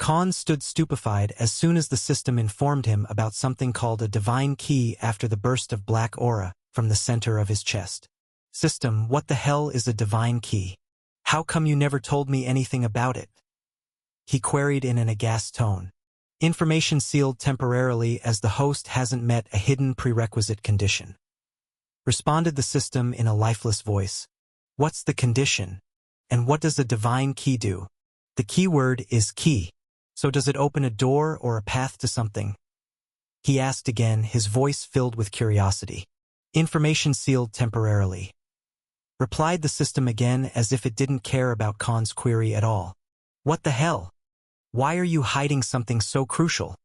Khan stood stupefied as soon as the system informed him about something called a divine key after the burst of black aura from the center of his chest. System, what the hell is a divine key? How come you never told me anything about it? He queried in an aghast tone. Information sealed temporarily as the host hasn't met a hidden prerequisite condition. Responded the system in a lifeless voice. What's the condition? And what does a divine key do? The keyword is key. So does it open a door or a path to something? He asked again, his voice filled with curiosity. Information sealed temporarily. Replied the system again as if it didn't care about Khan's query at all. What the hell? Why are you hiding something so crucial?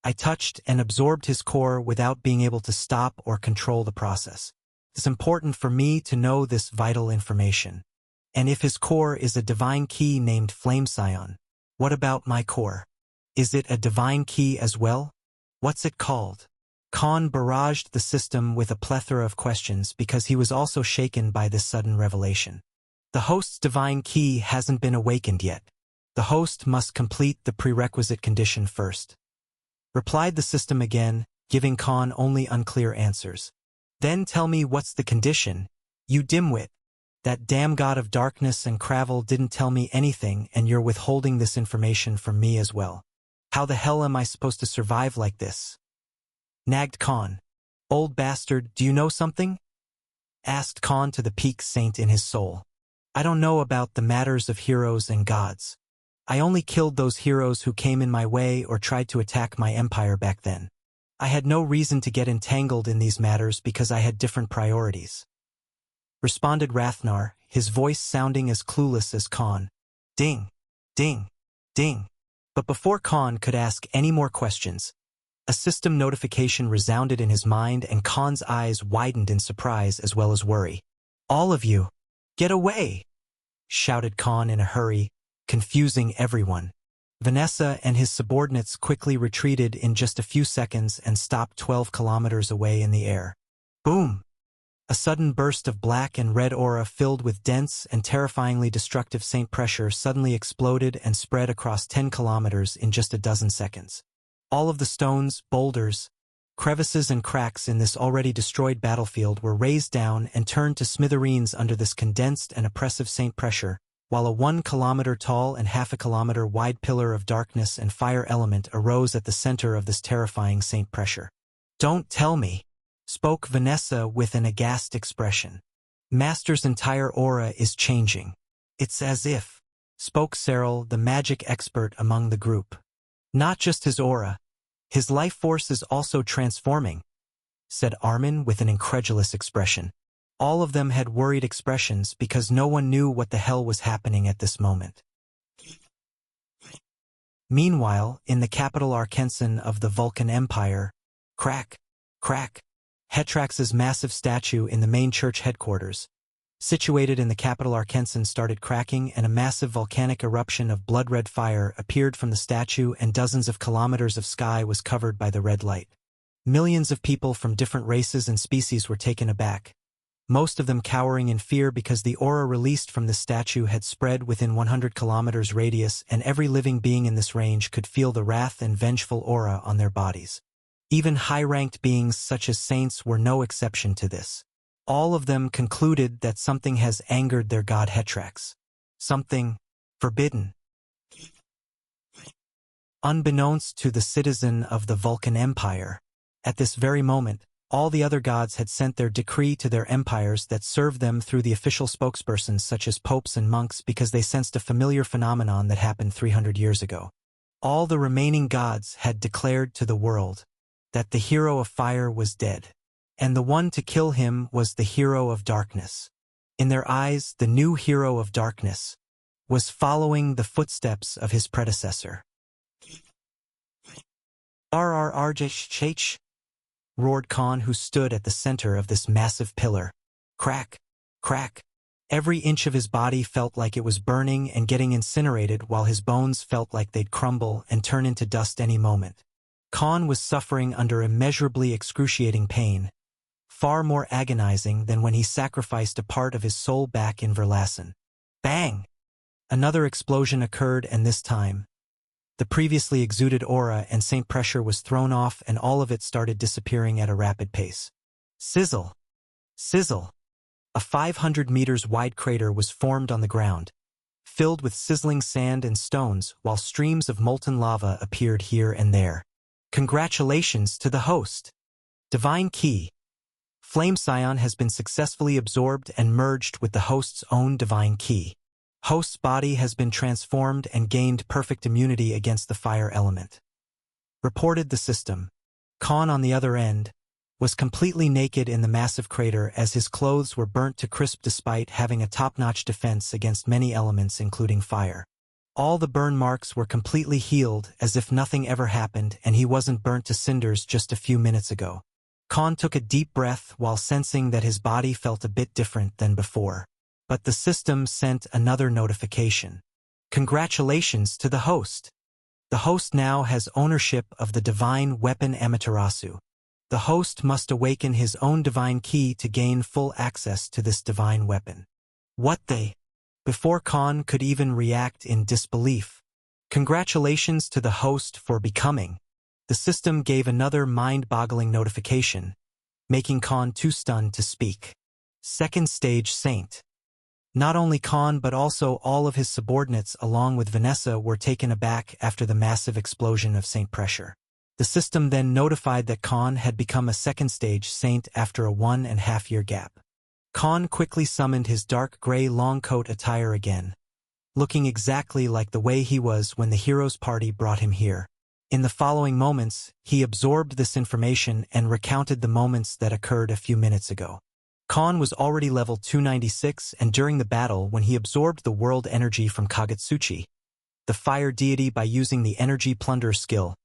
I touched and absorbed his core without being able to stop or control the process. It's important for me to know this vital information. And if his core is a divine key named Flame Scion, what about my core? Is it a divine key as well? What's it called? Khan barraged the system with a plethora of questions because he was also shaken by this sudden revelation. The host's divine key hasn't been awakened yet. The host must complete the prerequisite condition first. Replied the system again, giving Khan only unclear answers. Then tell me what's the condition, you dimwit. That damn god of darkness and Cravel didn't tell me anything, and you're withholding this information from me as well. How the hell am I supposed to survive like this? Nagged Khan. Old bastard, do you know something? Asked Khan to the peak saint in his soul. I don't know about the matters of heroes and gods. I only killed those heroes who came in my way or tried to attack my empire back then. I had no reason to get entangled in these matters because I had different priorities. Responded Rathnar, his voice sounding as clueless as Khan. Ding, ding, ding. But before Khan could ask any more questions, a system notification resounded in his mind and Khan's eyes widened in surprise as well as worry. All of you, get away! Shouted Khan in a hurry, confusing everyone. Vanessa and his subordinates quickly retreated in just a few seconds and stopped 12 kilometers away in the air. Boom! A sudden burst of black and red aura filled with dense and terrifyingly destructive Saint pressure suddenly exploded and spread across 10 kilometers in just a dozen seconds. All of the stones, boulders, crevices and cracks in this already destroyed battlefield were razed down and turned to smithereens under this condensed and oppressive Saint pressure, while a 1 kilometer tall and half a kilometer wide pillar of darkness and fire element arose at the center of this terrifying Saint pressure. Don't tell me, spoke Vanessa with an aghast expression. Master's entire aura is changing. It's as if, spoke Cyril, the magic expert among the group. Not just his aura, his life force is also transforming, said Armin with an incredulous expression. All of them had worried expressions because no one knew what the hell was happening at this moment. Meanwhile, in the capital Arkensen of the Vulcan Empire, crack, crack, Hetrax's massive statue in the main church headquarters, situated in the capital Arkensen, started cracking and a massive volcanic eruption of blood-red fire appeared from the statue and dozens of kilometers of sky was covered by the red light. Millions of people from different races and species were taken aback, most of them cowering in fear because the aura released from the statue had spread within 100 kilometers radius and every living being in this range could feel the wrath and vengeful aura on their bodies. Even high-ranked beings such as saints were no exception to this. All of them concluded that something has angered their god Hetrax. Something forbidden. Unbeknownst to the citizen of the Vulcan Empire, at this very moment, all the other gods had sent their decree to their empires that served them through the official spokespersons such as popes and monks because they sensed a familiar phenomenon that happened 300 years ago. All the remaining gods had declared to the world that the hero of fire was dead, and the one to kill him was the hero of darkness. In their eyes, the new hero of darkness was following the footsteps of his predecessor. RRRJH, roared Khan, who stood at the center of this massive pillar. Crack, crack. Every inch of his body felt like it was burning and getting incinerated while his bones felt like they'd crumble and turn into dust any moment. Khan was suffering under immeasurably excruciating pain, far more agonizing than when he sacrificed a part of his soul back in Verlassen. Bang! Another explosion occurred, and this time, The previously exuded aura and Saint pressure was thrown off and all of it started disappearing at a rapid pace. Sizzle! Sizzle! A 500 meters wide crater was formed on the ground, filled with sizzling sand and stones, while streams of molten lava appeared here and there. Congratulations to the host! Divine Key. Flame Scion has been successfully absorbed and merged with the host's own divine key. Host's body has been transformed and gained perfect immunity against the fire element. Reported the system. Khan, on the other end, was completely naked in the massive crater as his clothes were burnt to crisp despite having a top-notch defense against many elements including fire. All the burn marks were completely healed as if nothing ever happened and he wasn't burnt to cinders just a few minutes ago. Khan took a deep breath while sensing that his body felt a bit different than before. But the system sent another notification. Congratulations to the host. The host now has ownership of the divine weapon Amaterasu. The host must awaken his own divine key to gain full access to this divine weapon. What they? Before Khan could even react in disbelief. Congratulations to the host for becoming. The system gave another mind-boggling notification, making Khan too stunned to speak. Second stage Saint. Not only Khan but also all of his subordinates along with Vanessa were taken aback after the massive explosion of Saint pressure. The system then notified that Khan had become a second stage Saint after a 1.5-year gap. Khan quickly summoned his dark gray long coat attire again, looking exactly like the way he was when the hero's party brought him here. In the following moments, he absorbed this information and recounted the moments that occurred a few minutes ago. Khan was already level 296 and during the battle when he absorbed the world energy from Kagutsuchi, the fire deity, by using the energy plunder skill,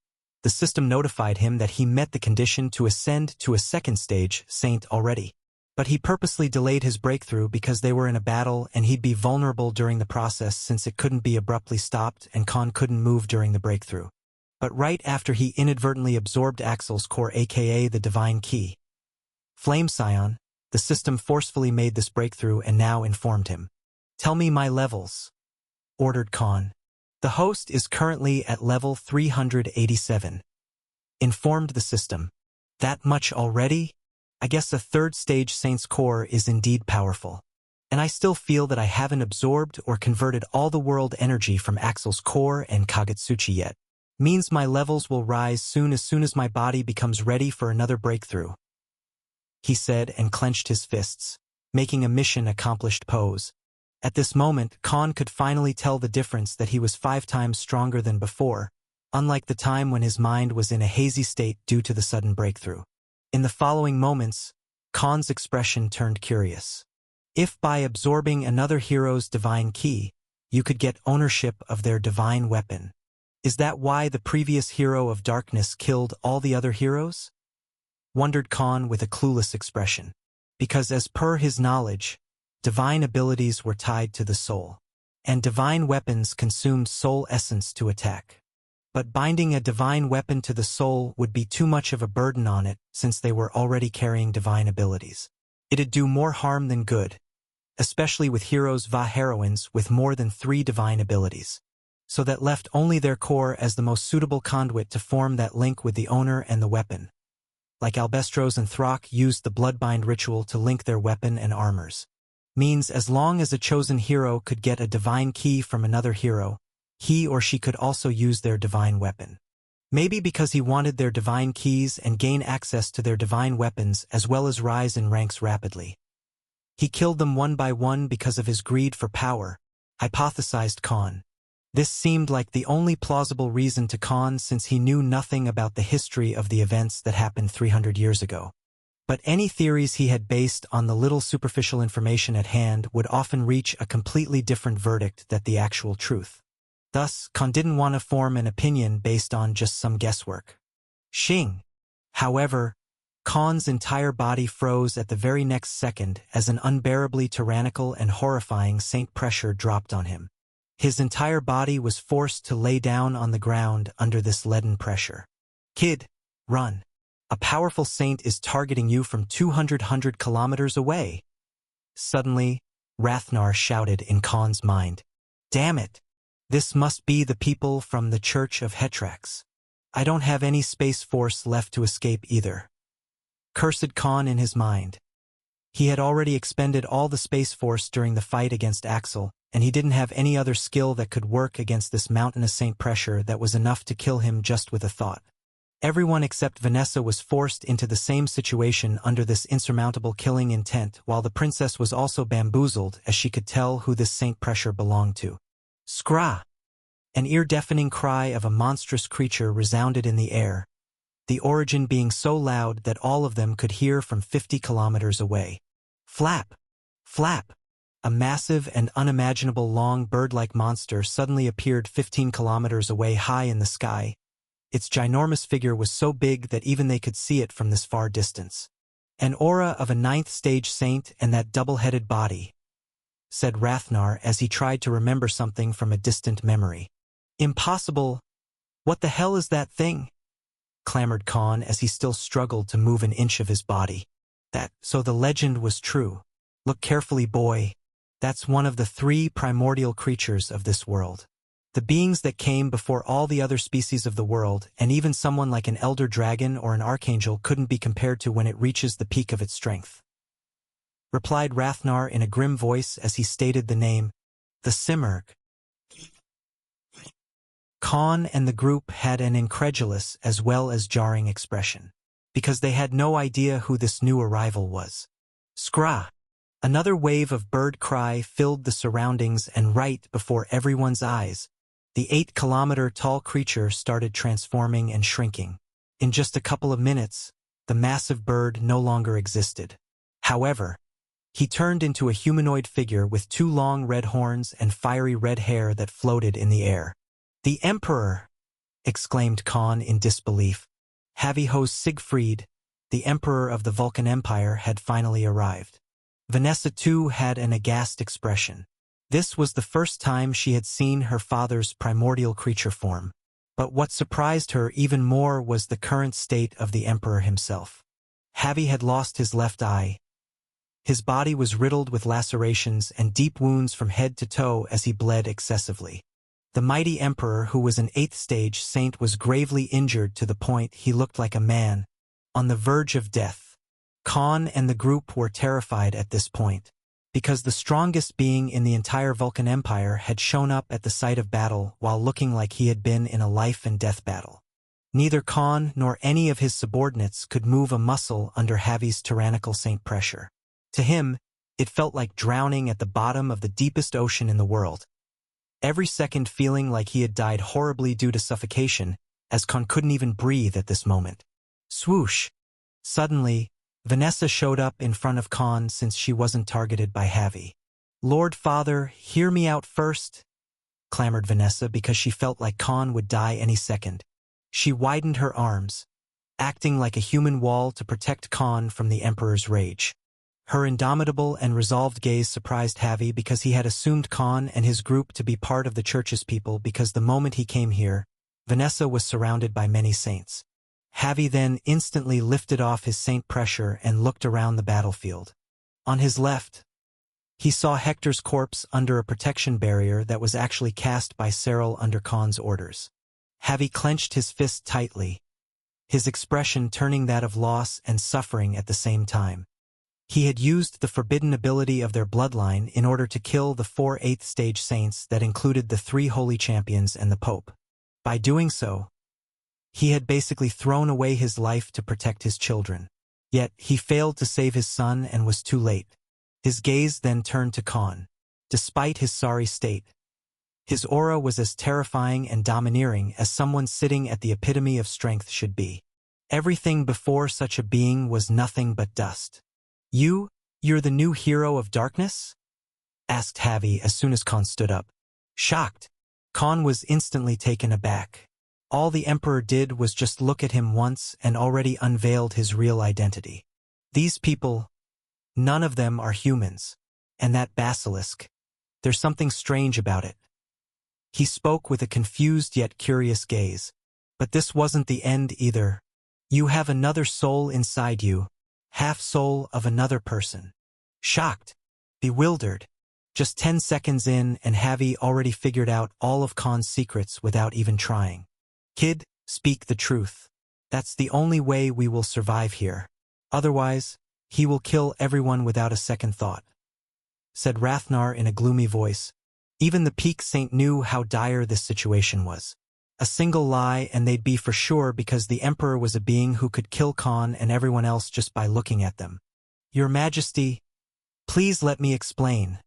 the system notified him that he met the condition to ascend to a second stage Saint already. But he purposely delayed his breakthrough because they were in a battle and he'd be vulnerable during the process since it couldn't be abruptly stopped and Khan couldn't move during the breakthrough. But right after he inadvertently absorbed Axel's core aka the divine key, Flame Scion, the system forcefully made this breakthrough and now informed him. Tell me my levels, ordered Khan. The host is currently at level 387. Informed the system. That much already? I guess a third stage Saint's core is indeed powerful. And I still feel that I haven't absorbed or converted all the world energy from Axel's core and Kagutsuchi yet. Means my levels will rise soon as my body becomes ready for another breakthrough, he said and clenched his fists, making a mission accomplished pose. At this moment, Khan could finally tell the difference that he was 5 times stronger than before, unlike the time when his mind was in a hazy state due to the sudden breakthrough. In the following moments, Khan's expression turned curious. If by absorbing another hero's divine key, you could get ownership of their divine weapon, is that why the previous hero of darkness killed all the other heroes? Wondered Khan with a clueless expression. Because as per his knowledge, divine abilities were tied to the soul, and divine weapons consumed soul essence to attack. But binding a divine weapon to the soul would be too much of a burden on it since they were already carrying divine abilities. It'd do more harm than good, especially with heroes va heroines with more than 3 divine abilities. So that left only their core as the most suitable conduit to form that link with the owner and the weapon. Like Albestros and Throck used the Bloodbind ritual to link their weapon and armors. Means as long as a chosen hero could get a divine key from another hero, he or she could also use their divine weapon. Maybe because he wanted their divine keys and gain access to their divine weapons as well as rise in ranks rapidly. He killed them one by one because of his greed for power, hypothesized Khan. This seemed like the only plausible reason to Khan since he knew nothing about the history of the events that happened 300 years ago. But any theories he had based on the little superficial information at hand would often reach a completely different verdict than the actual truth. Thus, Khan didn't want to form an opinion based on just some guesswork. Xing. However, Khan's entire body froze at the very next second as an unbearably tyrannical and horrifying Saint pressure dropped on him. His entire body was forced to lay down on the ground under this leaden pressure. Kid, run. A powerful Saint is targeting you from 200 kilometers away. Suddenly, Rathnar shouted in Khan's mind. Damn it! This must be the people from the Church of Hetrax. I don't have any space force left to escape either. Cursed Khan in his mind. He had already expended all the space force during the fight against Axel, and he didn't have any other skill that could work against this mountainous Saint pressure that was enough to kill him just with a thought. Everyone except Vanessa was forced into the same situation under this insurmountable killing intent, while the princess was also bamboozled as she could tell who this Saint pressure belonged to. Scrah! An ear-deafening cry of a monstrous creature resounded in the air, the origin being so loud that all of them could hear from 50 kilometers away. Flap! Flap! A massive and unimaginable long bird-like monster suddenly appeared 15 kilometers away high in the sky. Its ginormous figure was so big that even they could see it from this far distance. An aura of a 9th stage saint and that double-headed body, said Rathnar as he tried to remember something from a distant memory. Impossible! What the hell is that thing? Clamored Khan as he still struggled to move an inch of his body. So the legend was true. Look carefully, boy. That's one of the 3 primordial creatures of this world. The beings that came before all the other species of the world, and even someone like an elder dragon or an archangel couldn't be compared to when it reaches the peak of its strength. Replied Rathnar in a grim voice as he stated the name, the Simurgh. Khan and the group had an incredulous as well as jarring expression, because they had no idea who this new arrival was. Scrah! Another wave of bird cry filled the surroundings, and right before everyone's eyes, the 8-kilometer-tall creature started transforming and shrinking. In just a couple of minutes, the massive bird no longer existed. However, he turned into a humanoid figure with 2 long red horns and fiery red hair that floated in the air. "The Emperor!" exclaimed Khan in disbelief. Haviho's Siegfried, the Emperor of the Vulcan Empire, had finally arrived. Vanessa too had an aghast expression. This was the first time she had seen her father's primordial creature form. But what surprised her even more was the current state of the Emperor himself. Havi had lost his left eye. His body was riddled with lacerations and deep wounds from head to toe as he bled excessively. The mighty Emperor, who was an 8th stage saint, was gravely injured to the point he looked like a man, on the verge of death. Khan and the group were terrified at this point, because the strongest being in the entire Vulcan Empire had shown up at the site of battle while looking like he had been in a life-and-death battle. Neither Khan nor any of his subordinates could move a muscle under Havi's tyrannical saint pressure. To him, it felt like drowning at the bottom of the deepest ocean in the world, every second feeling like he had died horribly due to suffocation, as Khan couldn't even breathe at this moment. Swoosh! Suddenly, Vanessa showed up in front of Khan since she wasn't targeted by Havi. "Lord Father, hear me out first," clamored Vanessa because she felt like Khan would die any second. She widened her arms, acting like a human wall to protect Khan from the Emperor's rage. Her indomitable and resolved gaze surprised Havi because he had assumed Khan and his group to be part of the Church's people because the moment he came here, Vanessa was surrounded by many saints. Havi then instantly lifted off his saint pressure and looked around the battlefield. On his left, he saw Hector's corpse under a protection barrier that was actually cast by Cyril under Khan's orders. Havi clenched his fist tightly, his expression turning that of loss and suffering at the same time. He had used the forbidden ability of their bloodline in order to kill the 4 8th stage saints that included the 3 holy champions and the Pope. By doing so, he had basically thrown away his life to protect his children. Yet he failed to save his son and was too late. His gaze then turned to Khan. Despite his sorry state, his aura was as terrifying and domineering as someone sitting at the epitome of strength should be. Everything before such a being was nothing but dust. You're the new hero of darkness?" asked Havi as soon as Khan stood up. Shocked, Khan was instantly taken aback. All the Emperor did was just look at him once and already unveiled his real identity. These people, none of them are humans. And that basilisk, there's something strange about it. He spoke with a confused yet curious gaze. But this wasn't the end either. You have another soul inside you, half soul of another person. Shocked, bewildered, Just 10 seconds in and Javi already figured out all of Khan's secrets without even trying. Kid, speak the truth. That's the only way we will survive here. Otherwise, he will kill everyone without a second thought, said Rathnar in a gloomy voice. Even the Peak Saint knew how dire this situation was. A single lie and they'd be for sure because the Emperor was a being who could kill Khan and everyone else just by looking at them. Your Majesty, please let me explain,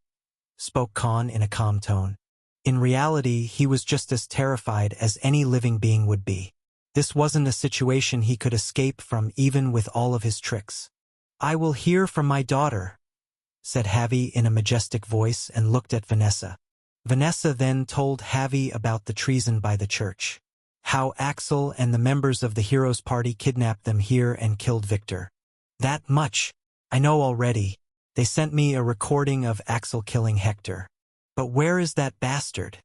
spoke Khan in a calm tone. In reality, he was just as terrified as any living being would be. This wasn't a situation he could escape from even with all of his tricks. I will hear from my daughter, said Javi in a majestic voice and looked at Vanessa. Vanessa then told Javi about the treason by the church. How Axel and the members of the Heroes Party kidnapped them here and killed Victor. That much I know already. They sent me a recording of Axel killing Hector. But where is that bastard?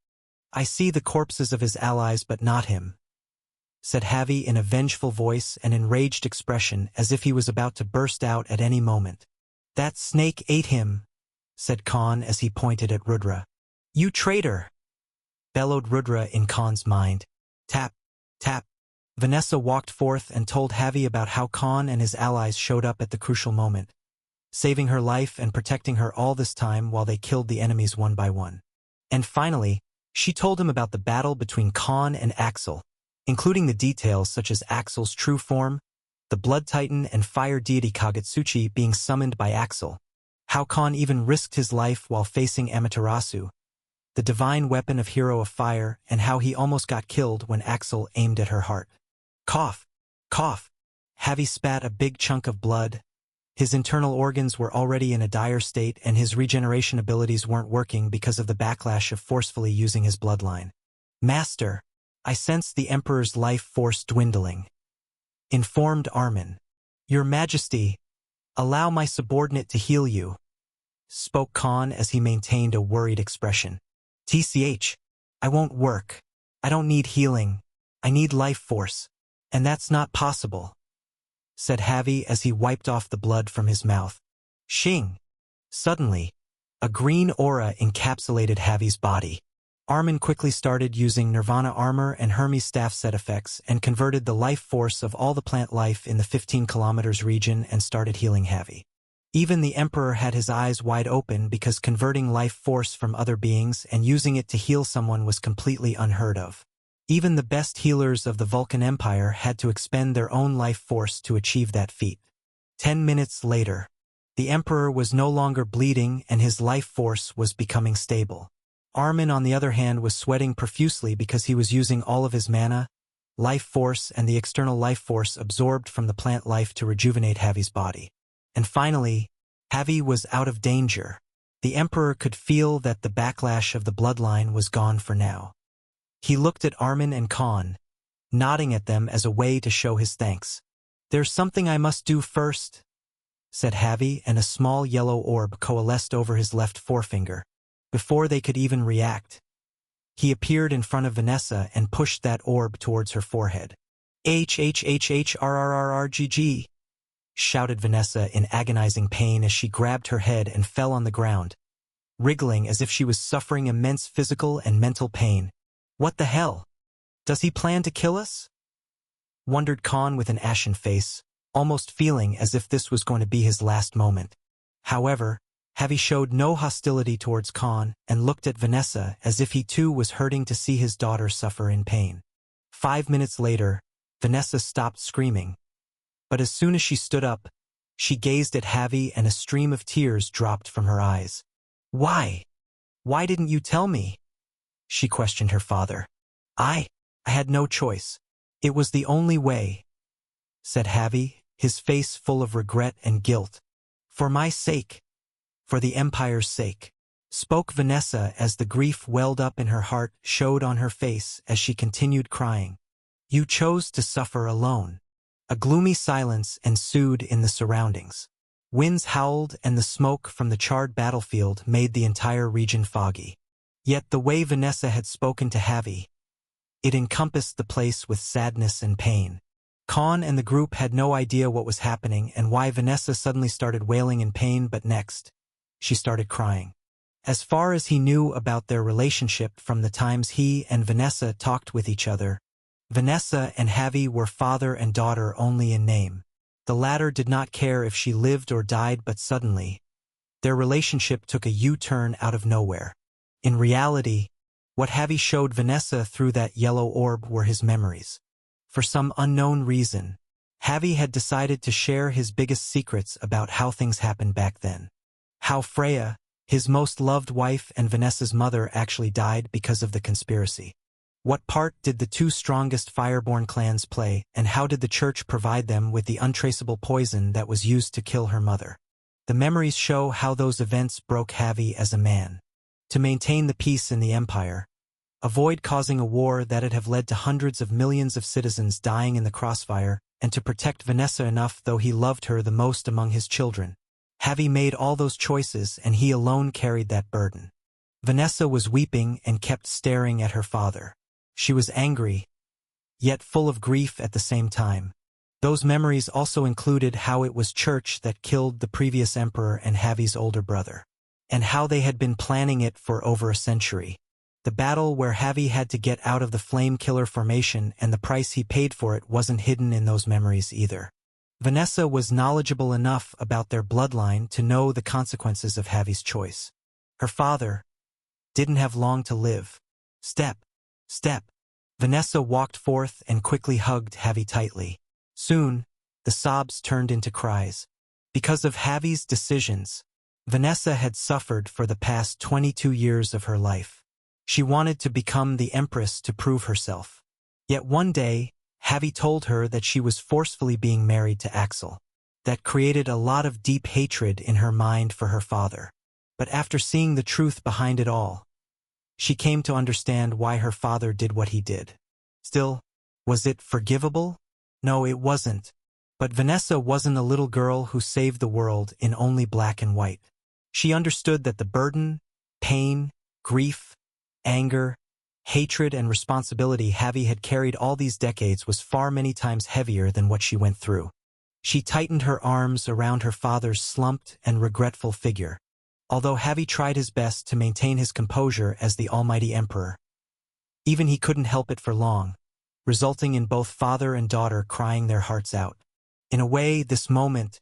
I see the corpses of his allies but not him, said Javi in a vengeful voice and enraged expression as if he was about to burst out at any moment. That snake ate him, said Khan as he pointed at Rudra. You traitor, bellowed Rudra in Khan's mind. Tap, tap. Vanessa walked forth and told Javi about how Khan and his allies showed up at the crucial moment, saving her life and protecting her all this time while they killed the enemies one by one. And finally, she told him about the battle between Khan and Axel, including the details such as Axel's true form, the Blood Titan and fire deity Kagetsuchi being summoned by Axel, how Khan even risked his life while facing Amaterasu, the divine weapon of Hero of Fire, and how he almost got killed when Axel aimed at her heart. Cough, cough. Javi spat a big chunk of blood. His internal organs were already in a dire state and his regeneration abilities weren't working because of the backlash of forcefully using his bloodline. Master, I sense the Emperor's life force dwindling, informed Armin. Your Majesty, allow my subordinate to heal you, spoke Khan as he maintained a worried expression. TCH, I won't work. I don't need healing. I need life force. And that's not possible, said Javi as he wiped off the blood from his mouth. Shing! Suddenly, a green aura encapsulated Javi's body. Armin quickly started using Nirvana armor and Hermes staff set effects and converted the life force of all the plant life in the 15 kilometers region and started healing Javi. Even the Emperor had his eyes wide open because converting life force from other beings and using it to heal someone was completely unheard of. Even the best healers of the Vulcan Empire had to expend their own life force to achieve that feat. 10 minutes later, the Emperor was no longer bleeding and his life force was becoming stable. Armin, on the other hand, was sweating profusely because he was using all of his mana, life force, and the external life force absorbed from the plant life to rejuvenate Javi's body. And finally, Javi was out of danger. The Emperor could feel that the backlash of the bloodline was gone for now. He looked at Armin and Khan, nodding at them as a way to show his thanks. There's something I must do first, said Javi, and a small yellow orb coalesced over his left forefinger. Before they could even react, he appeared in front of Vanessa and pushed that orb towards her forehead. HHHHRRRRGG, shouted Vanessa in agonizing pain as she grabbed her head and fell on the ground, wriggling as if she was suffering immense physical and mental pain. What the hell? Does he plan to kill us? Wondered Khan with an ashen face, almost feeling as if this was going to be his last moment. However, Javi showed no hostility towards Khan and looked at Vanessa as if he too was hurting to see his daughter suffer in pain. 5 minutes later, Vanessa stopped screaming. But as soon as she stood up, she gazed at Javi and a stream of tears dropped from her eyes. Why? Why didn't you tell me? She questioned her father. I had no choice. It was the only way, said Javi, his face full of regret and guilt. For my sake. For the Empire's sake, spoke Vanessa as the grief welled up in her heart showed on her face as she continued crying. You chose to suffer alone. A gloomy silence ensued in the surroundings. Winds howled and the smoke from the charred battlefield made the entire region foggy. Yet the way Vanessa had spoken to Javi, it encompassed the place with sadness and pain. Khan and the group had no idea what was happening and why Vanessa suddenly started wailing in pain, but next, she started crying. As far as he knew about their relationship from the times he and Vanessa talked with each other, Vanessa and Javi were father and daughter only in name. The latter did not care if she lived or died, but suddenly, their relationship took a U-turn out of nowhere. In reality, what Javi showed Vanessa through that yellow orb were his memories. For some unknown reason, Javi had decided to share his biggest secrets about how things happened back then. How Freya, his most loved wife and Vanessa's mother, actually died because of the conspiracy. What part did the two strongest Fireborn clans play, and how did the church provide them with the untraceable poison that was used to kill her mother? The memories show how those events broke Javi as a man. To maintain the peace in the empire, avoid causing a war that'd have led to hundreds of millions of citizens dying in the crossfire, and to protect Vanessa enough though he loved her the most among his children. Javi made all those choices and he alone carried that burden. Vanessa was weeping and kept staring at her father. She was angry, yet full of grief at the same time. Those memories also included how it was Church that killed the previous emperor and Javi's older brother, and how they had been planning it for over a century. The battle where Javi had to get out of the Flame Killer formation and the price he paid for it wasn't hidden in those memories either. Vanessa was knowledgeable enough about their bloodline to know the consequences of Javi's choice. Her father didn't have long to live. Step. Vanessa walked forth and quickly hugged Javi tightly. Soon, the sobs turned into cries. Because of Javi's decisions, Vanessa had suffered for the past 22 years of her life. She wanted to become the Empress to prove herself. Yet one day, Javi told her that she was forcefully being married to Axel. That created a lot of deep hatred in her mind for her father. But after seeing the truth behind it all, she came to understand why her father did what he did. Still, was it forgivable? No, it wasn't. But Vanessa wasn't a little girl who saved the world in only black and white. She understood that the burden, pain, grief, anger, hatred, and responsibility Javi had carried all these decades was far many times heavier than what she went through. She tightened her arms around her father's slumped and regretful figure. Although Javi tried his best to maintain his composure as the Almighty Emperor, even he couldn't help it for long, resulting in both father and daughter crying their hearts out. In a way, this moment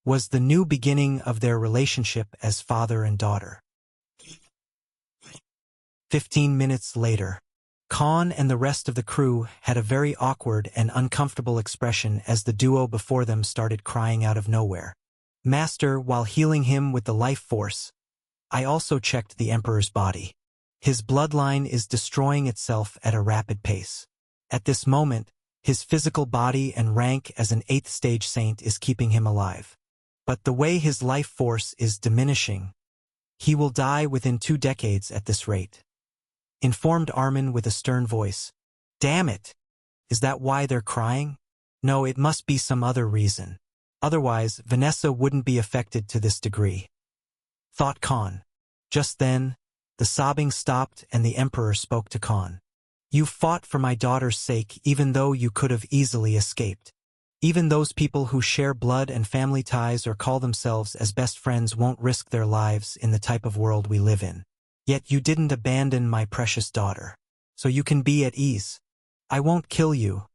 was the new beginning of their relationship as father and daughter. 15 minutes later, Khan and the rest of the crew had a very awkward and uncomfortable expression as the duo before them started crying out of nowhere. Master, while healing him with the life force, I also checked the Emperor's body. His bloodline is destroying itself at a rapid pace. At this moment, his physical body and rank as an 8th stage saint is keeping him alive. But the way his life force is diminishing, he will die within 2 decades at this rate, informed Armin with a stern voice. Damn it! Is that why they're crying? No, it must be some other reason. Otherwise, Vanessa wouldn't be affected to this degree, thought Khan. Just then, the sobbing stopped and the Emperor spoke to Khan. You fought for my daughter's sake even though you could have easily escaped. Even those people who share blood and family ties or call themselves as best friends won't risk their lives in the type of world we live in. Yet you didn't abandon my precious daughter. So you can be at ease. I won't kill you,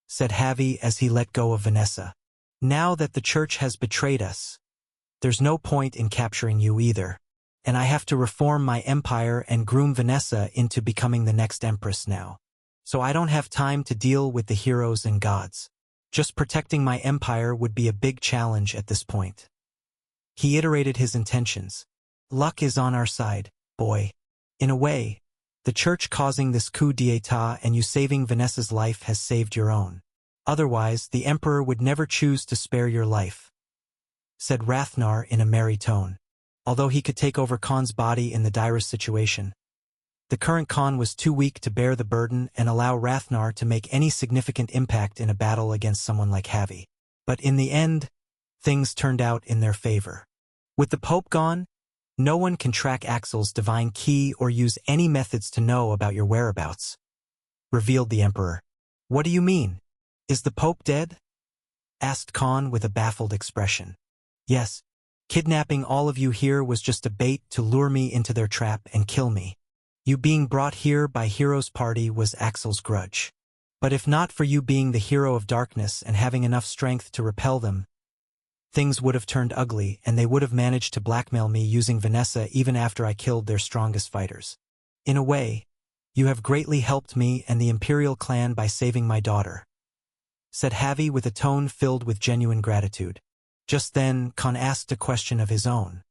said Javi as he let go of Vanessa. Now that the church has betrayed us, there's no point in capturing you either, and I have to reform my empire and groom Vanessa into becoming the next empress now. So I don't have time to deal with the heroes and gods. Just protecting my empire would be a big challenge at this point. He iterated his intentions. Luck is on our side, boy. In a way, the church causing this coup d'état and you saving Vanessa's life has saved your own. Otherwise, the Emperor would never choose to spare your life, said Rathnar in a merry tone. Although he could take over Khan's body in the direst situation, the current Khan was too weak to bear the burden and allow Rathnar to make any significant impact in a battle against someone like Javi. But in the end, things turned out in their favor. With the Pope gone, no one can track Axel's divine key or use any methods to know about your whereabouts, revealed the Emperor. What do you mean? Is the Pope dead? Asked Khan with a baffled expression. Yes, Kidnapping all of you here was just a bait to lure me into their trap and kill me. You being brought here by Hero's party was Axel's grudge. But if not for you being the hero of darkness and having enough strength to repel them, things would have turned ugly and they would have managed to blackmail me using Vanessa even after I killed their strongest fighters. In a way, you have greatly helped me and the Imperial clan by saving my daughter, said Javi with a tone filled with genuine gratitude. Just then, Khan asked a question of his own.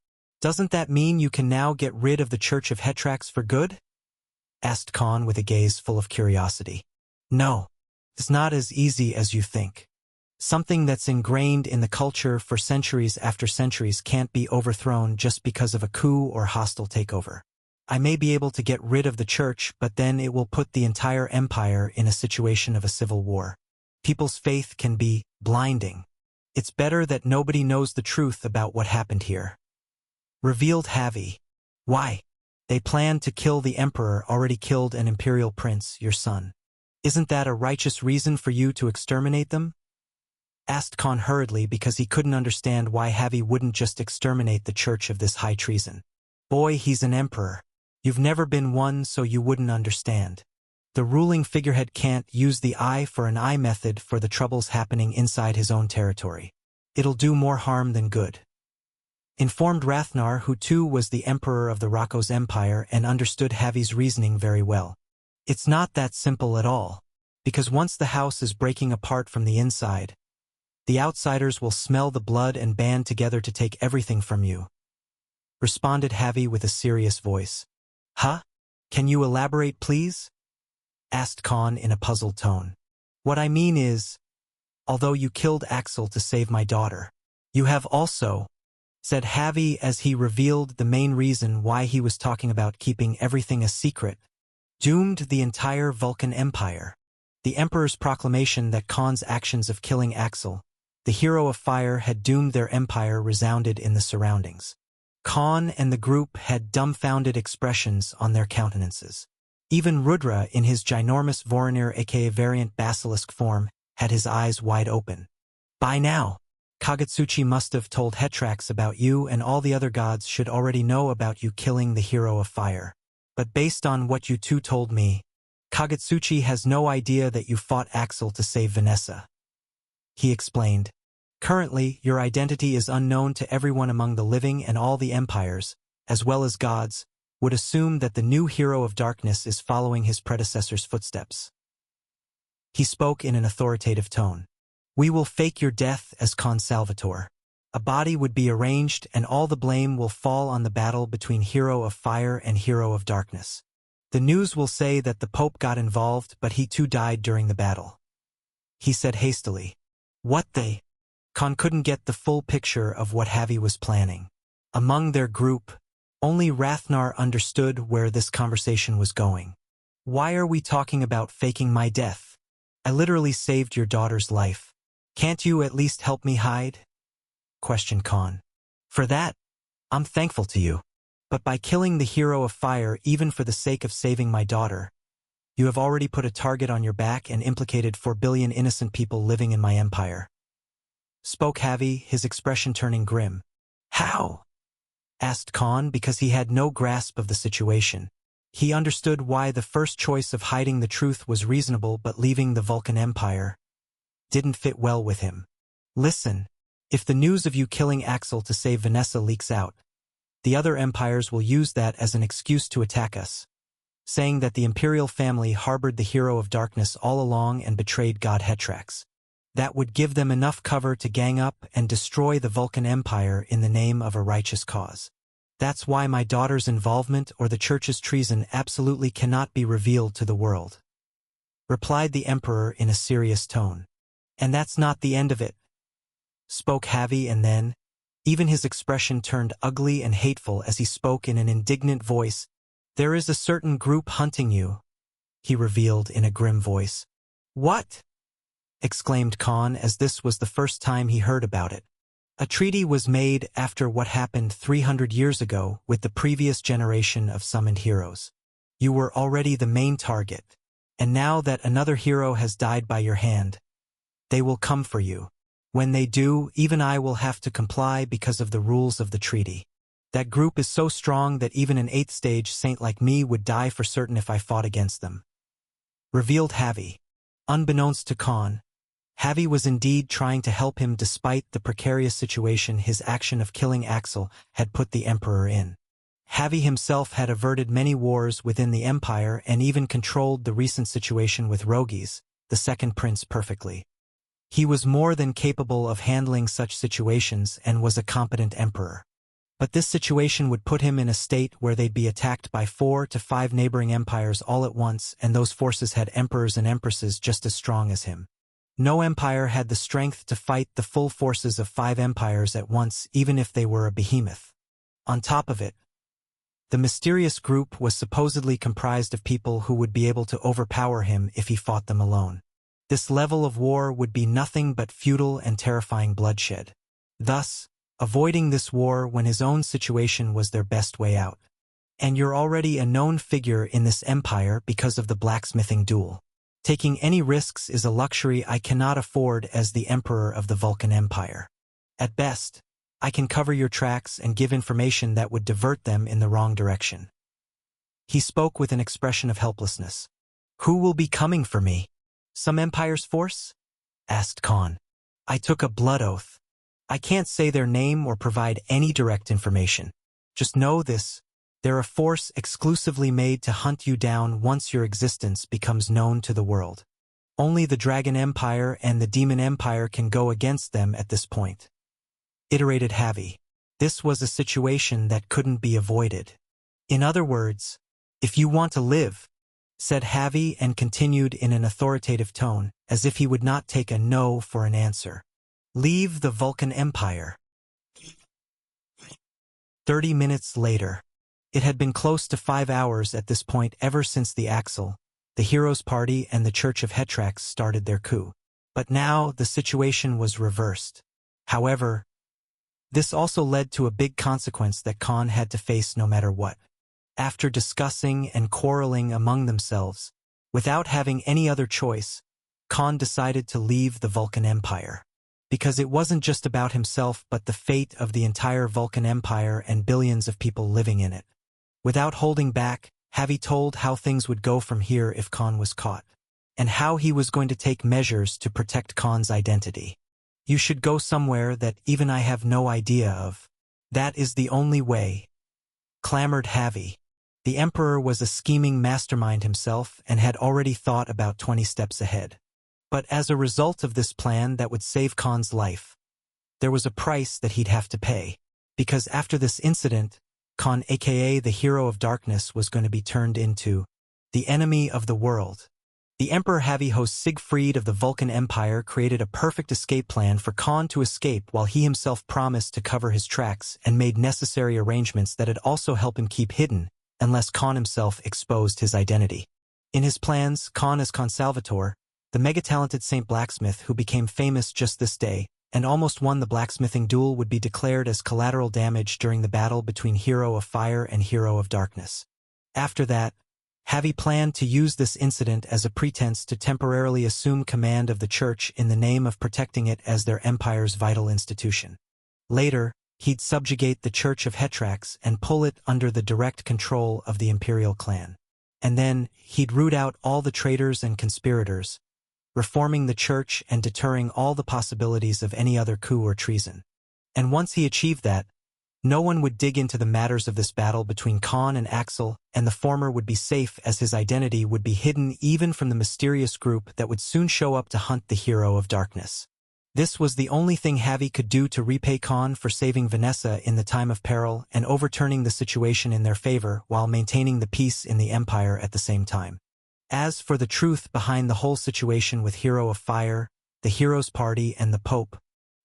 Doesn't that mean you can now get rid of the Church of Hetrax for good? Asked Khan with a gaze full of curiosity. No, it's not as easy as you think. Something that's ingrained in the culture for centuries after centuries can't be overthrown just because of a coup or hostile takeover. I may be able to get rid of the church, but then it will put the entire empire in a situation of a civil war. People's faith can be blinding. It's better that nobody knows the truth about what happened here. Revealed Javi. Why? They planned to kill the emperor, already killed an imperial prince, your son. Isn't that a righteous reason for you to exterminate them? Asked Khan hurriedly because he couldn't understand why Javi wouldn't just exterminate the church of this high treason. Boy, he's an emperor. You've never been one, so you wouldn't understand. The ruling figurehead can't use the eye for an eye method for the troubles happening inside his own territory. It'll do more harm than good. Informed Rathnar, who too was the emperor of the Rakos Empire and understood Javi's reasoning very well. It's not that simple at all, because once the house is breaking apart from the inside, the outsiders will smell the blood and band together to take everything from you. Responded Javi with a serious voice. Huh? Can you elaborate, please? Asked Khan in a puzzled tone. What I mean is, although you killed Axel to save my daughter, you have also, said Javi as he revealed the main reason why he was talking about keeping everything a secret, doomed the entire Vulcan Empire. The Emperor's proclamation that Khan's actions of killing Axel, the hero of fire, had doomed their empire resounded in the surroundings. Khan and the group had dumbfounded expressions on their countenances. Even Rudra, in his ginormous Voronir aka variant basilisk form, had his eyes wide open. By now, Kagetsuchi must have told Hetrax about you, and all the other gods should already know about you killing the hero of fire. But based on what you two told me, Kagetsuchi has no idea that you fought Axel to save Vanessa. He explained. Currently, your identity is unknown to everyone among the living, and all the empires, as well as gods, would assume that the new hero of darkness is following his predecessor's footsteps. He spoke in an authoritative tone. We will fake your death as Con Salvatore. A body would be arranged and all the blame will fall on the battle between Hero of Fire and Hero of Darkness. The news will say that the Pope got involved, but he too died during the battle. He said hastily. What they? Con couldn't get the full picture of what Javi was planning. Among their group, only Rathnar understood where this conversation was going. Why are we talking about faking my death? I literally saved your daughter's life. Can't you at least help me hide? Questioned Khan. For that, I'm thankful to you. But by killing the hero of fire, even for the sake of saving my daughter, you have already put a target on your back and implicated 4 billion innocent people living in my empire. Spoke Javi, his expression turning grim. How? Asked Khan because he had no grasp of the situation. He understood why the first choice of hiding the truth was reasonable, but leaving the Vulcan Empire didn't fit well with him. Listen, if the news of you killing Axel to save Vanessa leaks out, the other empires will use that as an excuse to attack us, saying that the imperial family harbored the hero of darkness all along and betrayed God Hetrax. That would give them enough cover to gang up and destroy the Vulcan Empire in the name of a righteous cause. That's why my daughter's involvement or the Church's treason absolutely cannot be revealed to the world. Replied the Emperor in a serious tone. And that's not the end of it. Spoke Javi, and then, even his expression turned ugly and hateful as he spoke in an indignant voice. There is a certain group hunting you, he revealed in a grim voice. What? Exclaimed Khan, as this was the first time he heard about it. A treaty was made after what happened 300 years ago with the previous generation of summoned heroes. You were already the main target, and now that another hero has died by your hand, they will come for you. When they do, even I will have to comply because of the rules of the treaty. That group is so strong that even an 8th stage saint like me would die for certain if I fought against them. Revealed Javi. Unbeknownst to Khan, Javi was indeed trying to help him despite the precarious situation his action of killing Axel had put the Emperor in. Javi himself had averted many wars within the Empire and even controlled the recent situation with Rogies, the second prince, perfectly. He was more than capable of handling such situations and was a competent emperor. But this situation would put him in a state where they'd be attacked by 4 to 5 neighboring empires all at once, and those forces had emperors and empresses just as strong as him. No empire had the strength to fight the full forces of 5 empires at once, even if they were a behemoth. On top of it, the mysterious group was supposedly comprised of people who would be able to overpower him if he fought them alone. This level of war would be nothing but futile and terrifying bloodshed. Thus, avoiding this war when his own situation was their best way out. And you're already a known figure in this empire because of the blacksmithing duel. Taking any risks is a luxury I cannot afford as the Emperor of the Vulcan Empire. At best, I can cover your tracks and give information that would divert them in the wrong direction. He spoke with an expression of helplessness. Who will be coming for me? Some Empire's force? Asked Khan. I took a blood oath. I can't say their name or provide any direct information. Just know this. They're a force exclusively made to hunt you down once your existence becomes known to the world. Only the Dragon Empire and the Demon Empire can go against them at this point. Iterated Javi. This was a situation that couldn't be avoided. In other words, if you want to live, said Javi and continued in an authoritative tone, as if he would not take a no for an answer. Leave the Vulcan Empire. 30 minutes later. It had been close to 5 hours at this point ever since the Axel, the Heroes Party and the Church of Hetrax started their coup. But now the situation was reversed. However, this also led to a big consequence that Khan had to face no matter what. After discussing and quarreling among themselves, without having any other choice, Khan decided to leave the Vulcan Empire. Because it wasn't just about himself but the fate of the entire Vulcan Empire and billions of people living in it. Without holding back, Javi told how things would go from here if Khan was caught, and how he was going to take measures to protect Khan's identity. You should go somewhere that even I have no idea of. That is the only way, clamored Javi. The Emperor was a scheming mastermind himself and had already thought about 20 steps ahead. But as a result of this plan that would save Khan's life, there was a price that he'd have to pay. Because after this incident, Khan, aka the Hero of Darkness, was going to be turned into the enemy of the world. The Emperor Javi host Siegfried of the Vulcan Empire created a perfect escape plan for Khan to escape while he himself promised to cover his tracks and made necessary arrangements that'd also help him keep hidden, unless Khan himself exposed his identity. In his plans, Khan as Consalvator, the mega-talented Saint Blacksmith who became famous just this day, and almost won the blacksmithing duel, would be declared as collateral damage during the battle between Hero of Fire and Hero of Darkness. After that, Javi planned to use this incident as a pretense to temporarily assume command of the Church in the name of protecting it as their empire's vital institution. Later, he'd subjugate the Church of Hetrax and pull it under the direct control of the Imperial clan. And then, he'd root out all the traitors and conspirators, reforming the Church and deterring all the possibilities of any other coup or treason. And once he achieved that, no one would dig into the matters of this battle between Khan and Axel, and the former would be safe as his identity would be hidden even from the mysterious group that would soon show up to hunt the Hero of Darkness. This was the only thing Javi could do to repay Khan for saving Vanessa in the time of peril and overturning the situation in their favor while maintaining the peace in the Empire at the same time. As for the truth behind the whole situation with Hero of Fire, the Heroes Party and the Pope,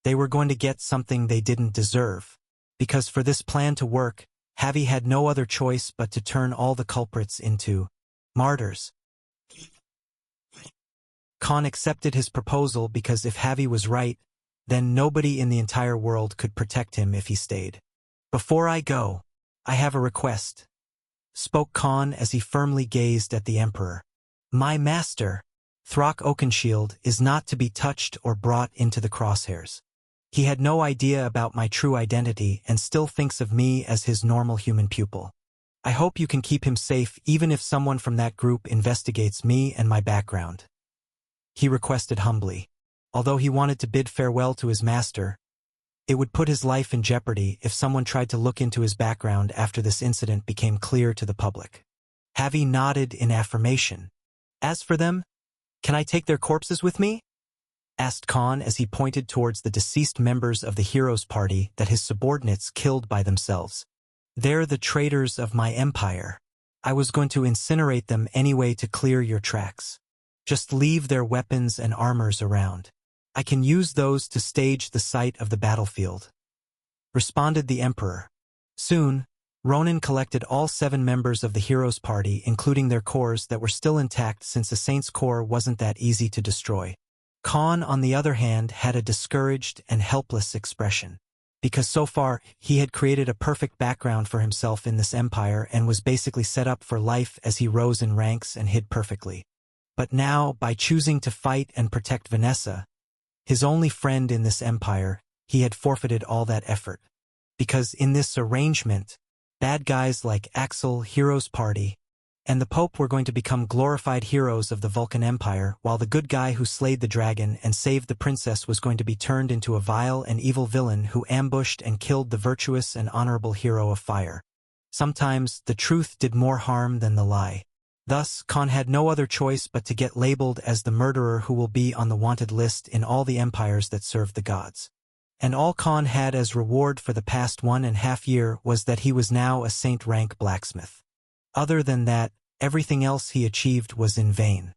they were going to get something they didn't deserve. Because for this plan to work, Javi had no other choice but to turn all the culprits into martyrs. Khan accepted his proposal because if Javi was right, then nobody in the entire world could protect him if he stayed. Before I go, I have a request, spoke Khan as he firmly gazed at the Emperor. My master, Throck Oakenshield is not to be touched or brought into the crosshairs. He had no idea about my true identity and still thinks of me as his normal human pupil. I hope you can keep him safe even if someone from that group investigates me and my background. He requested humbly. Although he wanted to bid farewell to his master, it would put his life in jeopardy if someone tried to look into his background after this incident became clear to the public. Javi nodded in affirmation. As for them, can I take their corpses with me? Asked Khan as he pointed towards the deceased members of the Heroes Party that his subordinates killed by themselves. They're the traitors of my empire. I was going to incinerate them anyway to clear your tracks. Just leave their weapons and armors around. I can use those to stage the site of the battlefield. Responded the Emperor. Soon, Ronan collected all 7 members of the Heroes Party, including their cores that were still intact since the Saints' core wasn't that easy to destroy. Khan, on the other hand, had a discouraged and helpless expression. Because so far, he had created a perfect background for himself in this empire and was basically set up for life as he rose in ranks and hid perfectly. But now, by choosing to fight and protect Vanessa, his only friend in this empire, he had forfeited all that effort. Because in this arrangement, bad guys like Axel, Heroes Party, and the Pope were going to become glorified heroes of the Vulcan Empire, while the good guy who slayed the dragon and saved the princess was going to be turned into a vile and evil villain who ambushed and killed the virtuous and honorable hero of fire. Sometimes, the truth did more harm than the lie. Thus, Khan had no other choice but to get labeled as the murderer who will be on the wanted list in all the empires that serve the gods. And all Khan had as reward for the past 1.5 years was that he was now a saint-rank blacksmith. Other than that, everything else he achieved was in vain.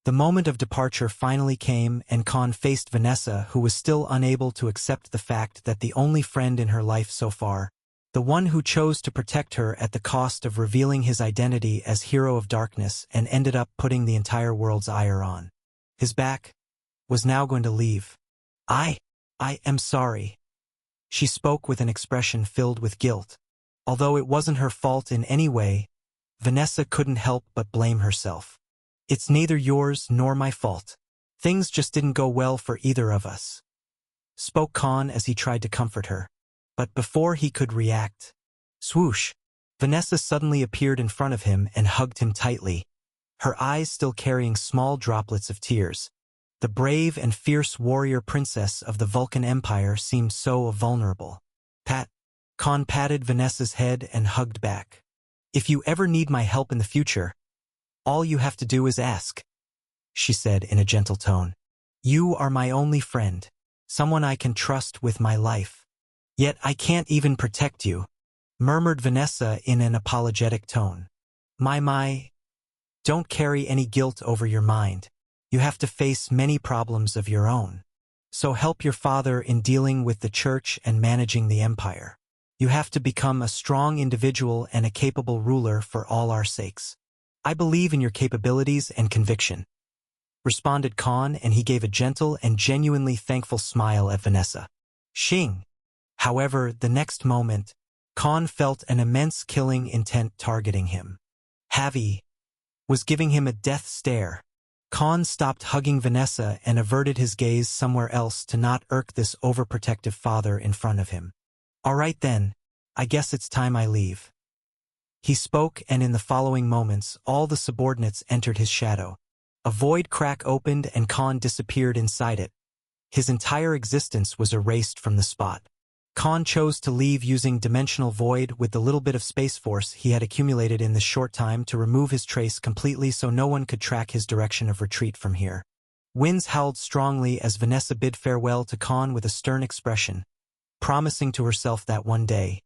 The moment of departure finally came, and Khan faced Vanessa, who was still unable to accept the fact that the only friend in her life so far, the one who chose to protect her at the cost of revealing his identity as Hero of Darkness and ended up putting the entire world's ire on his back, was now going to leave. I am sorry. She spoke with an expression filled with guilt. Although it wasn't her fault in any way, Vanessa couldn't help but blame herself. It's neither yours nor my fault. Things just didn't go well for either of us. Spoke Khan as he tried to comfort her. But before he could react, swoosh, Vanessa suddenly appeared in front of him and hugged him tightly, her eyes still carrying small droplets of tears. The brave and fierce warrior princess of the Vulcan Empire seemed so vulnerable. Khan patted Vanessa's head and hugged back. If you ever need my help in the future, all you have to do is ask, she said in a gentle tone. You are my only friend, someone I can trust with my life. Yet I can't even protect you, murmured Vanessa in an apologetic tone. My, don't carry any guilt over your mind. You have to face many problems of your own. So help your father in dealing with the church and managing the empire. You have to become a strong individual and a capable ruler for all our sakes. I believe in your capabilities and conviction, responded Khan, and he gave a gentle and genuinely thankful smile at Vanessa. Xing. However, the next moment, Khan felt an immense killing intent targeting him. Javi was giving him a death stare. Khan stopped hugging Vanessa and averted his gaze somewhere else to not irk this overprotective father in front of him. All right then, I guess it's time I leave. He spoke, and in the following moments, all the subordinates entered his shadow. A void crack opened and Khan disappeared inside it. His entire existence was erased from the spot. Khan chose to leave using dimensional void with the little bit of space force he had accumulated in this short time to remove his trace completely so no one could track his direction of retreat from here. Winds howled strongly as Vanessa bid farewell to Khan with a stern expression, promising to herself that one day,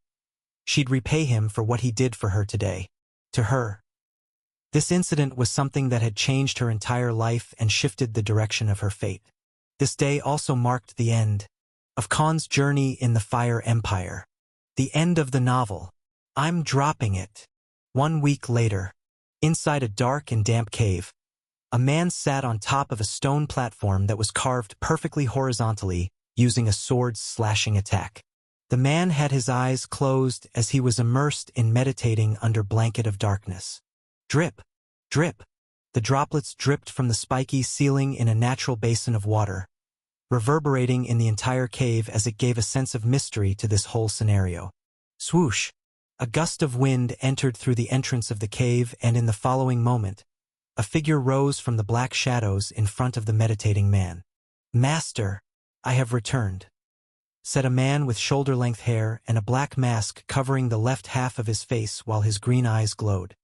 she'd repay him for what he did for her today. To her, this incident was something that had changed her entire life and shifted the direction of her fate. This day also marked the end of Khan's journey in the Fire Empire. The end of the novel. I'm dropping it. 1 week later, inside a dark and damp cave, a man sat on top of a stone platform that was carved perfectly horizontally, using a sword's slashing attack. The man had his eyes closed as he was immersed in meditating under blanket of darkness. Drip, drip, The droplets dripped from the spiky ceiling in a natural basin of water, reverberating in the entire cave as it gave a sense of mystery to this whole scenario. Swoosh! A gust of wind entered through the entrance of the cave, and in the following moment, a figure rose from the black shadows in front of the meditating man. "Master, I have returned," said a man with shoulder-length hair and a black mask covering the left half of his face while his green eyes glowed.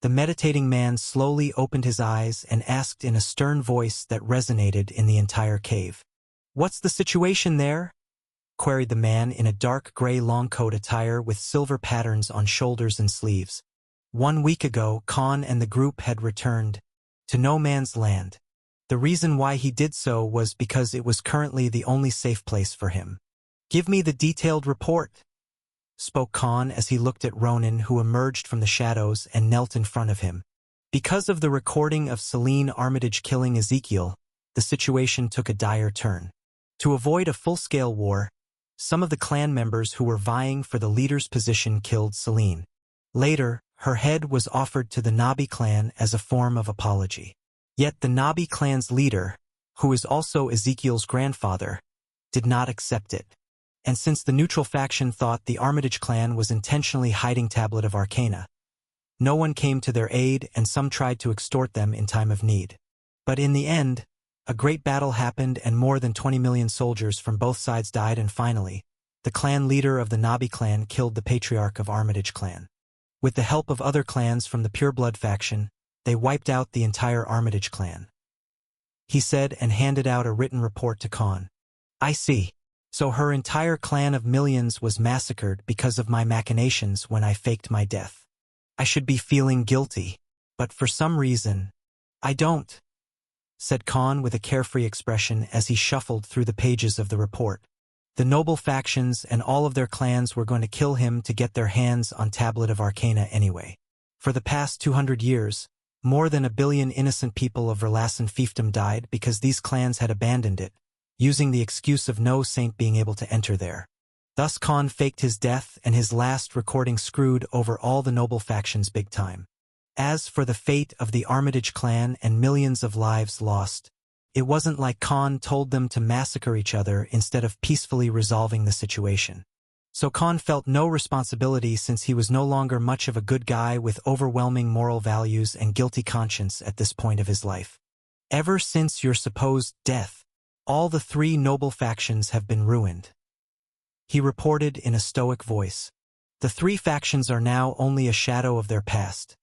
The meditating man slowly opened his eyes and asked in a stern voice that resonated in the entire cave. "What's the situation there?" queried the man in a dark gray long coat attire with silver patterns on shoulders and sleeves. 1 week ago, Khan and the group had returned to No Man's Land. The reason why he did so was because it was currently the only safe place for him. "Give me the detailed report," spoke Khan as he looked at Ronan, who emerged from the shadows and knelt in front of him. Because of the recording of Celine Armitage killing Ezekiel, the situation took a dire turn. To avoid a full-scale war, some of the clan members who were vying for the leader's position killed Celine. Later, her head was offered to the Nabi clan as a form of apology. Yet the Nabi clan's leader, who is also Ezekiel's grandfather, did not accept it. And since the neutral faction thought the Armitage clan was intentionally hiding Tablet of Arcana, no one came to their aid and some tried to extort them in time of need. But in the end, a great battle happened and more than 20 million soldiers from both sides died, and finally, the clan leader of the Nabi clan killed the patriarch of Armitage clan. With the help of other clans from the Pureblood faction, they wiped out the entire Armitage clan, he said, and handed out a written report to Khan. "I see. So her entire clan of millions was massacred because of my machinations when I faked my death. I should be feeling guilty, but for some reason, I don't," said Khan with a carefree expression as he shuffled through the pages of the report. The noble factions and all of their clans were going to kill him to get their hands on Tablet of Arcana anyway. For the past 200 years, more than 1 billion innocent people of Verlassen fiefdom died because these clans had abandoned it, using the excuse of no saint being able to enter there. Thus Khan faked his death, and his last recording screwed over all the noble factions big time. As for the fate of the Armitage clan and millions of lives lost, it wasn't like Khan told them to massacre each other instead of peacefully resolving the situation. So Khan felt no responsibility since he was no longer much of a good guy with overwhelming moral values and guilty conscience at this point of his life. "Ever since your supposed death, all the 3 noble factions have been ruined," he reported in a stoic voice. "The 3 factions are now only a shadow of their past.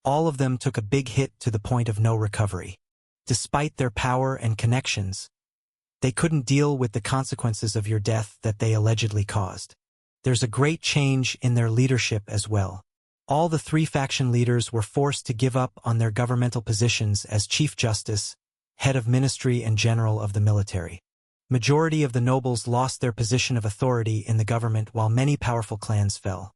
All of them took a big hit to the point of no recovery. Despite their power and connections, they couldn't deal with the consequences of your death that they allegedly caused. There's a great change in their leadership as well. All the 3 faction leaders were forced to give up on their governmental positions as Chief Justice, Head of Ministry, and General of the Military. Majority of the nobles lost their position of authority in the government while many powerful clans fell,"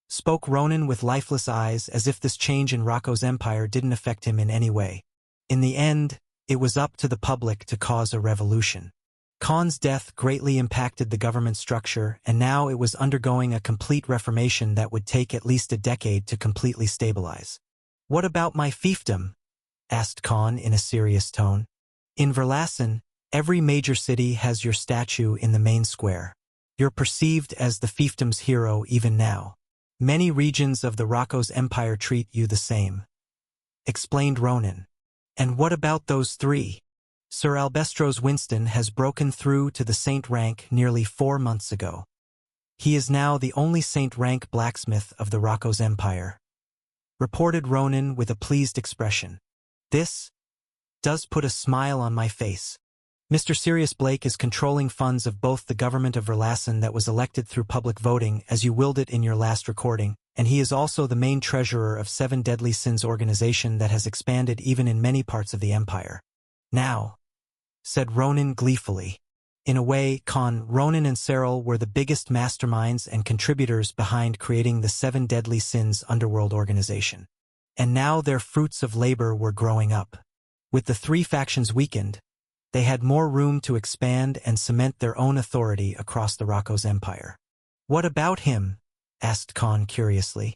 spoke Ronan with lifeless eyes, as if this change in Rocco's empire didn't affect him in any way. In the end, it was up to the public to cause a revolution. Khan's death greatly impacted the government structure, and now it was undergoing a complete reformation that would take at least a decade to completely stabilize. "What about my fiefdom?" asked Khan in a serious tone. "In Verlassen, every major city has your statue in the main square. You're perceived as the fiefdom's hero even now. Many regions of the Rocco's empire treat you the same," explained Ronan. "And what about those 3? Sir Albestros Winston has broken through to the saint rank nearly 4 months ago. He is now the only saint rank blacksmith of the Rocco's empire," reported Ronan with a pleased expression. "This does put a smile on my face. Mr. Sirius Blake is controlling funds of both the government of Verlassen that was elected through public voting, as you willed it in your last recording, and he is also the main treasurer of 7 Deadly Sins organization that has expanded even in many parts of the empire. Now," said Ronan gleefully. In a way, Khan, Ronan, and Cyril were the biggest masterminds and contributors behind creating the 7 Deadly Sins underworld organization. And now their fruits of labor were growing up. With the 3 factions weakened, they had more room to expand and cement their own authority across the Rocco's empire. "What about him?" asked Khan curiously.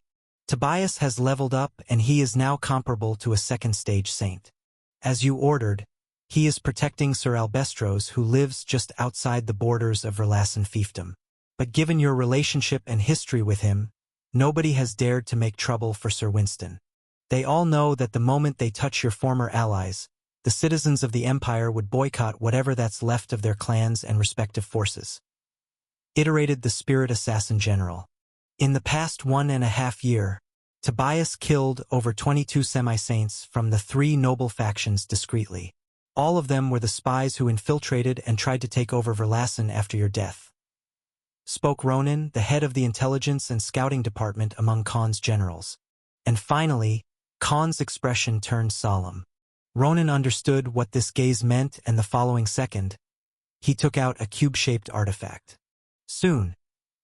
Tobias has leveled up and he is now comparable to a second-stage saint. As you ordered, he is protecting Sir Albestros, who lives just outside the borders of Verlassen fiefdom. But given your relationship and history with him, nobody has dared to make trouble for Sir Winston. They all know that the moment they touch your former allies, the citizens of the Empire would boycott whatever that's left of their clans and respective forces. Iterated the Spirit Assassin General. In the past 1.5 years, Tobias killed over 22 semi-saints from the 3 noble factions discreetly. All of them were the spies who infiltrated and tried to take over Verlassen after your death. Spoke Ronan, the head of the intelligence and scouting department among Khan's generals. And finally, Khan's expression turned solemn. Ronan understood what this gaze meant, and the following second, he took out a cube-shaped artifact. Soon,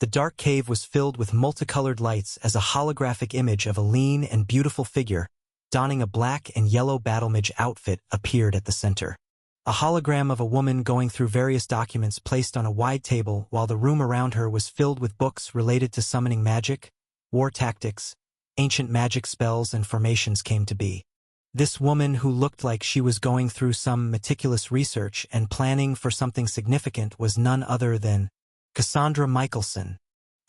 the dark cave was filled with multicolored lights as a holographic image of a lean and beautiful figure, donning a black and yellow battlemage outfit, appeared at the center. A hologram of a woman going through various documents placed on a wide table, while the room around her was filled with books related to summoning magic, war tactics, ancient magic spells and formations came to be. This woman, who looked like she was going through some meticulous research and planning for something significant, was none other than Cassandra Michelson.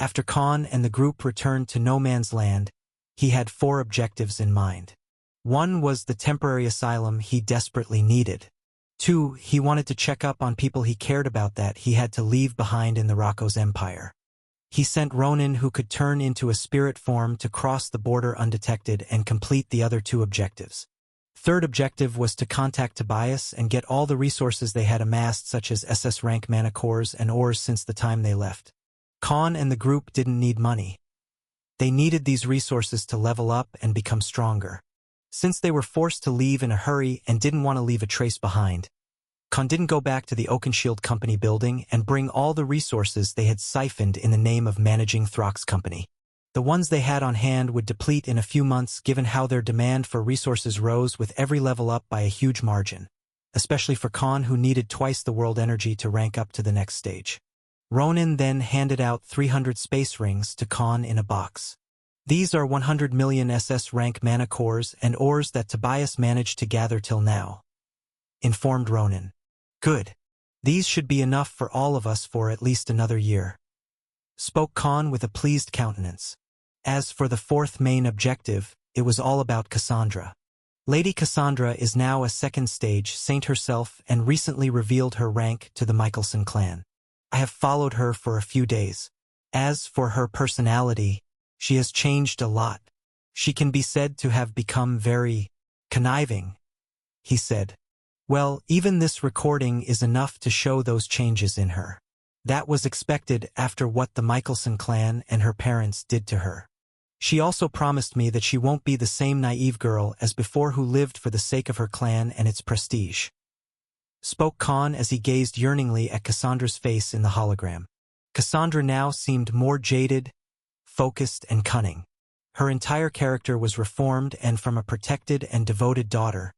After Khan and the group returned to No Man's Land, he had 4 objectives in mind. 1 was the temporary asylum he desperately needed. 2, he wanted to check up on people he cared about that he had to leave behind in the Rocco's empire. He sent Ronan, who could turn into a spirit form, to cross the border undetected and complete the other 2 objectives. 3rd objective was to contact Tobias and get all the resources they had amassed, such as SS rank mana cores and ores, since the time they left. Khan and the group didn't need money. They needed these resources to level up and become stronger. Since they were forced to leave in a hurry and didn't want to leave a trace behind, Khan didn't go back to the Oakenshield Company building and bring all the resources they had siphoned in the name of managing Throck's company. The ones they had on hand would deplete in a few months, given how their demand for resources rose with every level up by a huge margin, especially for Khan, who needed twice the world energy to rank up to the next stage. Ronan then handed out 300 space rings to Khan in a box. These are 100 million SS rank mana cores and ores that Tobias managed to gather till now, informed Ronan. Good. These should be enough for all of us for at least another year, spoke Khan with a pleased countenance. As for the 4th main objective, it was all about Cassandra. Lady Cassandra is now a second-stage saint herself and recently revealed her rank to the Michelson clan. I have followed her for a few days. As for her personality, she has changed a lot. She can be said to have become very conniving, he said. Well, even this recording is enough to show those changes in her. That was expected after what the Michelson clan and her parents did to her. She also promised me that she won't be the same naive girl as before, who lived for the sake of her clan and its prestige, spoke Khan as he gazed yearningly at Cassandra's face in the hologram. Cassandra now seemed more jaded, focused, and cunning. Her entire character was reformed, and from a protected and devoted daughter,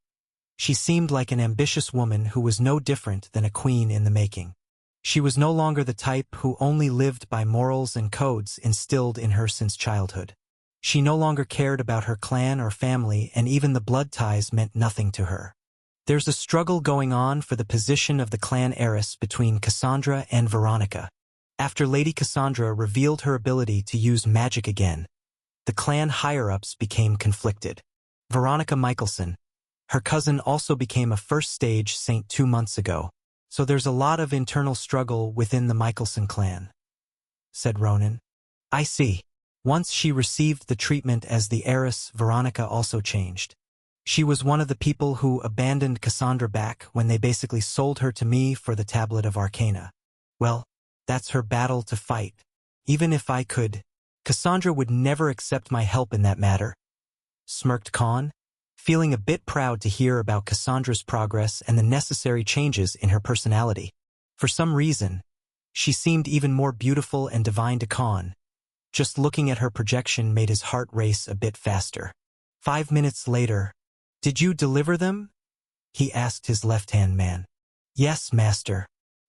she seemed like an ambitious woman who was no different than a queen in the making. She was no longer the type who only lived by morals and codes instilled in her since childhood. She no longer cared about her clan or family, and even the blood ties meant nothing to her. There's a struggle going on for the position of the clan heiress between Cassandra and Veronica. After Lady Cassandra revealed her ability to use magic again, the clan higher-ups became conflicted. Veronica Michelson, her cousin, also became a first-stage saint 2 months ago, so there's a lot of internal struggle within the Michelson clan, said Ronan. I see. Once she received the treatment as the heiress, Veronica also changed. She was one of the people who abandoned Cassandra back when they basically sold her to me for the Tablet of Arcana. Well, that's her battle to fight. Even if I could, Cassandra would never accept my help in that matter, smirked Khan, feeling a bit proud to hear about Cassandra's progress and the necessary changes in her personality. For some reason, she seemed even more beautiful and divine to Khan. Just looking at her projection made his heart race a bit faster. 5 minutes later, did you deliver them? He asked his left-hand man. Yes, master.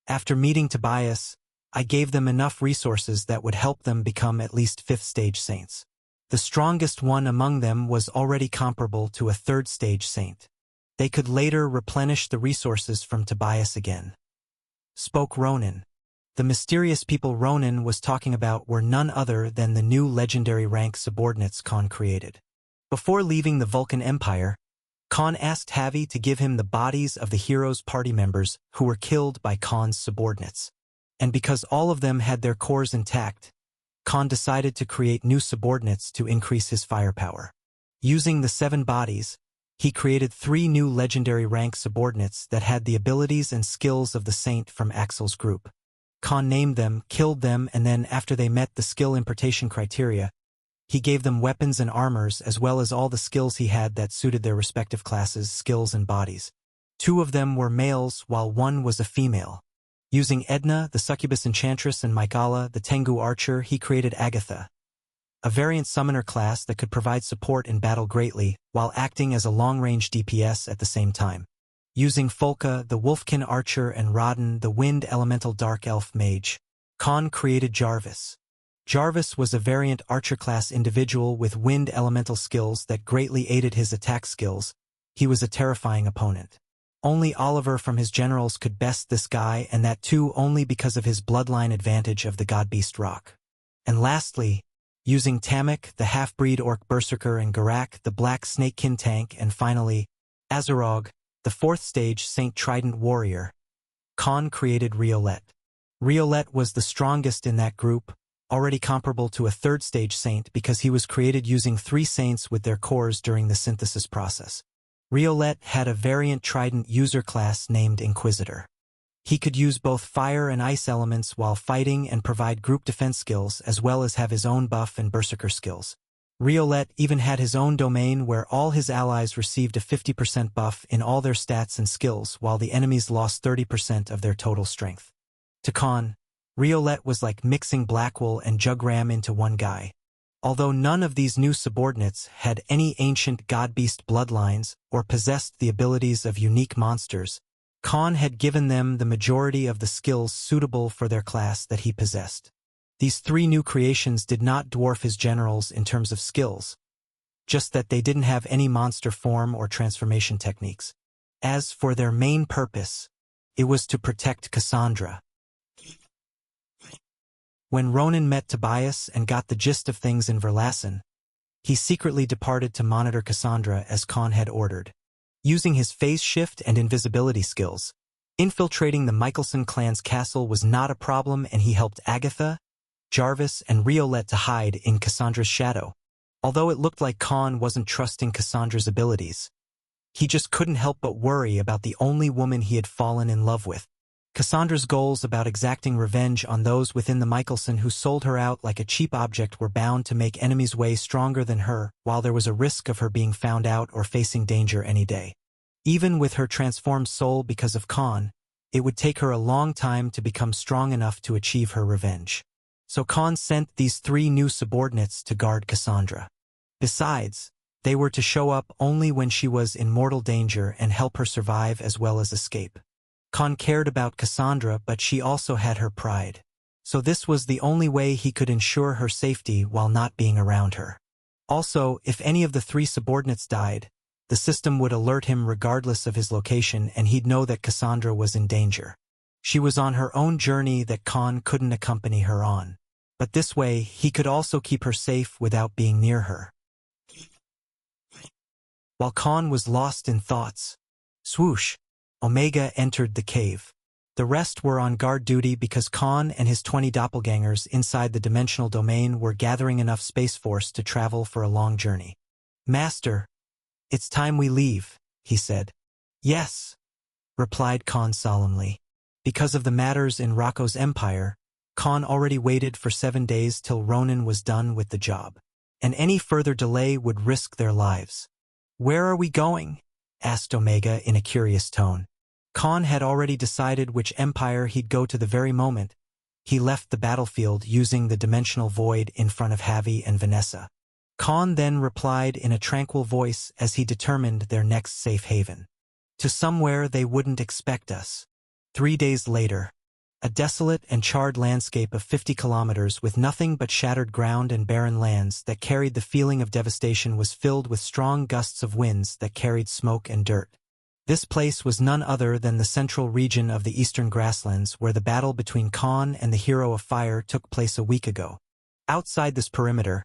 After meeting Tobias, I gave them enough resources that would help them become at least 5th-stage saints. The strongest one among them was already comparable to a third-stage saint. They could later replenish the resources from Tobias again. Spoke Ronan. The mysterious people Ronan was talking about were none other than the new legendary rank subordinates Khan created. Before leaving the Vulcan Empire, Khan asked Havi to give him the bodies of the heroes' party members who were killed by Khan's subordinates. And because all of them had their cores intact, Khan decided to create new subordinates to increase his firepower. Using the 7 bodies, he created 3 new legendary rank subordinates that had the abilities and skills of the saint from Axel's group. Khan named them, killed them, and then after they met the skill importation criteria, he gave them weapons and armors as well as all the skills he had that suited their respective classes, skills, and bodies. 2 of them were males while 1 was a female. Using Edna, the succubus enchantress, and Mykala, the Tengu archer, he created Agatha, a variant summoner class that could provide support in battle greatly, while acting as a long-range DPS at the same time. Using Folka, the Wolfkin archer, and Rodden, the wind elemental dark elf mage, Khan created Jarvis. Jarvis was a variant archer class individual with wind elemental skills that greatly aided his attack skills. He was a terrifying opponent. Only Oliver from his generals could best this guy, and that too only because of his bloodline advantage of the God-Beast Rock. And lastly, using Tamak, the half-breed orc berserker, and Garak, the black snakekin tank, and finally, Azarog, the 4th stage Saint Trident warrior, Khan created Riolette. Riolette was the strongest in that group, already comparable to a 3rd stage saint because he was created using 3 saints with their cores during the synthesis process. Riolette had a variant Trident user class named Inquisitor. He could use both fire and ice elements while fighting and provide group defense skills as well as have his own buff and berserker skills. Riolette even had his own domain where all his allies received a 50% buff in all their stats and skills while the enemies lost 30% of their total strength. To Khan, Riolette was like mixing Blackwell and Jugram into one guy. Although none of these new subordinates had any ancient god-beast bloodlines or possessed the abilities of unique monsters, Khan had given them the majority of the skills suitable for their class that he possessed. These 3 new creations did not dwarf his generals in terms of skills, just that they didn't have any monster form or transformation techniques. As for their main purpose, it was to protect Cassandra. When Ronan met Tobias and got the gist of things in Verlassen, he secretly departed to monitor Cassandra as Khan had ordered. Using his phase shift and invisibility skills, infiltrating the Michelson clan's castle was not a problem, and he helped Agatha, Jarvis, and Riolette to hide in Cassandra's shadow. Although it looked like Khan wasn't trusting Cassandra's abilities, he just couldn't help but worry about the only woman he had fallen in love with. Cassandra's goals about exacting revenge on those within the Michelson who sold her out like a cheap object were bound to make enemies way stronger than her, while there was a risk of her being found out or facing danger any day. Even with her transformed soul because of Khan, it would take her a long time to become strong enough to achieve her revenge. So Khan sent these 3 new subordinates to guard Cassandra. Besides, they were to show up only when she was in mortal danger and help her survive as well as escape. Khan cared about Cassandra, but she also had her pride. So this was the only way he could ensure her safety while not being around her. Also, if any of the 3 subordinates died, the system would alert him regardless of his location, and he'd know that Cassandra was in danger. She was on her own journey that Khan couldn't accompany her on. But this way, he could also keep her safe without being near her. While Khan was lost in thoughts, swoosh, Omega entered the cave. The rest were on guard duty because Khan and his 20 doppelgangers inside the dimensional domain were gathering enough space force to travel for a long journey. "Master, it's time we leave," he said. "Yes," replied Khan solemnly. Because of the matters in Rocco's empire, Khan already waited for 7 days till Ronan was done with the job, and any further delay would risk their lives. "Where are we going?" asked Omega in a curious tone. Khan had already decided which empire he'd go to the very moment he left the battlefield using the dimensional void in front of Javi and Vanessa. Khan then replied in a tranquil voice as he determined their next safe haven. "To somewhere they wouldn't expect us." 3 days later, A desolate and charred landscape of 50 kilometers with nothing but shattered ground and barren lands that carried the feeling of devastation was filled with strong gusts of winds that carried smoke and dirt. This place was none other than the central region of the eastern grasslands where the battle between Khan and the Hero of Fire took place a week ago. Outside this perimeter,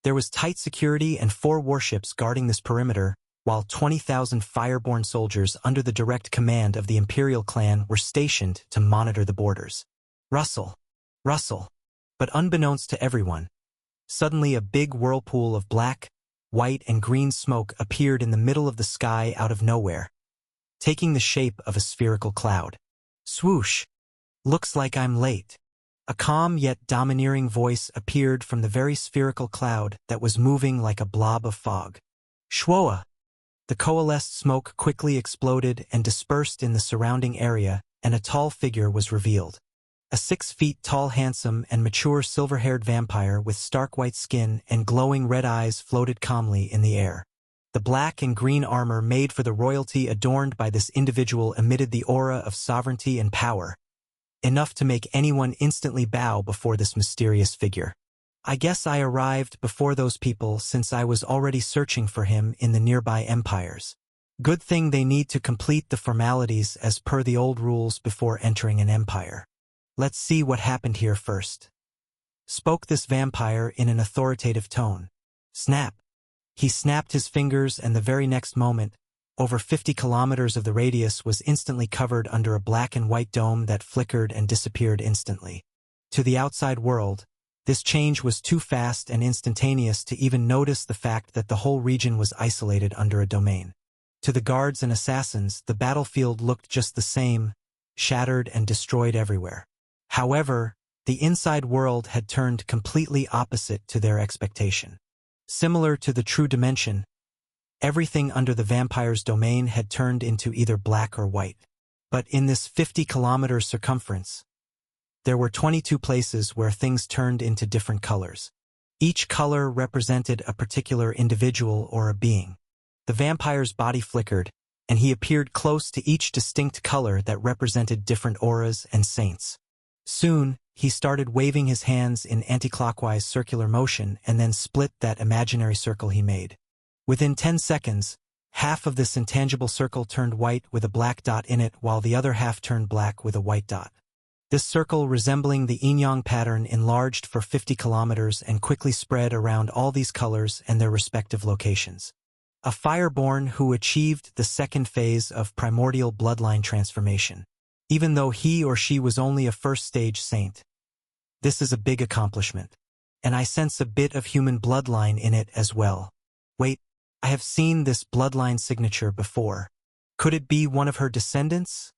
there was tight security and 4 warships guarding this perimeter, while 20,000 fireborn soldiers under the direct command of the Imperial clan were stationed to monitor the borders. Rustle, rustle. But unbeknownst to everyone, suddenly a big whirlpool of black, white, and green smoke appeared in the middle of the sky out of nowhere, taking the shape of a spherical cloud. Swoosh! Looks like I'm late. A calm yet domineering voice appeared from the very spherical cloud that was moving like a blob of fog. Shwoa! The coalesced smoke quickly exploded and dispersed in the surrounding area, and a tall figure was revealed. A 6 feet tall, handsome, and mature silver-haired vampire with stark white skin and glowing red eyes floated calmly in the air. The black and green armor made for the royalty adorned by this individual emitted the aura of sovereignty and power, enough to make anyone instantly bow before this mysterious figure. I guess I arrived before those people since I was already searching for him in the nearby empires. Good thing they need to complete the formalities as per the old rules before entering an empire. Let's see what happened here first. Spoke this vampire in an authoritative tone. Snap! He snapped his fingers, and the very next moment, over 50 kilometers of the radius was instantly covered under a black and white dome that flickered and disappeared instantly. To the outside world, this change was too fast and instantaneous to even notice the fact that the whole region was isolated under a domain. To the guards and assassins, the battlefield looked just the same, shattered and destroyed everywhere. However, the inside world had turned completely opposite to their expectation. Similar to the true dimension, everything under the vampire's domain had turned into either black or white. But in this 50-kilometer circumference, there were 22 places where things turned into different colors. Each color represented a particular individual or a being. The vampire's body flickered, and he appeared close to each distinct color that represented different auras and saints. Soon, he started waving his hands in anti-clockwise circular motion and then split that imaginary circle he made. Within 10 seconds, half of this intangible circle turned white with a black dot in it, while the other half turned black with a white dot. This circle, resembling the yin-yang pattern, enlarged for 50 kilometers and quickly spread around all these colors and their respective locations. A fireborn who achieved the second phase of primordial bloodline transformation. Even though he or she was only a first-stage saint, this is a big accomplishment. And I sense a bit of human bloodline in it as well. Wait, I have seen this bloodline signature before. Could it be one of her descendants?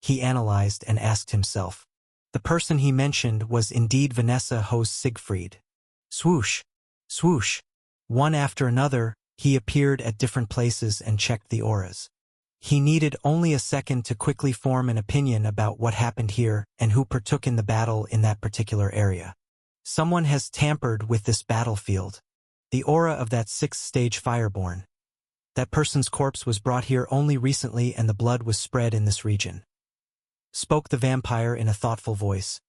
He analyzed and asked himself. The person he mentioned was indeed Vanessa Hose Siegfried. Swoosh, swoosh. One after another, he appeared at different places and checked the auras. He needed only a second to quickly form an opinion about what happened here and who partook in the battle in that particular area. Someone has tampered with this battlefield. The aura of that 6th-stage fireborn. That person's corpse was brought here only recently, and the blood was spread in this region. Spoke the vampire in a thoughtful voice.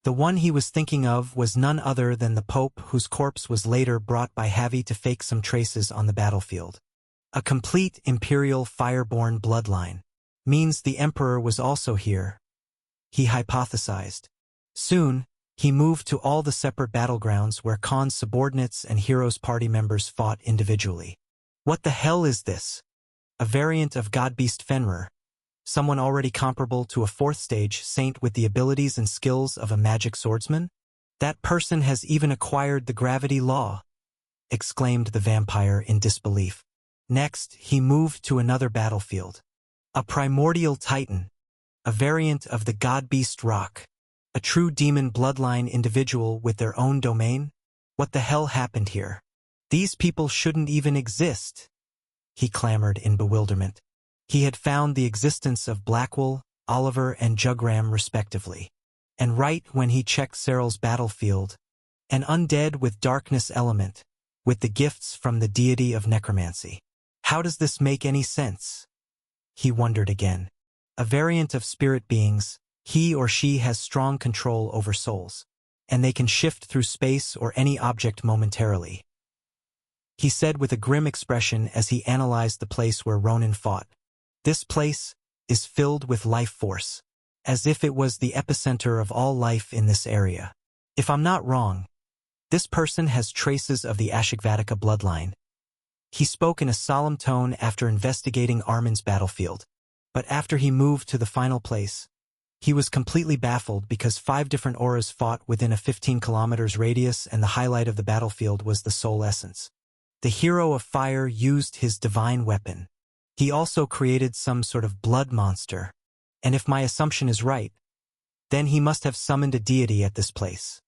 The one he was thinking of was none other than the Pope, whose corpse was later brought by Javi to fake some traces on the battlefield. A complete imperial fireborn bloodline means the Emperor was also here, he hypothesized. Soon, he moved to all the separate battlegrounds where Khan's subordinates and Heroes Party members fought individually. What the hell is this? A variant of Godbeast Fenrir. Someone already comparable to a 4th-stage saint with the abilities and skills of a magic swordsman? That person has even acquired the gravity law, exclaimed the vampire in disbelief. Next, he moved to another battlefield. A primordial titan, a variant of the Godbeast Rock, a true demon bloodline individual with their own domain? What the hell happened here? These people shouldn't even exist, he clamored in bewilderment. He had found the existence of Blackwell, Oliver, and Jugram respectively. And right when he checked Cyril's battlefield, an undead with darkness element, with the gifts from the deity of necromancy. How does this make any sense? He wondered again. A variant of spirit beings, He or she has strong control over souls, and they can shift through space or any object momentarily. He said with a grim expression as he analyzed the place where Ronan fought. This place is filled with life force, as if it was the epicenter of all life in this area. If I'm not wrong, this person has traces of the Ashikvatika bloodline. He spoke in a solemn tone after investigating Armin's battlefield, but after he moved to the final place, he was completely baffled because 5 different auras fought within a 15 kilometers radius, and the highlight of the battlefield was the soul essence. The hero of fire used his divine weapon. He also created some sort of blood monster, and if my assumption is right, then he must have summoned a deity at this place,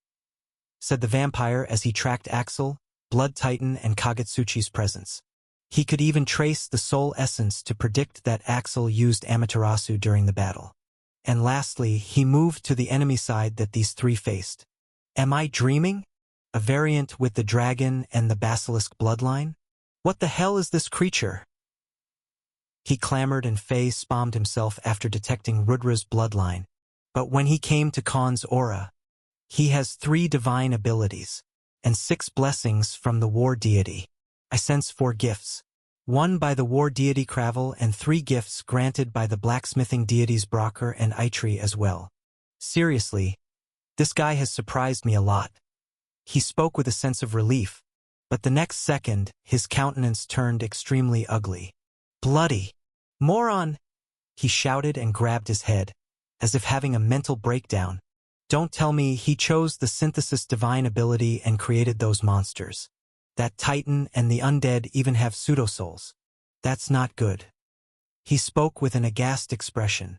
said the vampire as he tracked Axel, Blood Titan, and Kagetsuchi's presence. He could even trace the soul essence to predict that Axel used Amaterasu during the battle. And lastly, he moved to the enemy side that these 3 faced. Am I dreaming? A variant with the dragon and the basilisk bloodline? What the hell is this creature? He clamored and face-palmed himself after detecting Rudra's bloodline. But when he came to Khan's aura, he has 3 divine abilities and 6 blessings from the war deity. I sense 4 gifts. 1 by the war deity Kravel and 3 gifts granted by the blacksmithing deities Brocker and Eitri as well. Seriously, this guy has surprised me a lot. He spoke with a sense of relief, but the next second, his countenance turned extremely ugly. Bloody moron! He shouted and grabbed his head, as if having a mental breakdown. Don't tell me he chose the synthesis divine ability and created those monsters. That Titan and the undead even have pseudo-souls. That's not good. He spoke with an aghast expression.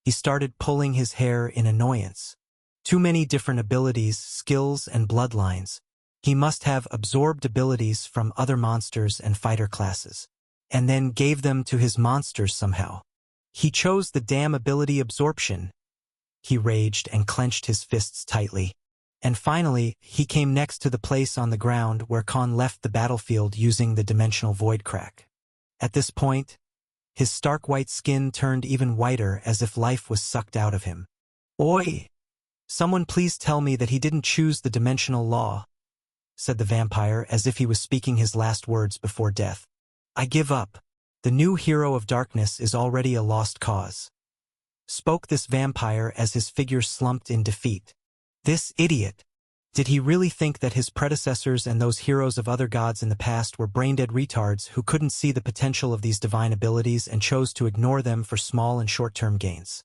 He started pulling his hair in annoyance. Too many different abilities, skills, and bloodlines. He must have absorbed abilities from other monsters and fighter classes, and then gave them to his monsters somehow. He chose the damn ability absorption. He raged and clenched his fists tightly. And finally, he came next to the place on the ground where Khan left the battlefield using the dimensional void crack. At this point, his stark white skin turned even whiter as if life was sucked out of him. Oi! Someone please tell me that he didn't choose the dimensional law, said the vampire as if he was speaking his last words before death. I give up. The new hero of darkness is already a lost cause. Spoke this vampire as his figure slumped in defeat. This idiot! Did he really think that his predecessors and those heroes of other gods in the past were brain-dead retards who couldn't see the potential of these divine abilities and chose to ignore them for small and short-term gains?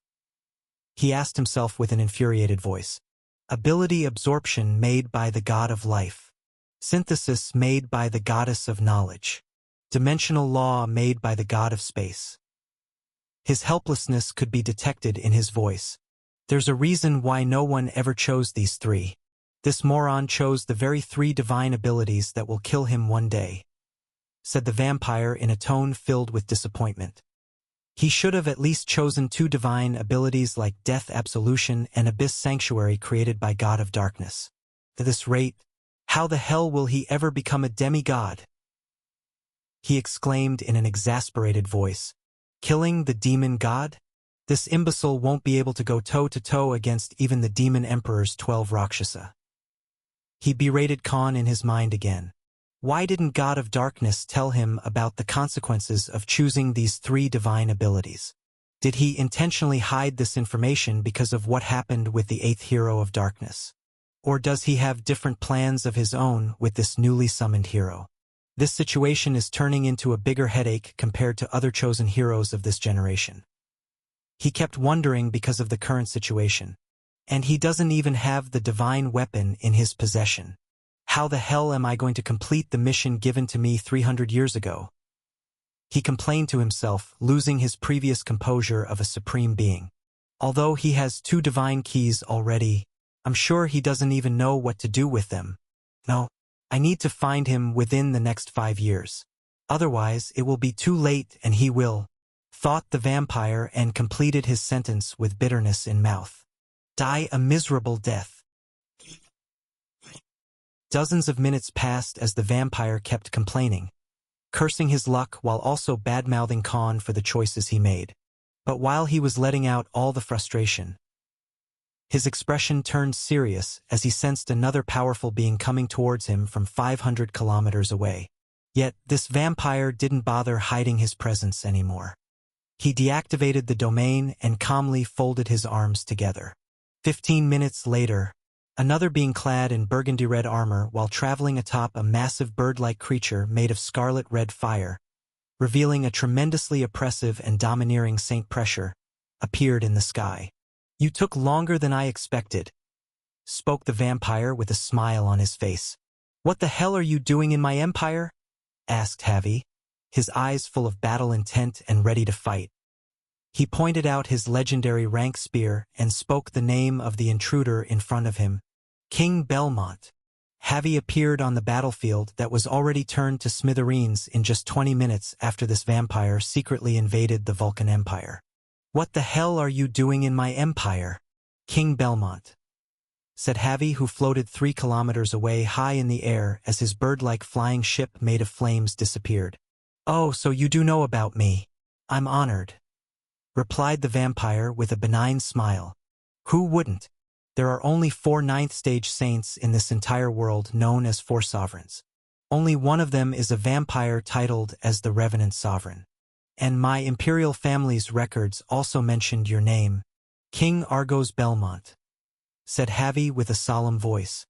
He asked himself with an infuriated voice. Ability absorption made by the god of life. Synthesis made by the goddess of knowledge. Dimensional law made by the god of space. His helplessness could be detected in his voice. There's a reason why no one ever chose these 3. This moron chose the very 3 divine abilities that will kill him one day, said the vampire in a tone filled with disappointment. He should have at least chosen 2 divine abilities like Death Absolution and Abyss Sanctuary created by God of Darkness. At this rate, how the hell will he ever become a demigod? He exclaimed in an exasperated voice. Killing the demon god? This imbecile won't be able to go toe-to-toe against even the demon emperor's 12 Rakshasa. He berated Khan in his mind again. Why didn't God of Darkness tell him about the consequences of choosing these 3 divine abilities? Did he intentionally hide this information because of what happened with the 8th hero of darkness? Or does he have different plans of his own with this newly summoned hero? This situation is turning into a bigger headache compared to other chosen heroes of this generation. He kept wondering because of the current situation. And he doesn't even have the divine weapon in his possession. How the hell am I going to complete the mission given to me 300 years ago? He complained to himself, losing his previous composure of a supreme being. Although he has 2 divine keys already, I'm sure he doesn't even know what to do with them. No, I need to find him within the next 5 years. Otherwise, it will be too late and he will, thought the vampire and completed his sentence with bitterness in mouth. Die a miserable death. Dozens of minutes passed as the vampire kept complaining, cursing his luck while also bad-mouthing Khan for the choices he made. But while he was letting out all the frustration, His expression turned serious as he sensed another powerful being coming towards him from 500 kilometers away. Yet, this vampire didn't bother hiding his presence anymore. He deactivated the domain and calmly folded his arms together. 15 minutes later, another being clad in burgundy-red armor while traveling atop a massive bird-like creature made of scarlet-red fire, revealing a tremendously oppressive and domineering Saint Pressure, appeared in the sky. "You took longer than I expected," spoke the vampire with a smile on his face. "What the hell are you doing in my empire?" asked Javi, his eyes full of battle intent and ready to fight. He pointed out his legendary rank spear and spoke the name of the intruder in front of him, King Belmont. Javi appeared on the battlefield that was already turned to smithereens in just 20 minutes after this vampire secretly invaded the Vulcan Empire. "What the hell are you doing in my empire, King Belmont?" said Javi, who floated 3 kilometers away high in the air as his bird-like flying ship made of flames disappeared. "Oh, so you do know about me. I'm honored," replied the vampire with a benign smile. "Who wouldn't? There are only 4 ninth-stage saints in this entire world known as 4 sovereigns. Only one of them is a vampire titled as the Revenant Sovereign. And my imperial family's records also mentioned your name, King Argos Belmont," said Javi with a solemn voice.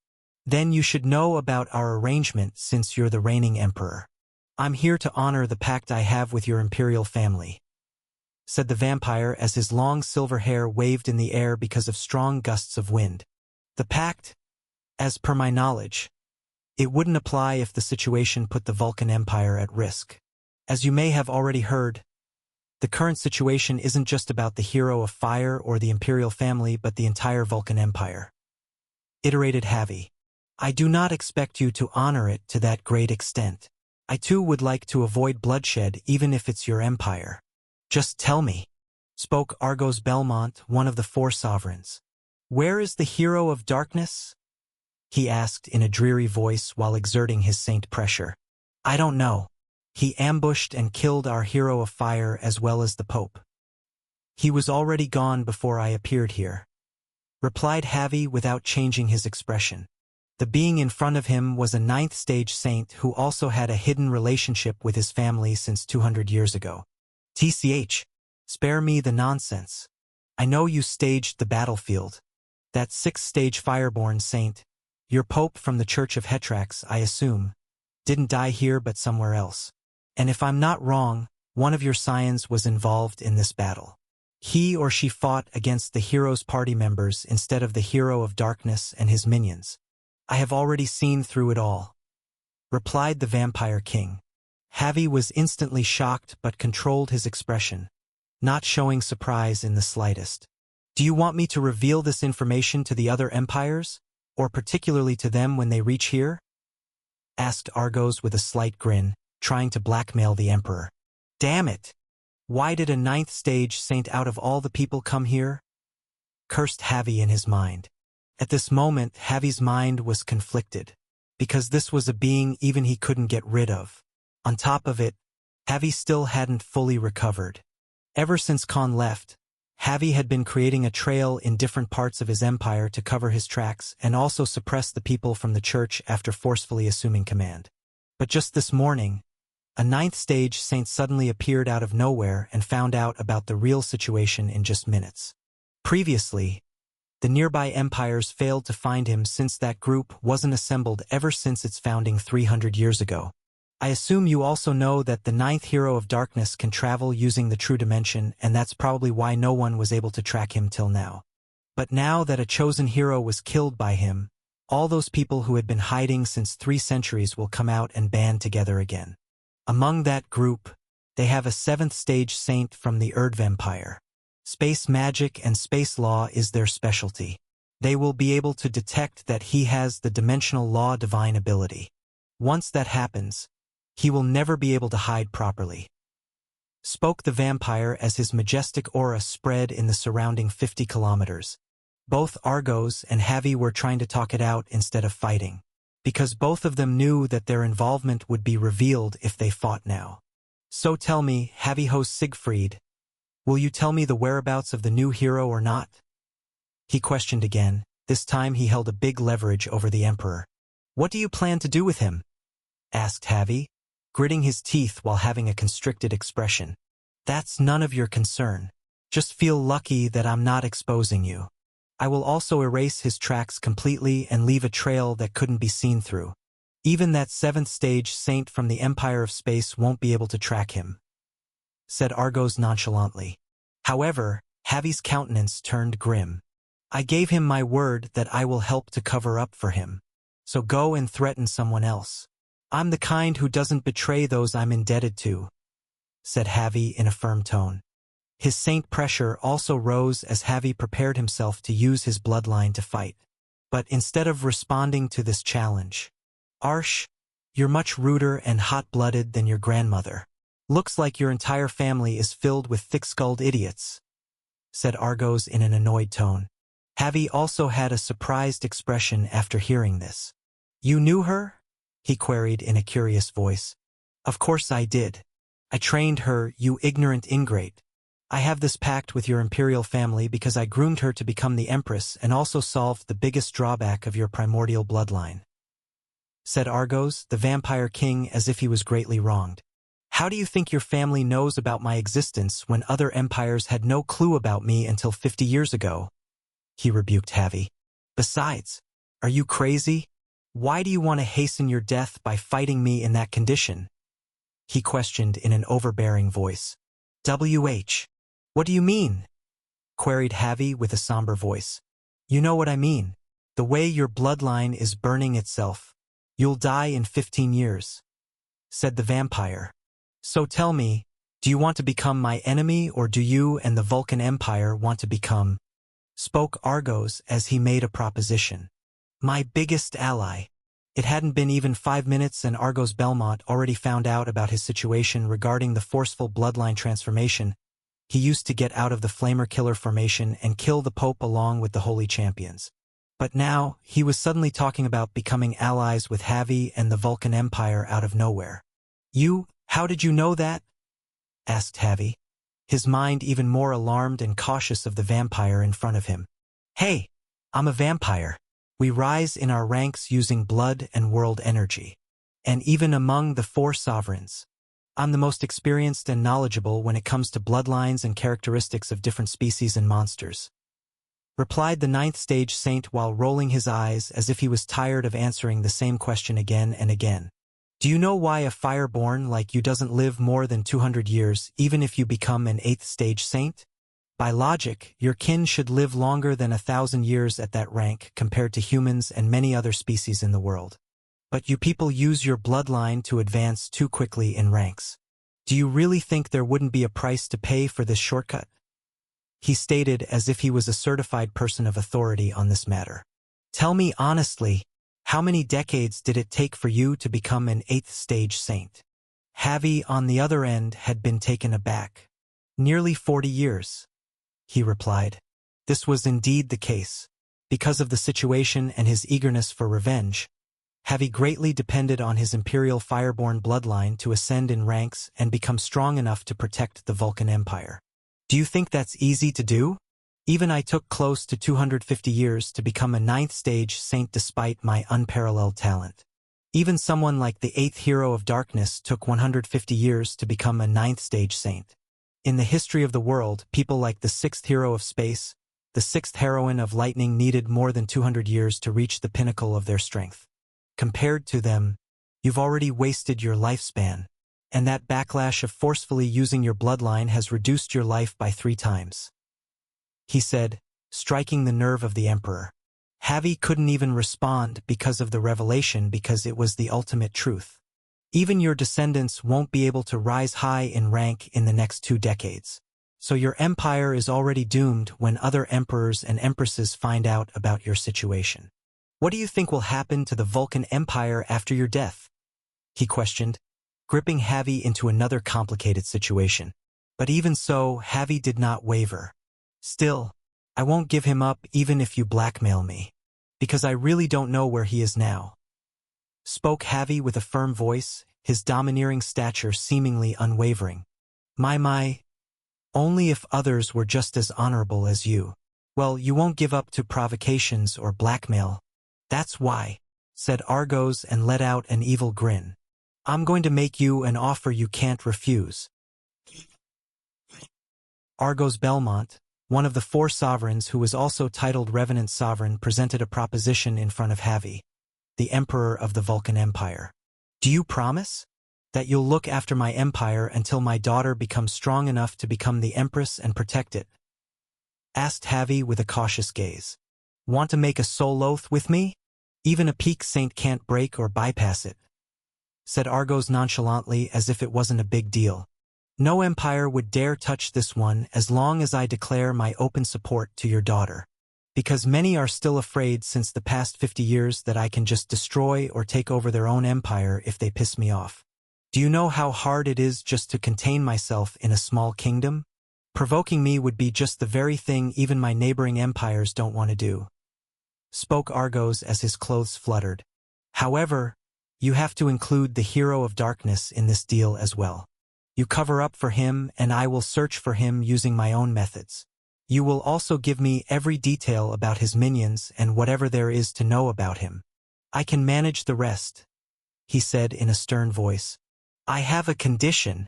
"Then you should know about our arrangement since you're the reigning emperor. I'm here to honor the pact I have with your imperial family," said the vampire as his long silver hair waved in the air because of strong gusts of wind. "The pact? As per my knowledge, it wouldn't apply if the situation put the Vulcan Empire at risk. As you may have already heard, the current situation isn't just about the Hero of Fire or the imperial family but the entire Vulcan Empire," iterated Javi. "I do not expect you to honor it to that great extent. I too would like to avoid bloodshed even if it's your empire. Just tell me," spoke Argos Belmont, one of the 4 sovereigns. "Where is the Hero of Darkness?" he asked in a dreary voice while exerting his Saint Pressure. "I don't know. He ambushed and killed our Hero of Fire as well as the Pope. He was already gone before I appeared here," replied Javi without changing his expression. The being in front of him was a 9th-stage saint who also had a hidden relationship with his family since 200 years ago. "TCH, spare me the nonsense. I know you staged the battlefield. That 6th-stage Fireborn saint, your Pope from the Church of Hetrax, I assume, didn't die here but somewhere else. And if I'm not wrong, one of your scions was involved in this battle. He or she fought against the Hero's party members instead of the Hero of Darkness and his minions. I have already seen through it all," replied the Vampire King. Javi was instantly shocked but controlled his expression, not showing surprise in the slightest. "Do you want me to reveal this information to the other empires, or particularly to them when they reach here?" asked Argos with a slight grin, trying to blackmail the Emperor. "Damn it! Why did a 9th-stage saint out of all the people come here?" cursed Javi in his mind. At this moment, Javi's mind was conflicted, because this was a being even he couldn't get rid of. On top of it, Javi still hadn't fully recovered. Ever since Khan left, Javi had been creating a trail in different parts of his empire to cover his tracks and also suppress the people from the church after forcefully assuming command. But just this morning, a 9th-stage saint suddenly appeared out of nowhere and found out about the real situation in just minutes. Previously, the nearby empires failed to find him since that group wasn't assembled ever since its founding 300 years ago. I assume you also know that the 9th Hero of Darkness can travel using the True Dimension, and that's probably why no one was able to track him till now. But now that a chosen hero was killed by him, all those people who had been hiding since 3 centuries will come out and band together again. Among that group, they have a 7th-stage saint from the Erdvampire. Space magic and space law is their specialty. They will be able to detect that he has the dimensional law divine ability. Once that happens, he will never be able to hide properly," spoke the vampire as his majestic aura spread in the surrounding 50 kilometers. Both Argos and Javi were trying to talk it out instead of fighting, because both of them knew that their involvement would be revealed if they fought now. "So tell me, Javi host Siegfried, will you tell me the whereabouts of the new hero or not?" He questioned again. This time he held a big leverage over the emperor. What do you plan to do with him? Asked Javi, gritting his teeth while having a constricted expression. That's none of your concern. Just feel lucky that I'm not exposing you. I will also erase his tracks completely and leave a trail that couldn't be seen through. Even that 7th stage saint from the Empire of Space won't be able to track him, said Argos nonchalantly. However, Javi's countenance turned grim. I gave him my word that I will help to cover up for him. So go and threaten someone else. I'm the kind who doesn't betray those I'm indebted to, said Javi in a firm tone. His saint pressure also rose as Javi prepared himself to use his bloodline to fight. But instead of responding to this challenge, Arsh, you're much ruder and hot-blooded than your grandmother. Looks like your entire family is filled with thick-skulled idiots, said Argos in an annoyed tone. Javi also had a surprised expression after hearing this. You knew her? He queried in a curious voice. Of course I did. I trained her, you ignorant ingrate. I have this pact with your imperial family because I groomed her to become the empress and also solved the biggest drawback of your primordial bloodline, said Argos, the vampire king, as if he was greatly wronged. How do you think your family knows about my existence when other empires had no clue about me until 50 years ago? He rebuked Javi. Besides, are you crazy? Why do you want to hasten your death by fighting me in that condition? He questioned in an overbearing voice. What do you mean? Queried Javi with a somber voice. You know what I mean. The way your bloodline is burning itself. You'll die in 15 years, said the vampire. So tell me, do you want to become my enemy or do you and the Vulcan Empire want to become? Spoke Argos as he made a proposition. My biggest ally. It hadn't been even 5 minutes and Argos Belmont already found out about his situation regarding the forceful bloodline transformation he used to get out of the Flamer Killer formation and kill the Pope along with the Holy Champions. But now, he was suddenly talking about becoming allies with Javi and the Vulcan Empire out of nowhere. How did you know that? Asked Javi, his mind even more alarmed and cautious of the vampire in front of him. Hey, I'm a vampire. We rise in our ranks using blood and world energy. And even among the 4 sovereigns, I'm the most experienced and knowledgeable when it comes to bloodlines and characteristics of different species and monsters, replied the 9th stage saint while rolling his eyes as if he was tired of answering the same question again and again. Do you know why a fireborn like you doesn't live more than 200 years even if you become an 8th stage saint? By logic, your kin should live longer than 1,000 years at that rank compared to humans and many other species in the world. But you people use your bloodline to advance too quickly in ranks. Do you really think there wouldn't be a price to pay for this shortcut? He stated as if he was a certified person of authority on this matter. Tell me honestly, how many decades did it take for you to become an 8th stage saint? Javi, on the other end, had been taken aback. Nearly 40 years, he replied. This was indeed the case. Because of the situation and his eagerness for revenge, Javi greatly depended on his imperial fireborn bloodline to ascend in ranks and become strong enough to protect the Vulcan Empire. Do you think that's easy to do? Even I took close to 250 years to become a 9th stage saint despite my unparalleled talent. Even someone like the 8th hero of darkness took 150 years to become a 9th stage saint. In the history of the world, people like the 6th hero of space, the 6th heroine of lightning needed more than 200 years to reach the pinnacle of their strength. Compared to them, you've already wasted your lifespan, and that backlash of forcefully using your bloodline has reduced your life by 3 times. He said, striking the nerve of the emperor. Javi couldn't even respond because of the revelation because it was the ultimate truth. Even your descendants won't be able to rise high in rank in the next 2 decades. So your empire is already doomed when other emperors and empresses find out about your situation. What do you think will happen to the Vulcan Empire after your death? He questioned, gripping Javi into another complicated situation. But even so, Javi did not waver. Still, I won't give him up even if you blackmail me, because I really don't know where he is now. Spoke Javi with a firm voice, his domineering stature seemingly unwavering. My, only if others were just as honorable as you. Well, you won't give up to provocations or blackmail. That's why, said Argos and let out an evil grin. I'm going to make you an offer you can't refuse. Argos Belmont, one of the 4 sovereigns who was also titled Revenant Sovereign, presented a proposition in front of Havi, the Emperor of the Vulcan Empire. Do you promise that you'll look after my empire until my daughter becomes strong enough to become the Empress and protect it? Asked Havi with a cautious gaze. Want to make a soul oath with me? Even a peak saint can't break or bypass it, said Argos nonchalantly as if it wasn't a big deal. No empire would dare touch this one as long as I declare my open support to your daughter. Because many are still afraid since the past 50 years that I can just destroy or take over their own empire if they piss me off. Do you know how hard it is just to contain myself in a small kingdom? Provoking me would be just the very thing even my neighboring empires don't want to do. Spoke Argos as his clothes fluttered. However, you have to include the hero of darkness in this deal as well. You cover up for him and I will search for him using my own methods. You will also give me every detail about his minions and whatever there is to know about him. I can manage the rest, he said in a stern voice. I have a condition,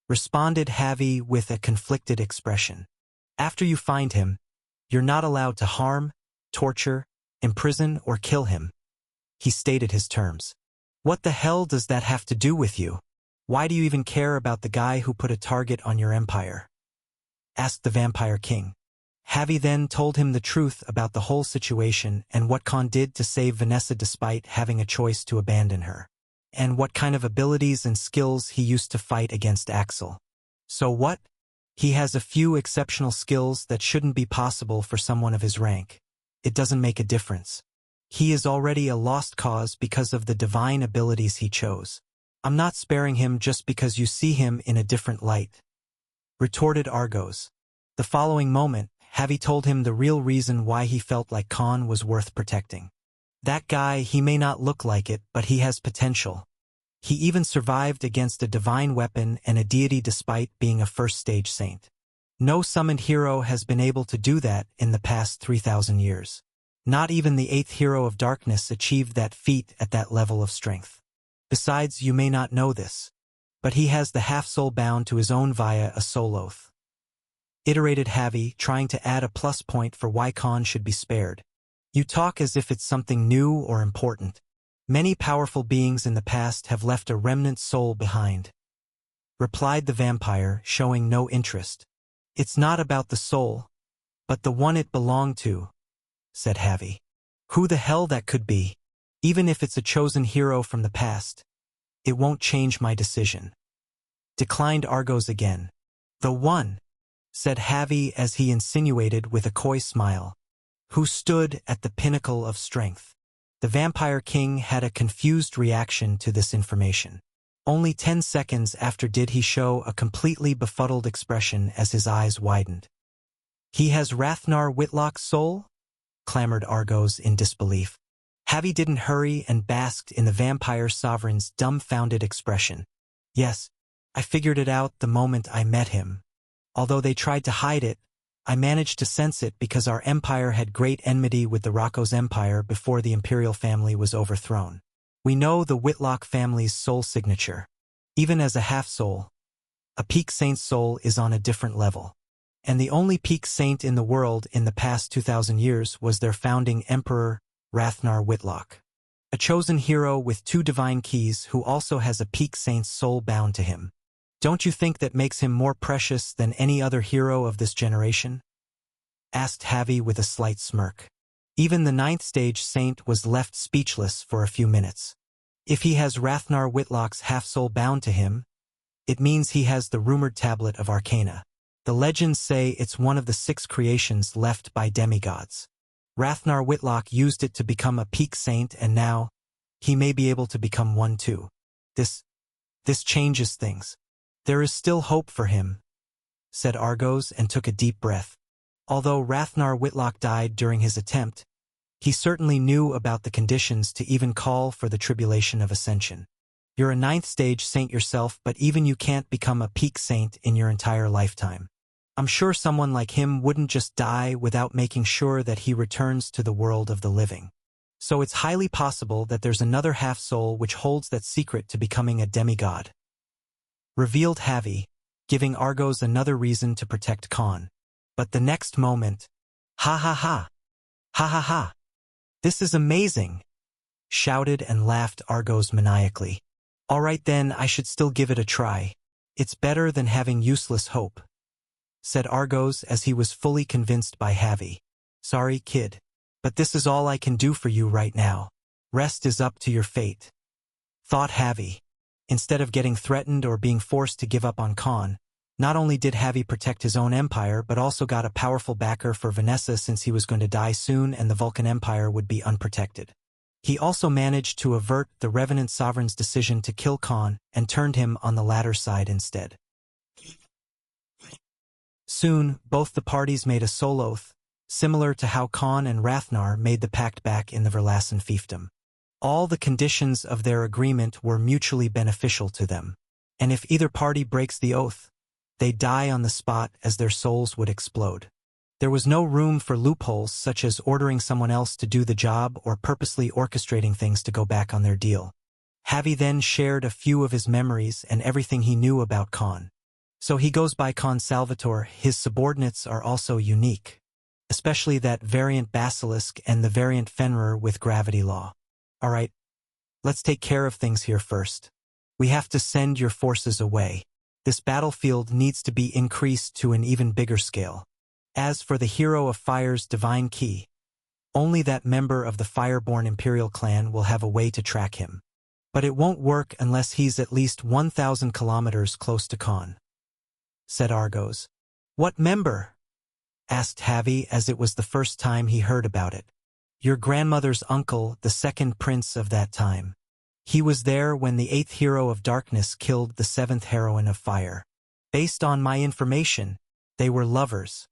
responded Havi with a conflicted expression. After you find him, you're not allowed to harm, torture, imprison, or kill him. He stated his terms. What the hell does that have to do with you? Why do you even care about the guy who put a target on your empire? Asked the Vampire King. Havi then told him the truth about the whole situation and what Khan did to save Vanessa despite having a choice to abandon her, and what kind of abilities and skills he used to fight against Axel. So what? He has a few exceptional skills that shouldn't be possible for someone of his rank. It doesn't make a difference. He is already a lost cause because of the divine abilities he chose. I'm not sparing him just because you see him in a different light, retorted Argos. The following moment, Havi told him the real reason why he felt like Khan was worth protecting. That guy, he may not look like it, but he has potential. He even survived against a divine weapon and a deity despite being a first-stage saint. No summoned hero has been able to do that in the past 3,000 years. Not even the 8th hero of darkness achieved that feat at that level of strength. Besides, you may not know this, but he has the half-soul bound to his own via a soul oath. Iterated Havi, trying to add a plus point for why Khan should be spared. You talk as if it's something new or important. Many powerful beings in the past have left a remnant soul behind, replied the vampire, showing no interest. It's not about the soul, but the one it belonged to, said Havi. Who the hell that could be? Even if it's a chosen hero from the past, it won't change my decision. Declined Argos again. The one, said Havi as he insinuated with a coy smile, who stood at the pinnacle of strength. The Vampire King had a confused reaction to this information. Only 10 seconds after did he show a completely befuddled expression as his eyes widened. He has Rathnar Whitlock's soul? Clamored Argos in disbelief. Havi didn't hurry and basked in the Vampire Sovereign's dumbfounded expression. Yes, I figured it out the moment I met him. Although they tried to hide it, I managed to sense it because our empire had great enmity with the Rocco's empire before the imperial family was overthrown. We know the Whitlock family's soul signature. Even as a half-soul, a peak saint's soul is on a different level. And the only peak saint in the world in the past 2,000 years was their founding emperor, Rathnar Whitlock. A chosen hero with 2 divine keys who also has a peak saint's soul bound to him. Don't you think that makes him more precious than any other hero of this generation? Asked Havi with a slight smirk. Even the 9th stage saint was left speechless for a few minutes. If he has Rathnar Whitlock's half-soul bound to him, it means he has the rumored Tablet of Arcana. The legends say it's one of the 6 creations left by demigods. Rathnar Whitlock used it to become a peak saint and now, he may be able to become one too. This changes things. There is still hope for him, said Argos and took a deep breath. Although Rathnar Whitlock died during his attempt, he certainly knew about the conditions to even call for the tribulation of ascension. You're a 9th stage saint yourself, but even you can't become a peak saint in your entire lifetime. I'm sure someone like him wouldn't just die without making sure that he returns to the world of the living. So it's highly possible that there's another half-soul which holds that secret to becoming a demigod. Revealed Javi, giving Argos another reason to protect Khan. But the next moment, ha ha ha, ha ha ha, this is amazing, shouted and laughed Argos maniacally. All right then, I should still give it a try. It's better than having useless hope, said Argos as he was fully convinced by Javi. Sorry, kid, but this is all I can do for you right now. Rest is up to your fate, thought Javi. Instead of getting threatened or being forced to give up on Khan, not only did Javi protect his own empire but also got a powerful backer for Vanessa since he was going to die soon and the Vulcan Empire would be unprotected. He also managed to avert the Revenant Sovereign's decision to kill Khan and turned him on the latter's side instead. Soon, both the parties made a soul oath, similar to how Khan and Rathnar made the pact back in the Verlassen fiefdom. All the conditions of their agreement were mutually beneficial to them, and if either party breaks the oath, they die on the spot as their souls would explode. There was no room for loopholes such as ordering someone else to do the job or purposely orchestrating things to go back on their deal. Javi then shared a few of his memories and everything he knew about Khan. So he goes by Khan Salvator. His subordinates are also unique, especially that variant Basilisk and the variant Fenrir with gravity law. Alright, let's take care of things here first. We have to send your forces away. This battlefield needs to be increased to an even bigger scale. As for the Hero of Fire's divine key, only that member of the Fireborn Imperial clan will have a way to track him. But it won't work unless he's at least 1,000 kilometers close to Khan, said Argos. What member? Asked Javi as it was the first time he heard about it. Your grandmother's uncle, the second prince of that time. He was there when the 8th Hero of Darkness killed the 7th Heroine of Fire. Based on my information, they were lovers,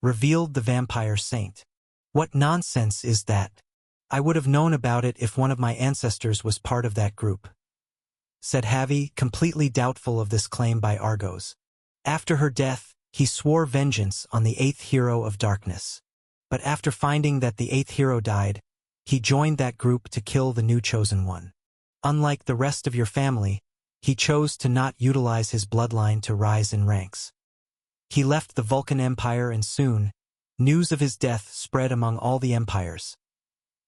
revealed the vampire saint. What nonsense is that? I would have known about it if one of my ancestors was part of that group, said Javi, completely doubtful of this claim by Argos. After her death, he swore vengeance on the 8th Hero of Darkness. But after finding that the 8th hero died, he joined that group to kill the new chosen one. Unlike the rest of your family, he chose to not utilize his bloodline to rise in ranks. He left the Vulcan Empire and soon, news of his death spread among all the empires,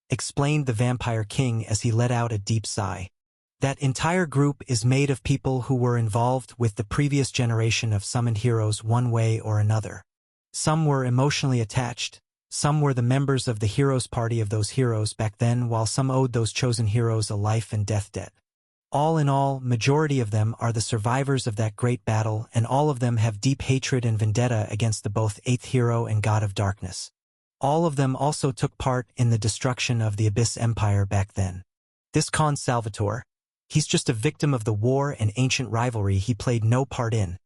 explained the Vampire King as he let out a deep sigh. That entire group is made of people who were involved with the previous generation of summoned heroes one way or another. Some were emotionally attached, some were the members of the heroes party of those heroes back then, while some owed those chosen heroes a life and death debt. All in all, majority of them are the survivors of that great battle, and all of them have deep hatred and vendetta against the both 8th hero and God of Darkness. All of them also took part in the destruction of the Abyss Empire back then. This Khan Salvator, he's just a victim of the war and ancient rivalry he played no part in,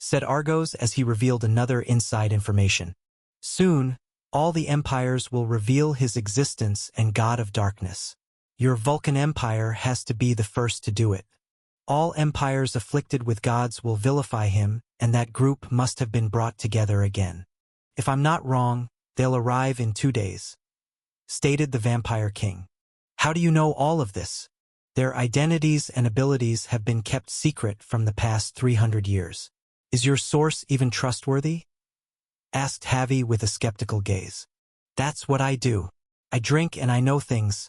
said Argos as he revealed another inside information. Soon, all the empires will reveal his existence and God of Darkness. Your Vulcan Empire has to be the first to do it. All empires afflicted with gods will vilify him, and that group must have been brought together again. If I'm not wrong, they'll arrive in 2 days, stated the Vampire King. How do you know all of this? Their identities and abilities have been kept secret from the past 300 years. Is your source even trustworthy? Asked Javi with a skeptical gaze. That's what I do. I drink and I know things,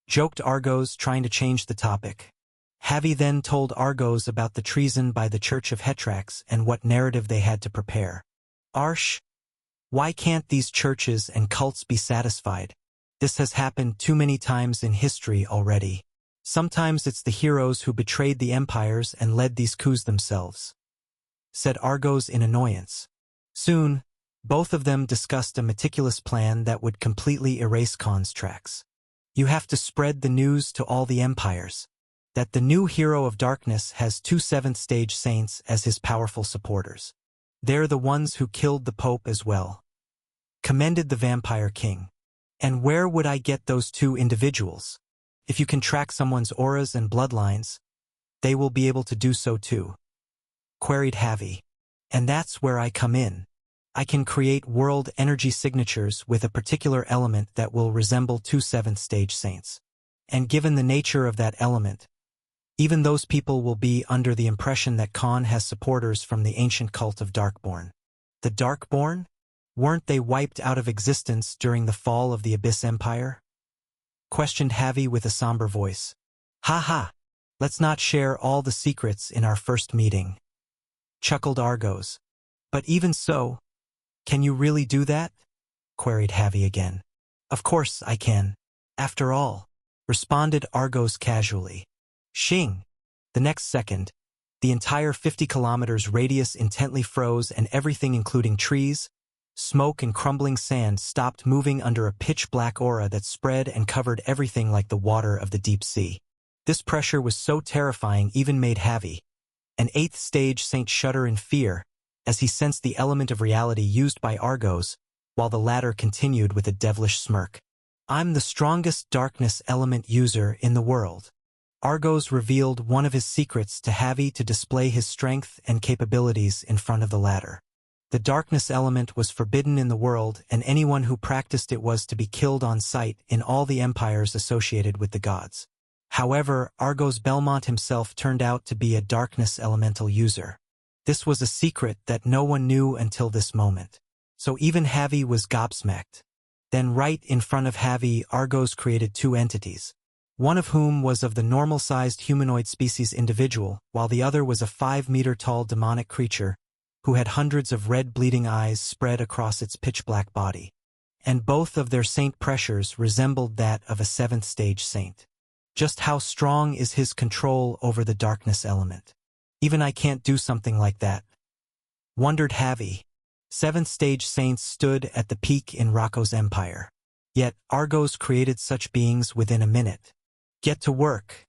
joked Argos, trying to change the topic. Javi then told Argos about the treason by the Church of Hetrax and what narrative they had to prepare. Arsh, why can't these churches and cults be satisfied? This has happened too many times in history already. Sometimes it's the heroes who betrayed the empires and led these coups themselves, said Argos in annoyance. Soon, both of them discussed a meticulous plan that would completely erase Khan's tracks. You have to spread the news to all the empires that the new Hero of Darkness has 2 7th-stage saints as his powerful supporters. They're the ones who killed the Pope as well, commended the Vampire King. And where would I get those 2 individuals? If you can track someone's auras and bloodlines, they will be able to do so too, queried Javi. And that's where I come in. I can create world energy signatures with a particular element that will resemble two seventh-stage saints. And given the nature of that element, even those people will be under the impression that Khan has supporters from the ancient cult of Darkborn. The Darkborn? Weren't they wiped out of existence during the fall of the Abyss Empire? Questioned Javi with a somber voice. Ha ha! Let's not share all the secrets in our first meeting. Chuckled Argos. But even so, can you really do that? Queried Javi again. Of course I can. After all, responded Argos casually. Shing! The next second, the entire 50 kilometers radius intently froze and everything including trees, smoke and crumbling sand stopped moving under a pitch-black aura that spread and covered everything like the water of the deep sea. This pressure was so terrifying even made Javi, an eighth-stage saint, shudder in fear as he sensed the element of reality used by Argos, while the latter continued with a devilish smirk. I'm the strongest darkness element user in the world. Argos revealed one of his secrets to Javi to display his strength and capabilities in front of the latter. The darkness element was forbidden in the world, and anyone who practiced it was to be killed on sight in all the empires associated with the gods. However, Argos Belmont himself turned out to be a darkness elemental user. This was a secret that no one knew until this moment. So even Javi was gobsmacked. Then right in front of Javi, Argos created two entities, one of whom was of the normal-sized humanoid species individual, while the other was a 5-meter-tall demonic creature who had hundreds of red bleeding eyes spread across its pitch-black body. And both of their saint pressures resembled that of a seventh-stage saint. Just how strong is his control over the darkness element? Even I can't do something like that, wondered Javi. Seventh-stage saints stood at the peak in Rocco's empire. Yet Argos created such beings within a minute. Get to work,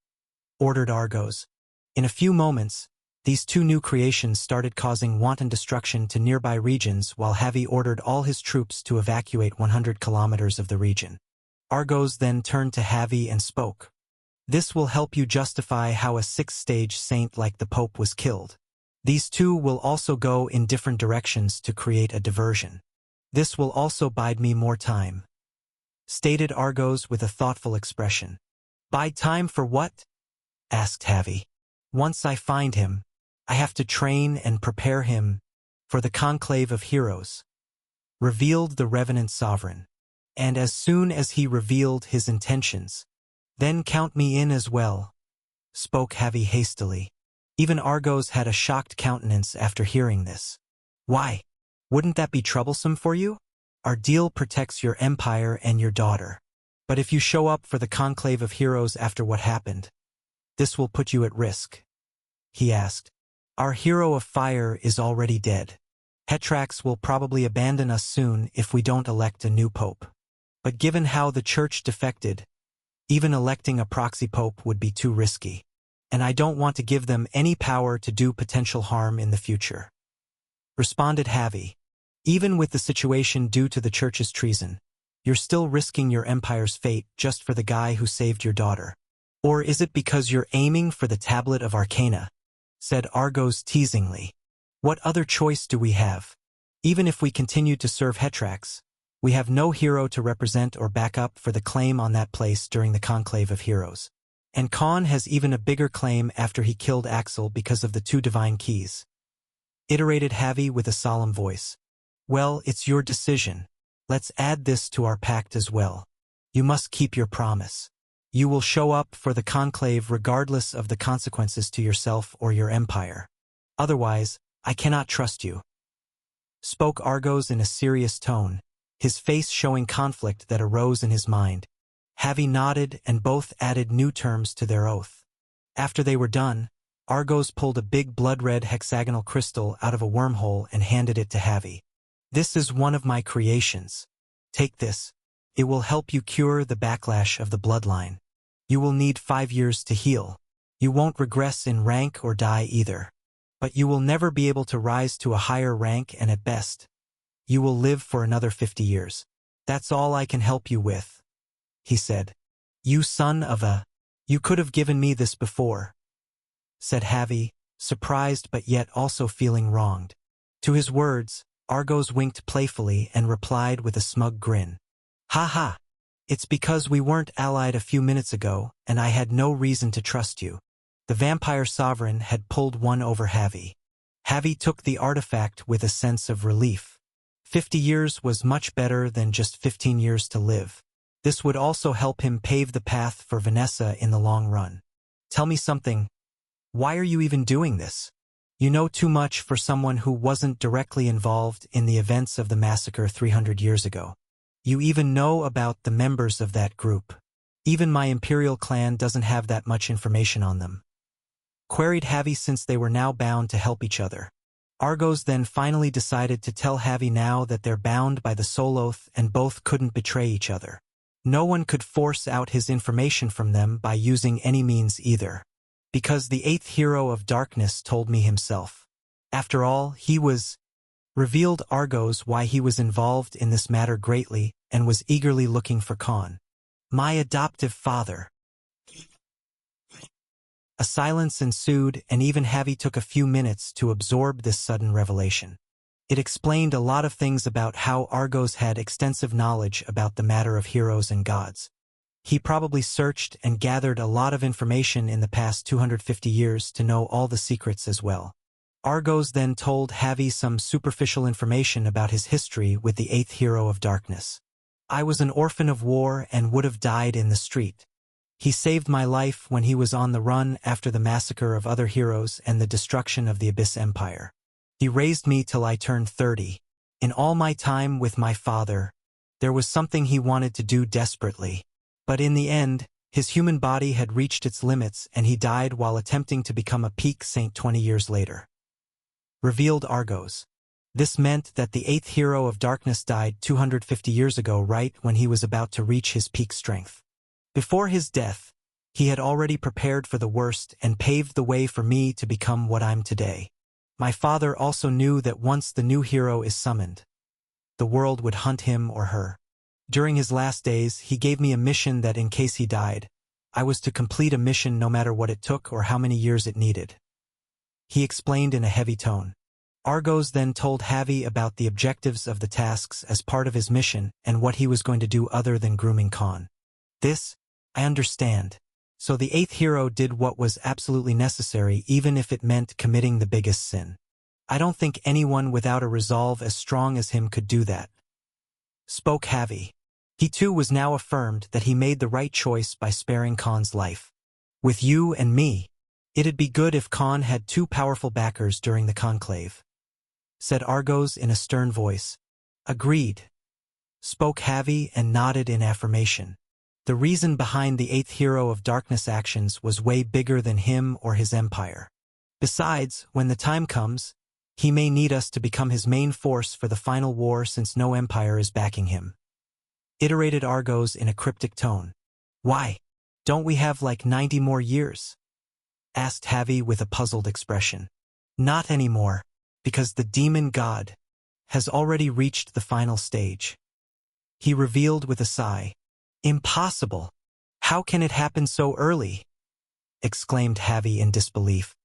ordered Argos. In a few moments, these two new creations started causing wanton destruction to nearby regions while Javi ordered all his troops to evacuate 100 kilometers of the region. Argos then turned to Javi and spoke. This will help you justify how a sixth-stage saint like the Pope was killed. These two will also go in different directions to create a diversion. This will also bide me more time, stated Argos with a thoughtful expression. Bide time for what? Asked Javi. Once I find him, I have to train and prepare him for the conclave of heroes, revealed the Revenant Sovereign. And as soon as he revealed his intentions, then count me in as well, spoke Javi hastily. Even Argos had a shocked countenance after hearing this. Why? Wouldn't that be troublesome for you? Our deal protects your empire and your daughter. But if you show up for the conclave of heroes after what happened, this will put you at risk, he asked. Our hero of fire is already dead. Hetrax will probably abandon us soon if we don't elect a new pope. But given how the church defected, even electing a proxy pope would be too risky. And I don't want to give them any power to do potential harm in the future, responded Javi. Even with the situation due to the church's treason, you're still risking your empire's fate just for the guy who saved your daughter. Or is it because you're aiming for the Tablet of Arcana? Said Argos teasingly. What other choice do we have? Even if we continue to serve Hetrax, we have no hero to represent or back up for the claim on that place during the Conclave of Heroes. And Khan has even a bigger claim after he killed Axel because of the two divine keys, iterated Javi with a solemn voice. Well, it's your decision. Let's add this to our pact as well. You must keep your promise. You will show up for the conclave regardless of the consequences to yourself or your empire. Otherwise, I cannot trust you, spoke Argos in a serious tone, his face showing conflict that arose in his mind. Javi nodded and both added new terms to their oath. After they were done, Argos pulled a big blood-red hexagonal crystal out of a wormhole and handed it to Javi. This is one of my creations. Take this. It will help you cure the backlash of the bloodline. You will need 5 years to heal. You won't regress in rank or die either. But you will never be able to rise to a higher rank, and at best, you will live for another 50 years. That's all I can help you with, he said. You son of a... You could have given me this before, said Javi, surprised but yet also feeling wronged. To his words, Argos winked playfully and replied with a smug grin. Ha ha! It's because we weren't allied a few minutes ago, and I had no reason to trust you. The vampire sovereign had pulled one over Javi. Javi took the artifact with a sense of relief. 50 years was much better than just 15 years to live. This would also help him pave the path for Vanessa in the long run. Tell me something. Why are you even doing this? You know too much for someone who wasn't directly involved in the events of the massacre 300 years ago. You even know about the members of that group. Even my Imperial clan doesn't have that much information on them. Queried Javi, since they were now bound to help each other. Argos then finally decided to tell Javi now that they're bound by the soul oath and both couldn't betray each other. No one could force out his information from them by using any means either. Because the 8th hero of darkness told me himself. After all, he was... Revealed Argos why he was involved in this matter greatly and was eagerly looking for Khan. My adoptive father. A silence ensued, and even Javi took a few minutes to absorb this sudden revelation. It explained a lot of things about how Argos had extensive knowledge about the matter of heroes and gods. He probably searched and gathered a lot of information in the past 250 years to know all the secrets as well. Argos then told Javi some superficial information about his history with the 8th hero of darkness. I was an orphan of war and would have died in the street. He saved my life when he was on the run after the massacre of other heroes and the destruction of the Abyss Empire. He raised me till I turned 30. In all my time with my father, there was something he wanted to do desperately. But in the end, his human body had reached its limits and he died while attempting to become a peak saint 20 years later. Revealed Argos. This meant that the 8th hero of darkness died 250 years ago, right when he was about to reach his peak strength. Before his death, he had already prepared for the worst and paved the way for me to become what I'm today. My father also knew that once the new hero is summoned, the world would hunt him or her. During his last days, he gave me a mission that in case he died, I was to complete a mission no matter what it took or how many years it needed. He explained in a heavy tone. Argos then told Javi about the objectives of the tasks as part of his mission and what he was going to do other than grooming Khan. This, I understand. So the 8th hero did what was absolutely necessary even if it meant committing the biggest sin. I don't think anyone without a resolve as strong as him could do that. Spoke Javi. He too was now affirmed that he made the right choice by sparing Khan's life. With you and me, it'd be good if Khan had 2 powerful backers during the conclave. Said Argos in a stern voice. Agreed. Spoke Javi and nodded in affirmation. The reason behind the 8th hero of darkness actions was way bigger than him or his empire. Besides, when the time comes, he may need us to become his main force for the final war since no empire is backing him. Iterated Argos in a cryptic tone. Why? Don't we have like 90 more years? Asked Javi with a puzzled expression. Not anymore, because the demon god has already reached the final stage. He revealed with a sigh. Impossible. How can it happen so early? Exclaimed Javi in disbelief.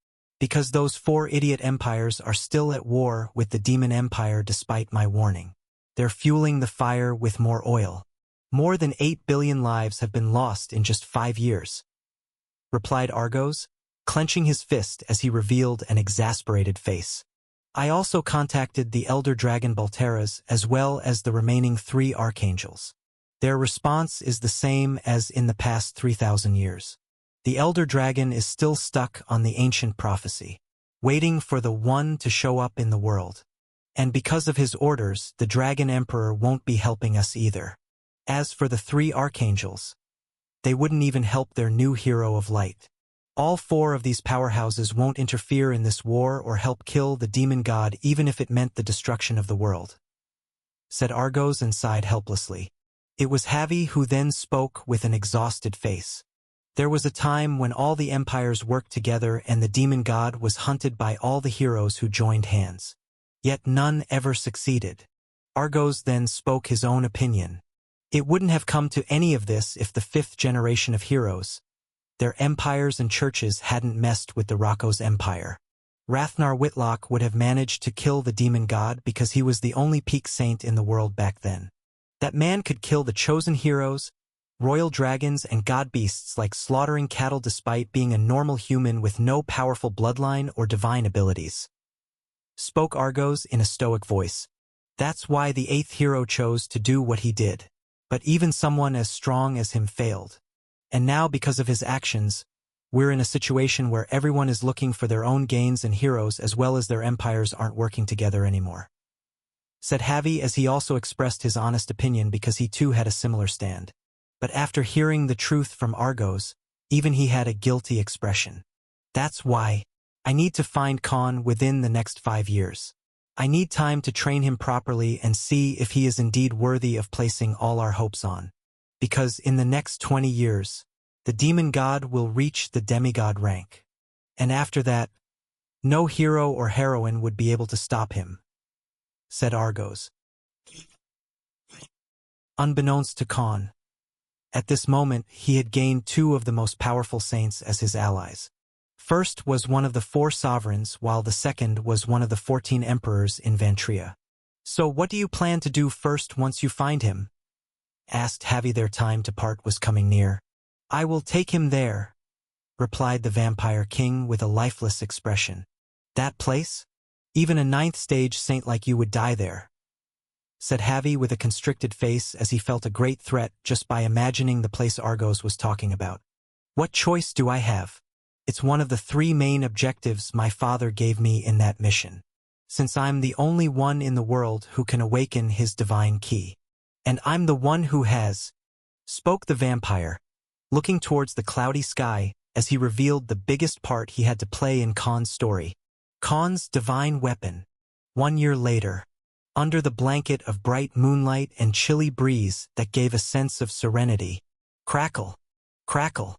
Because those 4 idiot empires are still at war with the demon empire despite my warning. They're fueling the fire with more oil. More than 8 billion lives have been lost in just 5 years. Replied Argos, clenching his fist as he revealed an exasperated face. I also contacted the elder dragon Balteras as well as the remaining 3 archangels. Their response is the same as in the past 3,000 years. The elder dragon is still stuck on the ancient prophecy, waiting for the one to show up in the world. And because of his orders, the dragon emperor won't be helping us either. As for the 3 archangels, they wouldn't even help their new hero of light. All 4 of these powerhouses won't interfere in this war or help kill the demon god even if it meant the destruction of the world. Said Argos and sighed helplessly. It was Javi who then spoke with an exhausted face. There was a time when all the empires worked together and the demon god was hunted by all the heroes who joined hands. Yet none ever succeeded. Argos then spoke his own opinion. It wouldn't have come to any of this if the 5th generation of heroes, their empires and churches hadn't messed with the Rocco's empire. Rathnar Whitlock would have managed to kill the demon god because he was the only peak saint in the world back then. That man could kill the chosen heroes, royal dragons, and god beasts like slaughtering cattle despite being a normal human with no powerful bloodline or divine abilities. Spoke Argos in a stoic voice. That's why the 8th hero chose to do what he did. But even someone as strong as him failed. And now, because of his actions, we're in a situation where everyone is looking for their own gains and heroes as well as their empires aren't working together anymore. Said Javi as he also expressed his honest opinion because he too had a similar stand. But after hearing the truth from Argos, even he had a guilty expression. That's why I need to find Khan within the next 5 years. I need time to train him properly and see if he is indeed worthy of placing all our hopes on. Because in the next 20 years, the demon god will reach the demigod rank. And after that, no hero or heroine would be able to stop him, said Argos. Unbeknownst to Khan, at this moment he had gained 2 of the most powerful saints as his allies. First was one of the 4 sovereigns, while the second was one of the 14 emperors in Vantria. So what do you plan to do first once you find him? Asked Javi. Their time to part was coming near. I will take him there, replied the vampire king with a lifeless expression. That place? Even a 9th stage saint like you would die there, said Javi with a constricted face as he felt a great threat just by imagining the place Argos was talking about. What choice do I have? It's one of the 3 main objectives my father gave me in that mission, since I'm the only one in the world who can awaken his divine key. And I'm the one who has, spoke the vampire, looking towards the cloudy sky as he revealed the biggest part he had to play in Khan's story. Khan's divine weapon. 1 year later, under the blanket of bright moonlight and chilly breeze that gave a sense of serenity. Crackle, crackle.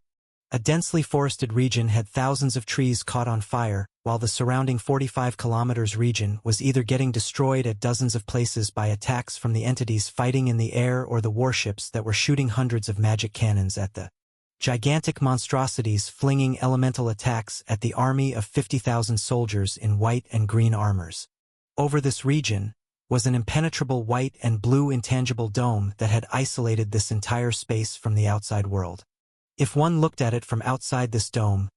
A densely forested region had thousands of trees caught on fire, while the surrounding 45 kilometers region was either getting destroyed at dozens of places by attacks from the entities fighting in the air or the warships that were shooting hundreds of magic cannons at the gigantic monstrosities, flinging elemental attacks at the army of 50,000 soldiers in white and green armors. Over this region was an impenetrable white and blue intangible dome that had isolated this entire space from the outside world. If one looked at it from outside this dome,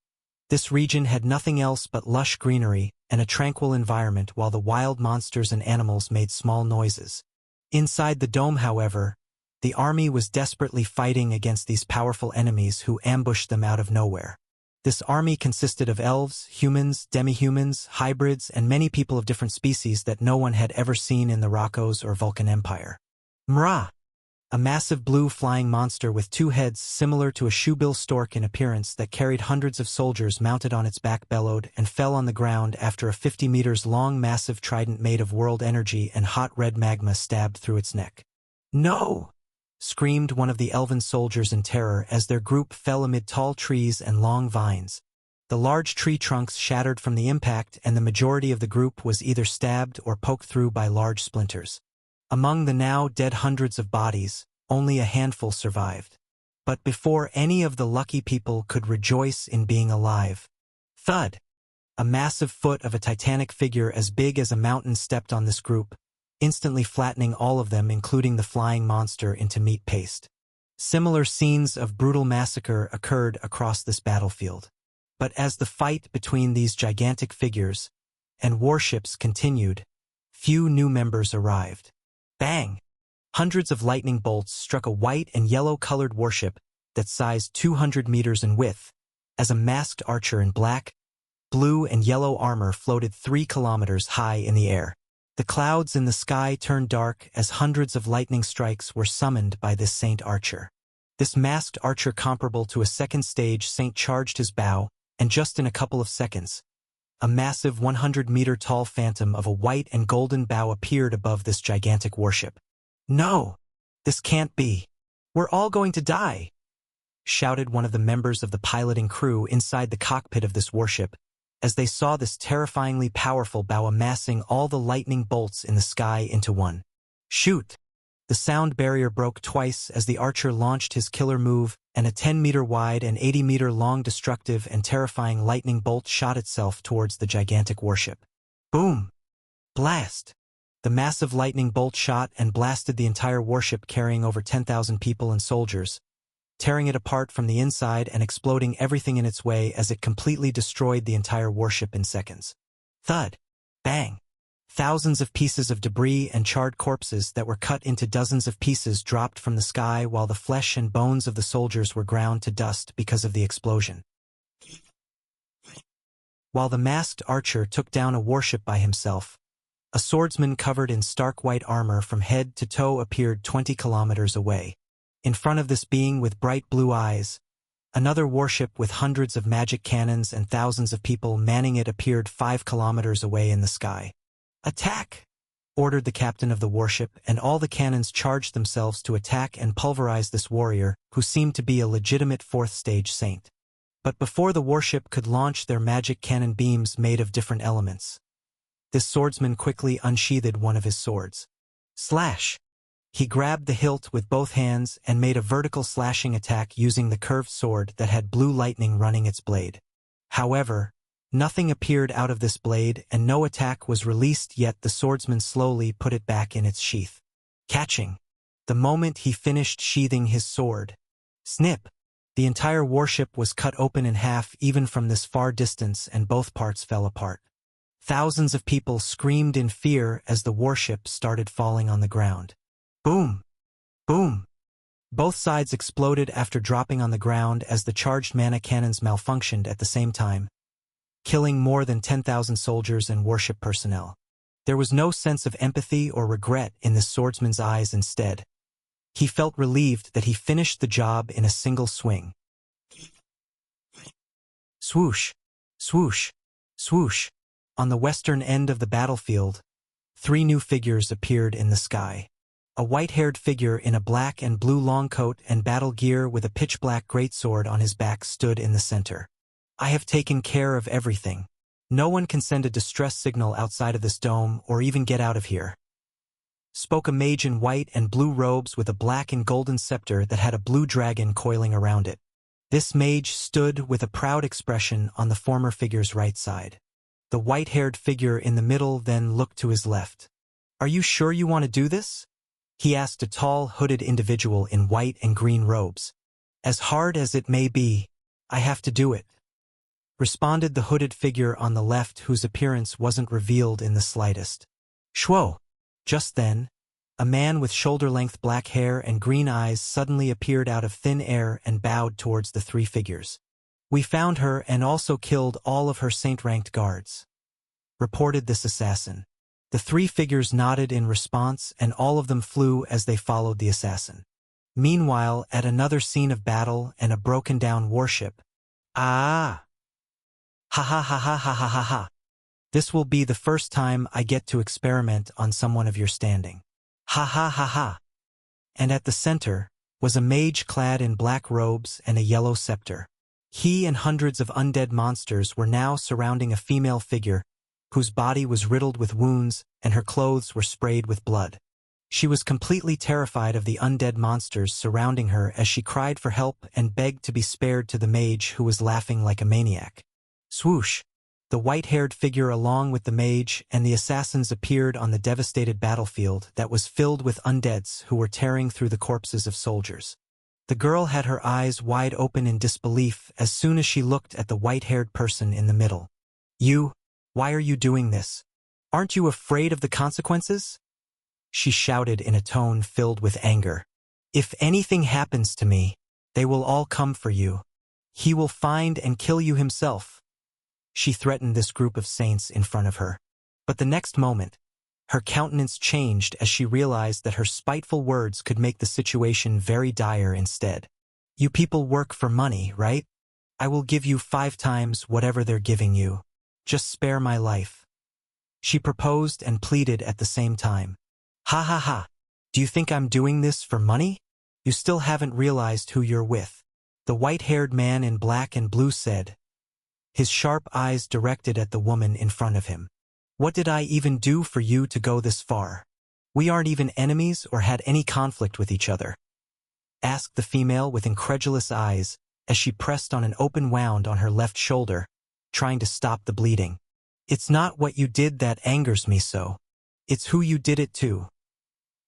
this region had nothing else but lush greenery and a tranquil environment while the wild monsters and animals made small noises. Inside the dome, however, the army was desperately fighting against these powerful enemies who ambushed them out of nowhere. This army consisted of elves, humans, demi-humans, hybrids, and many people of different species that no one had ever seen in the Rocos or Vulcan Empire. Mrah! A massive blue flying monster with 2 heads similar to a shoebill stork in appearance that carried hundreds of soldiers mounted on its back bellowed and fell on the ground after a 50 meters long massive trident made of world energy and hot red magma stabbed through its neck. No! Screamed one of the elven soldiers in terror as their group fell amid tall trees and long vines. The large tree trunks shattered from the impact and the majority of the group was either stabbed or poked through by large splinters. Among the now dead hundreds of bodies, only a handful survived. But before any of the lucky people could rejoice in being alive, thud! A massive foot of a titanic figure as big as a mountain stepped on this group, instantly flattening all of them, including the flying monster, into meat paste. Similar scenes of brutal massacre occurred across this battlefield. But as the fight between these gigantic figures and warships continued, few new members arrived. Bang! Hundreds of lightning bolts struck a white and yellow-colored warship that sized 200 meters in width, as a masked archer in black, blue, and yellow armor floated 3 kilometers high in the air. The clouds in the sky turned dark as hundreds of lightning strikes were summoned by this Saint Archer. This masked archer, comparable to a 2nd stage saint, charged his bow, and just in a couple of seconds, a massive 100-meter-tall phantom of a white and golden bow appeared above this gigantic warship. No! This can't be! We're all going to die! Shouted one of the members of the piloting crew inside the cockpit of this warship, as they saw this terrifyingly powerful bow amassing all the lightning bolts in the sky into one. Shoot! The sound barrier broke twice as the archer launched his killer move, and a 10-meter-wide and 80-meter-long destructive and terrifying lightning bolt shot itself towards the gigantic warship. Boom! Blast! The massive lightning bolt shot and blasted the entire warship, carrying over 10,000 people and soldiers, tearing it apart from the inside and exploding everything in its way as it completely destroyed the entire warship in seconds. Thud! Bang! Thousands of pieces of debris and charred corpses that were cut into dozens of pieces dropped from the sky, while the flesh and bones of the soldiers were ground to dust because of the explosion. While the masked archer took down a warship by himself, a swordsman covered in stark white armor from head to toe appeared 20 kilometers away. In front of this being with bright blue eyes, another warship with hundreds of magic cannons and thousands of people manning it appeared 5 kilometers away in the sky. "Attack!" ordered the captain of the warship, and all the cannons charged themselves to attack and pulverize this warrior, who seemed to be a legitimate fourth-stage saint. But before the warship could launch their magic cannon beams made of different elements, this swordsman quickly unsheathed one of his swords. Slash! He grabbed the hilt with both hands and made a vertical slashing attack using the curved sword that had blue lightning running its blade. However, nothing appeared out of this blade and no attack was released, yet the swordsman slowly put it back in its sheath. Catching! The moment he finished sheathing his sword, snip! The entire warship was cut open in half even from this far distance, and both parts fell apart. Thousands of people screamed in fear as the warship started falling on the ground. Boom! Boom! Both sides exploded after dropping on the ground as the charged mana cannons malfunctioned at the same time, killing more than 10,000 soldiers and warship personnel. There was no sense of empathy or regret in this swordsman's eyes. Instead, he felt relieved that he finished the job in a single swing. Swoosh! Swoosh! Swoosh! On the western end of the battlefield, 3 new figures appeared in the sky. A white-haired figure in a black and blue long coat and battle gear with a pitch-black greatsword on his back stood in the center. "I have taken care of everything. No one can send a distress signal outside of this dome or even get out of here," spoke a mage in white and blue robes with a black and golden scepter that had a blue dragon coiling around it. This mage stood with a proud expression on the former figure's right side. The white-haired figure in the middle then looked to his left. "Are you sure you want to do this?" he asked a tall, hooded individual in white and green robes. "As hard as it may be, I have to do it," responded the hooded figure on the left, whose appearance wasn't revealed in the slightest. Shwo! Just then, a man with shoulder-length black hair and green eyes suddenly appeared out of thin air and bowed towards the 3 figures. "We found her and also killed all of her saint-ranked guards," reported this assassin. The 3 figures nodded in response, and all of them flew as they followed the assassin. Meanwhile, at another scene of battle and a broken-down warship, "Ah! Ha ha ha ha ha ha ha ha! This will be the first time I get to experiment on someone of your standing. Ha ha ha ha!" And at the center was a mage clad in black robes and a yellow scepter. He and hundreds of undead monsters were now surrounding a female figure whose body was riddled with wounds and her clothes were sprayed with blood. She was completely terrified of the undead monsters surrounding her as she cried for help and begged to be spared to the mage, who was laughing like a maniac. Swoosh! The white-haired figure along with the mage and the assassins appeared on the devastated battlefield that was filled with undeads who were tearing through the corpses of soldiers. The girl had her eyes wide open in disbelief as soon as she looked at the white-haired person in the middle. Why are you doing this? Aren't you afraid of the consequences?" she shouted in a tone filled with anger. "If anything happens to me, they will all come for you. He will find and kill you himself." She threatened this group of saints in front of her. But the next moment, her countenance changed as she realized that her spiteful words could make the situation very dire instead. "You people work for money, right? I will give you 5 times whatever they're giving you. Just spare my life," she proposed and pleaded at the same time. "Ha ha ha! Do you think I'm doing this for money? You still haven't realized who you're with," the white-haired man in black and blue said, his sharp eyes directed at the woman in front of him. "What did I even do for you to go this far? We aren't even enemies or had any conflict with each other?" asked the female with incredulous eyes as she pressed on an open wound on her left shoulder, trying to stop the bleeding. "It's not what you did that angers me so. It's who you did it to,"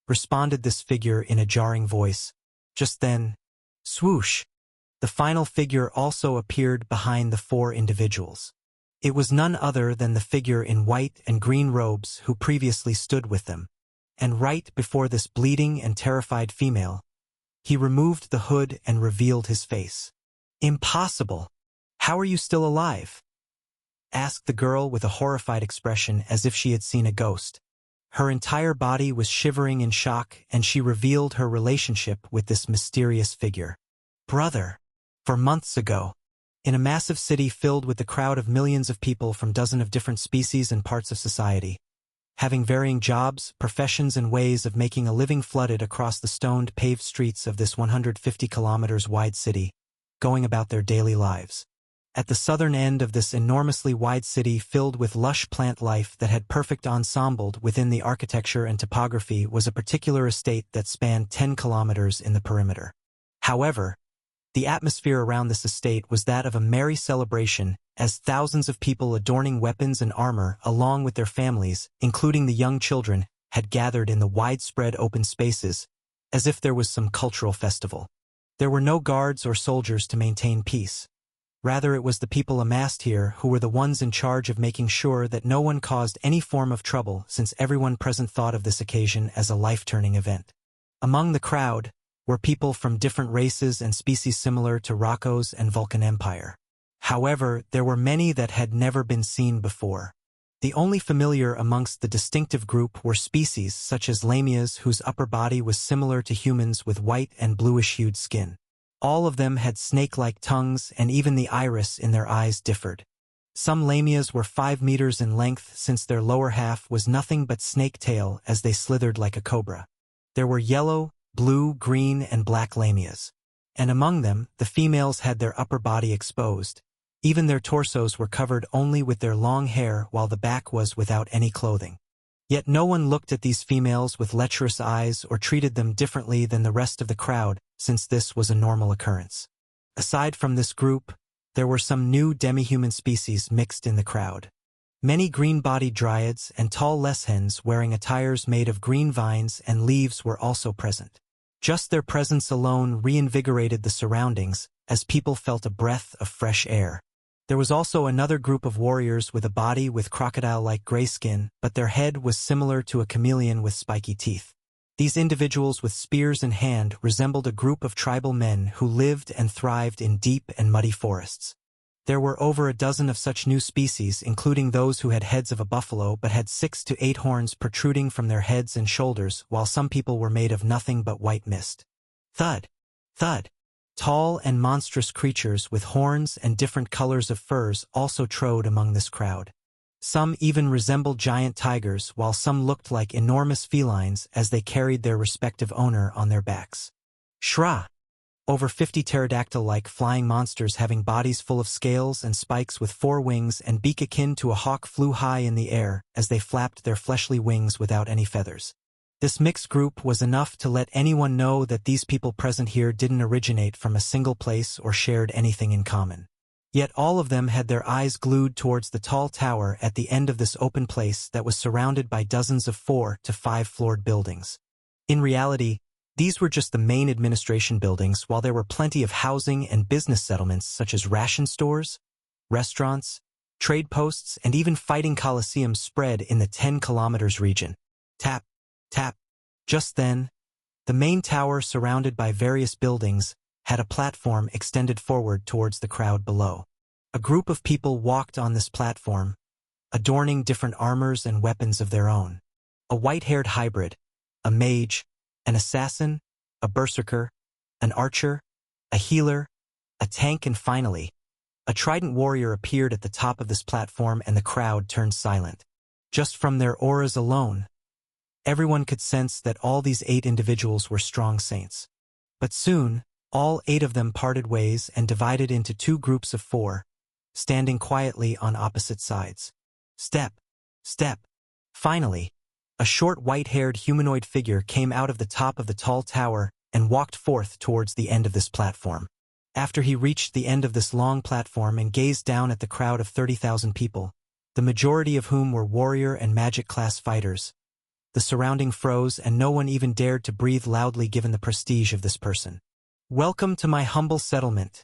responded this figure in a jarring voice. Just then, swoosh, the final figure also appeared behind the four individuals. It was none other than the figure in white and green robes who previously stood with them. And right before this bleeding and terrified female, he removed the hood and revealed his face. "Impossible! How are you still alive?" asked the girl with a horrified expression as if she had seen a ghost. Her entire body was shivering in shock, and she revealed her relationship with this mysterious figure. "Brother, for months ago, in a massive city filled with the crowd of millions of people from dozens of different species and parts of society, having varying jobs, professions, and ways of making a living flooded across the stoned paved streets of this 150 kilometers wide city, going about their daily lives. At the southern end of this enormously wide city filled with lush plant life that had perfect ensembled within the architecture and topography was a particular estate that spanned 10 kilometers in the perimeter. However, the atmosphere around this estate was that of a merry celebration, as thousands of people adorning weapons and armor along with their families, including the young children, had gathered in the widespread open spaces, as if there was some cultural festival. There were no guards or soldiers to maintain peace. Rather, it was the people amassed here who were the ones in charge of making sure that no one caused any form of trouble, since everyone present thought of this occasion as a life-turning event. Among the crowd were people from different races and species similar to Rocco's and Vulcan Empire. However, there were many that had never been seen before. The only familiar amongst the distinctive group were species such as lamias whose upper body was similar to humans with white and bluish-hued skin. All of them had snake-like tongues, and even the iris in their eyes differed. Some lamias were 5 meters in length, since their lower half was nothing but snake tail as they slithered like a cobra. There were yellow, blue, green, and black lamias. And among them, the females had their upper body exposed. Even their torsos were covered only with their long hair, while the back was without any clothing. Yet no one looked at these females with lecherous eyes or treated them differently than the rest of the crowd, since this was a normal occurrence. Aside from this group, there were some new demi-human species mixed in the crowd. Many green-bodied dryads and tall leshens wearing attires made of green vines and leaves were also present. Just their presence alone reinvigorated the surroundings, as people felt a breath of fresh air. There was also another group of warriors with a body with crocodile-like gray skin, but their head was similar to a chameleon with spiky teeth. These individuals with spears in hand resembled a group of tribal men who lived and thrived in deep and muddy forests. There were over a dozen of such new species, including those who had heads of a buffalo but had 6 to 8 horns protruding from their heads and shoulders, while some people were made of nothing but white mist. Thud! Thud! Tall and monstrous creatures with horns and different colors of furs also trode among this crowd. Some even resembled giant tigers, while some looked like enormous felines as they carried their respective owner on their backs. Shra! Over 50 pterodactyl-like flying monsters having bodies full of scales and spikes with 4 wings and beak akin to a hawk flew high in the air as they flapped their fleshly wings without any feathers. This mixed group was enough to let anyone know that these people present here didn't originate from a single place or shared anything in common. Yet all of them had their eyes glued towards the tall tower at the end of this open place that was surrounded by dozens of 4 to 5-floored buildings. In reality, these were just the main administration buildings, while there were plenty of housing and business settlements such as ration stores, restaurants, trade posts, and even fighting coliseums spread in the 10 kilometers region. Tap, tap. Just then, the main tower, surrounded by various buildings, had a platform extended forward towards the crowd below. A group of people walked on this platform, adorning different armors and weapons of their own. A white-haired hybrid, a mage, an assassin, a berserker, an archer, a healer, a tank, and finally, a trident warrior appeared at the top of this platform, and the crowd turned silent. Just from their auras alone, everyone could sense that all these 8 individuals were strong saints. But soon, all 8 of them parted ways and divided into 2 groups of 4, standing quietly on opposite sides. Step, step. Finally, A short white-haired humanoid figure came out of the top of the tall tower and walked forth towards the end of this platform. After he reached the end of this long platform and gazed down at the crowd of 30,000 people, the majority of whom were warrior and magic class fighters, the surrounding froze and no one even dared to breathe loudly given the prestige of this person. "Welcome to my humble settlement,"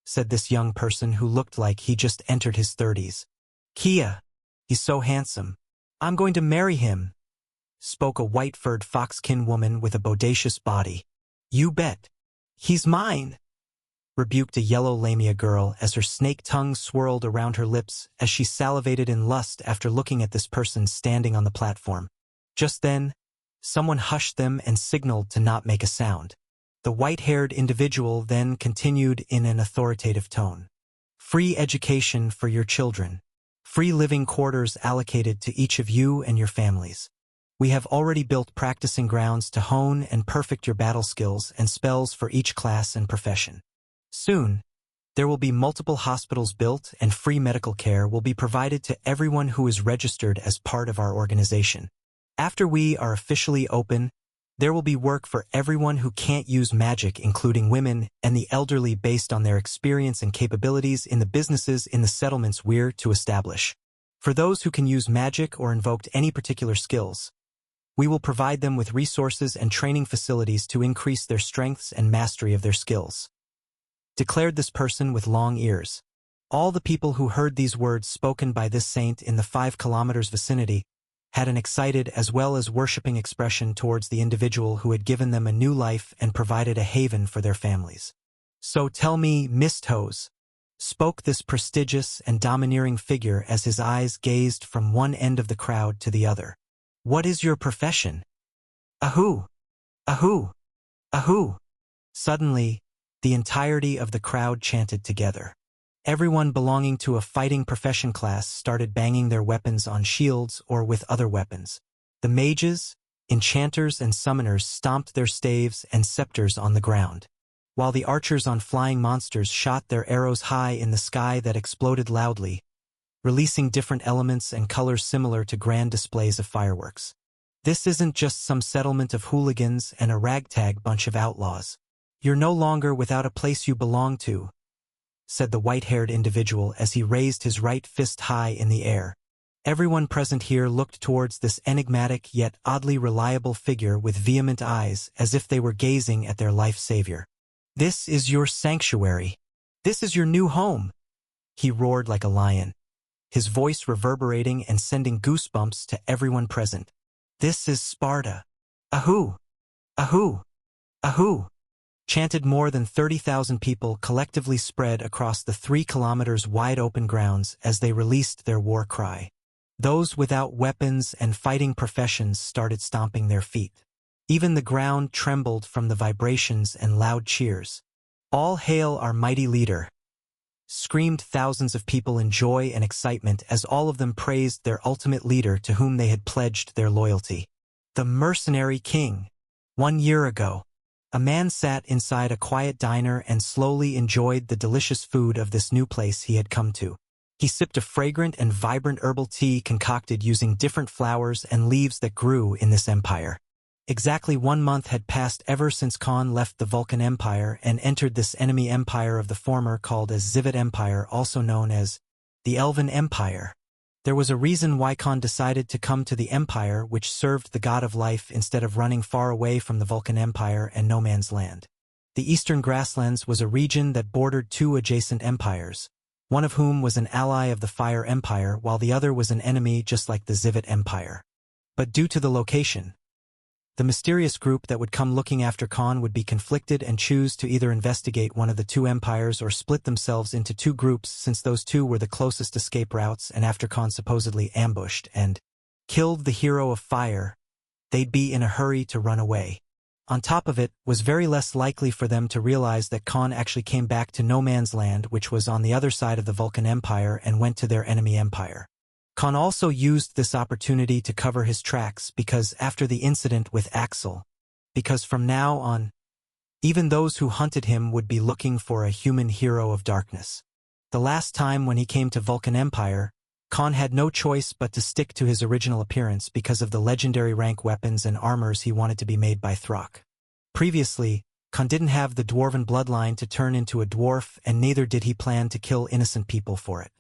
said this young person who looked like he just entered his 30s. "Kia, he's so handsome. I'm going to marry him," spoke a white-furred fox-kin woman with a bodacious body. "You bet. He's mine," rebuked a yellow lamia girl as her snake tongue swirled around her lips as she salivated in lust after looking at this person standing on the platform. Just then, someone hushed them and signaled to not make a sound. The white-haired individual then continued in an authoritative tone. "Free education for your children. Free living quarters allocated to each of you and your families. We have already built practicing grounds to hone and perfect your battle skills and spells for each class and profession. Soon, there will be multiple hospitals built and free medical care will be provided to everyone who is registered as part of our organization. After we are officially open, there will be work for everyone who can't use magic, including women and the elderly, based on their experience and capabilities in the businesses in the settlements we're to establish. For those who can use magic or invoked any particular skills, we will provide them with resources and training facilities to increase their strengths and mastery of their skills," declared this person with long ears. All the people who heard these words spoken by this saint in the 5 kilometers vicinity had an excited as well as worshipping expression towards the individual who had given them a new life and provided a haven for their families. "So tell me, Mistos," spoke this prestigious and domineering figure as his eyes gazed from one end of the crowd to the other. "What is your profession?" "Ahoo! Ahoo! Ahoo!" Suddenly, the entirety of the crowd chanted together. Everyone belonging to a fighting profession class started banging their weapons on shields or with other weapons. The mages, enchanters, and summoners stomped their staves and scepters on the ground, while the archers on flying monsters shot their arrows high in the sky that exploded loudly, releasing different elements and colors similar to grand displays of fireworks. "This isn't just some settlement of hooligans and a ragtag bunch of outlaws. You're no longer without a place you belong to," said the white-haired individual as he raised his right fist high in the air. Everyone present here looked towards this enigmatic yet oddly reliable figure with vehement eyes as if they were gazing at their life savior. "This is your sanctuary. This is your new home," he roared like a lion, his voice reverberating and sending goosebumps to everyone present. "This is Sparta. Ahoo! Ahoo! Ahoo!" chanted more than 30,000 people collectively spread across the 3 kilometers wide open grounds as they released their war cry. Those without weapons and fighting professions started stomping their feet. Even the ground trembled from the vibrations and loud cheers. "All hail our mighty leader!" screamed thousands of people in joy and excitement as all of them praised their ultimate leader to whom they had pledged their loyalty. The mercenary king. 1 year ago, a man sat inside a quiet diner and slowly enjoyed the delicious food of this new place he had come to. He sipped a fragrant and vibrant herbal tea concocted using different flowers and leaves that grew in this empire. Exactly 1 month had passed ever since Khan left the Vulcan Empire and entered this enemy empire of the former called as Zivit Empire, also known as the Elven Empire. There was a reason why Khan decided to come to the empire which served the god of life instead of running far away from the Vulcan Empire and no man's land. The Eastern Grasslands was a region that bordered 2 adjacent empires, one of whom was an ally of the Fire Empire while the other was an enemy just like the Zivit Empire. But due to the location, the mysterious group that would come looking after Khan would be conflicted and choose to either investigate one of the 2 empires or split themselves into 2 groups, since those 2 were the closest escape routes, and after Khan supposedly ambushed and killed the hero of fire, they'd be in a hurry to run away. On top of it, was very less likely for them to realize that Khan actually came back to no man's land, which was on the other side of the Vulcan Empire, and went to their enemy empire. Khan also used this opportunity to cover his tracks because after the incident with Axel, because from now on, even those who hunted him would be looking for a human hero of darkness. The last time when he came to Vulcan Empire, Khan had no choice but to stick to his original appearance because of the legendary rank weapons and armors he wanted to be made by Thrak. Previously, Khan didn't have the dwarven bloodline to turn into a dwarf, and neither did he plan to kill innocent people for it.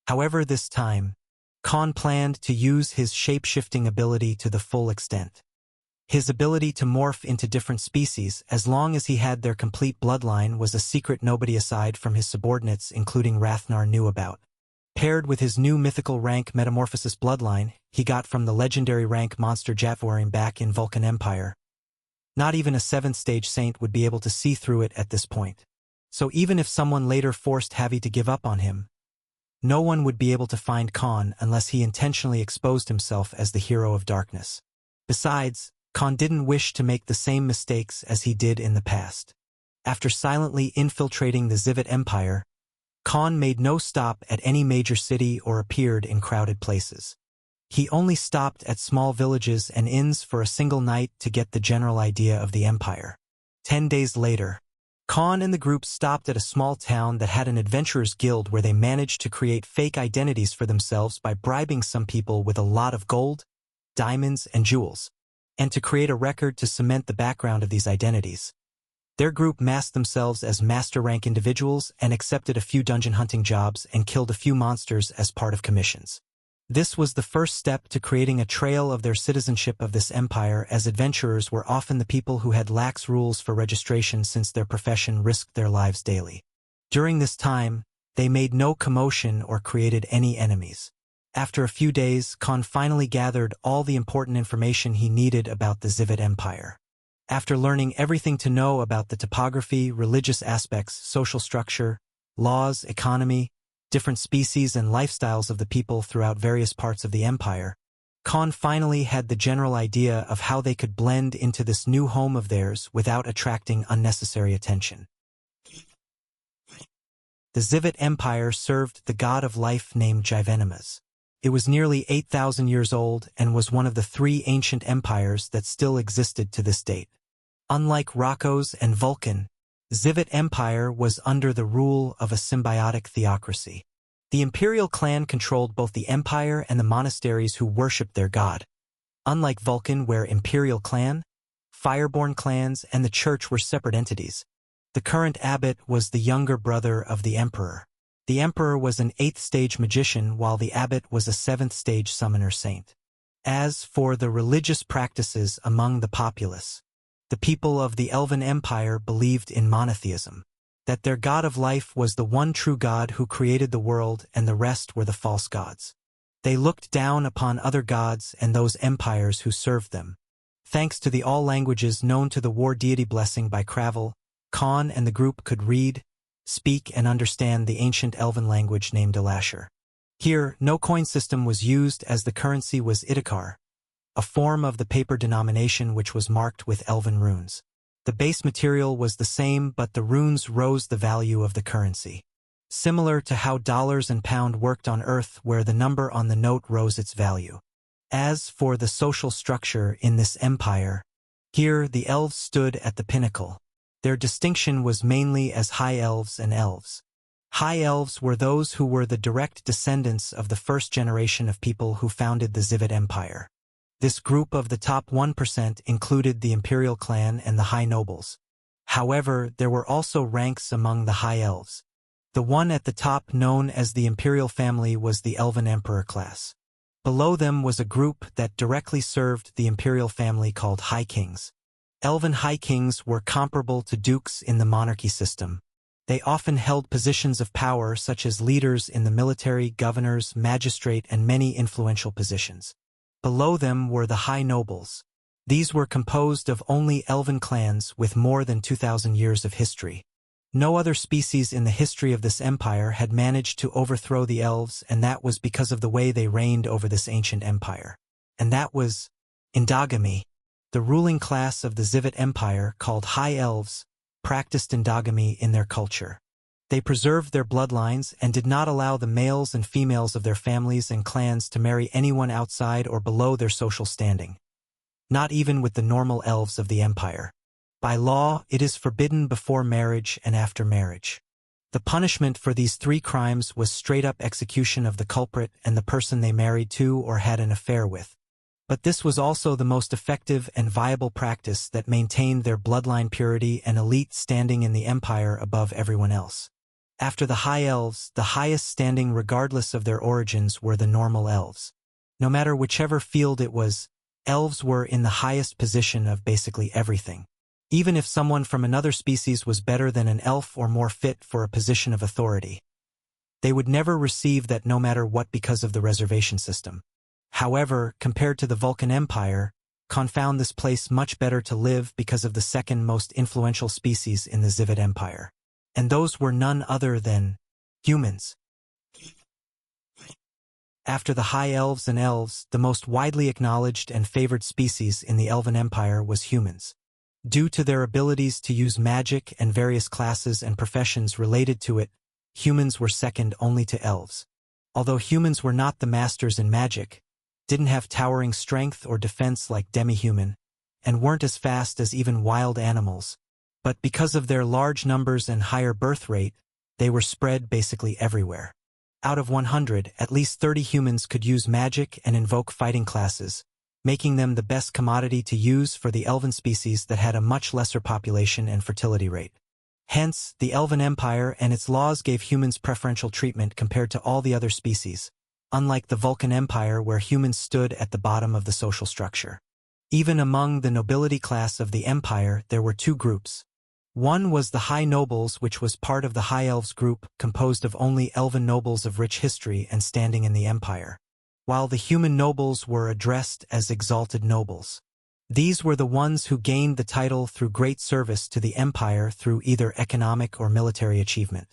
However, this time, Khan planned to use his shape-shifting ability to the full extent. His ability to morph into different species, as long as he had their complete bloodline, was a secret nobody aside from his subordinates, including Rathnar, knew about. Paired with his new mythical rank metamorphosis bloodline, he got from the legendary rank monster Jatvorim back in Vulcan Empire. Not even a 7th stage saint would be able to see through it at this point. So even if someone later forced Javi to give up on him, no one would be able to find Khan unless he intentionally exposed himself as the hero of darkness. Besides, Khan didn't wish to make the same mistakes as he did in the past. After silently infiltrating the Zivet Empire, Khan made no stop at any major city or appeared in crowded places. He only stopped at small villages and inns for a single night to get the general idea of the empire. 10 days later, Khan and the group stopped at a small town that had an adventurers guild where they managed to create fake identities for themselves by bribing some people with a lot of gold, diamonds, and jewels, and to create a record to cement the background of these identities. Their group masked themselves as master-rank individuals and accepted a few dungeon hunting jobs and killed a few monsters as part of commissions. This was the first step to creating a trail of their citizenship of this empire, as adventurers were often the people who had lax rules for registration since their profession risked their lives daily. During this time, they made no commotion or created any enemies. After a few days, Khan finally gathered all the important information he needed about the Zivet Empire. After learning everything to know about the topography, religious aspects, social structure, laws, economy, different species and lifestyles of the people throughout various parts of the empire, Khan finally had the general idea of how they could blend into this new home of theirs without attracting unnecessary attention. The Zivet Empire served the god of life named Jivenimas. It was nearly 8,000 years old and was one of the 3 ancient empires that still existed to this date. Unlike Rakos and Vulcan, Zivet Empire was under the rule of a symbiotic theocracy. The imperial clan controlled both the empire and the monasteries who worshipped their god. Unlike Vulcan, where imperial clan, fireborn clans, and the church were separate entities, the current abbot was the younger brother of the emperor. The emperor was an 8th stage magician, while the abbot was a 7th stage summoner saint. As for the religious practices among the populace, the people of the Elven Empire believed in monotheism, that their god of life was the one true god who created the world and the rest were the false gods. They looked down upon other gods and those empires who served them. Thanks to the all languages known to the war deity blessing by Cravel, Khan and the group could read, speak, and understand the ancient Elven language named Elashir. Here, no coin system was used, as the currency was Itakar, a form of the paper denomination which was marked with Elven runes. The base material was the same, but the runes rose the value of the currency. Similar to how dollars and pound worked on Earth, where the number on the note rose its value. As for the social structure in this empire, here the elves stood at the pinnacle. Their distinction was mainly as high elves and elves. High elves were those who were the direct descendants of the first generation of people who founded the Zivet Empire. This group of the top 1% included the imperial clan and the high nobles. However, there were also ranks among the high elves. The one at the top, known as the imperial family, was the Elven Emperor class. Below them was a group that directly served the imperial family called High Kings. Elven High Kings were comparable to dukes in the monarchy system. They often held positions of power such as leaders in the military, governors, magistrate, and many influential positions. Below them were the high nobles. These were composed of only elven clans with more than 2,000 years of history. No other species in the history of this empire had managed to overthrow the elves, and that was because of the way they reigned over this ancient empire. And that was endogamy. The ruling class of the Zivet Empire, called High Elves, practiced endogamy in their culture. They preserved their bloodlines and did not allow the males and females of their families and clans to marry anyone outside or below their social standing. Not even with the normal elves of the empire. By law, it is forbidden before marriage and after marriage. The punishment for these three crimes was straight-up execution of the culprit and the person they married to or had an affair with. But this was also the most effective and viable practice that maintained their bloodline purity and elite standing in the empire above everyone else. After the High Elves, the highest standing regardless of their origins were the normal elves. No matter whichever field it was, elves were in the highest position of basically everything. Even if someone from another species was better than an elf or more fit for a position of authority, they would never receive that no matter what because of the reservation system. However, compared to the Vulcan Empire, Khan found this place much better to live because of the second most influential species in the Zivid Empire. And those were none other than humans. After the High Elves and Elves, the most widely acknowledged and favored species in the Elven Empire was humans. Due to their abilities to use magic and various classes and professions related to it, humans were second only to elves. Although humans were not the masters in magic, didn't have towering strength or defense like demi-human, and weren't as fast as even wild animals, but because of their large numbers and higher birth rate, they were spread basically everywhere. Out of 100, at least 30 humans could use magic and invoke fighting classes, making them the best commodity to use for the elven species that had a much lesser population and fertility rate. Hence, the Elven Empire and its laws gave humans preferential treatment compared to all the other species, unlike the Vulcan Empire where humans stood at the bottom of the social structure. Even among the nobility class of the empire there were two groups. One was the High Nobles, which was part of the High Elves group, composed of only elven nobles of rich history and standing in the empire, while the human nobles were addressed as exalted nobles. These were the ones who gained the title through great service to the empire through either economic or military achievement.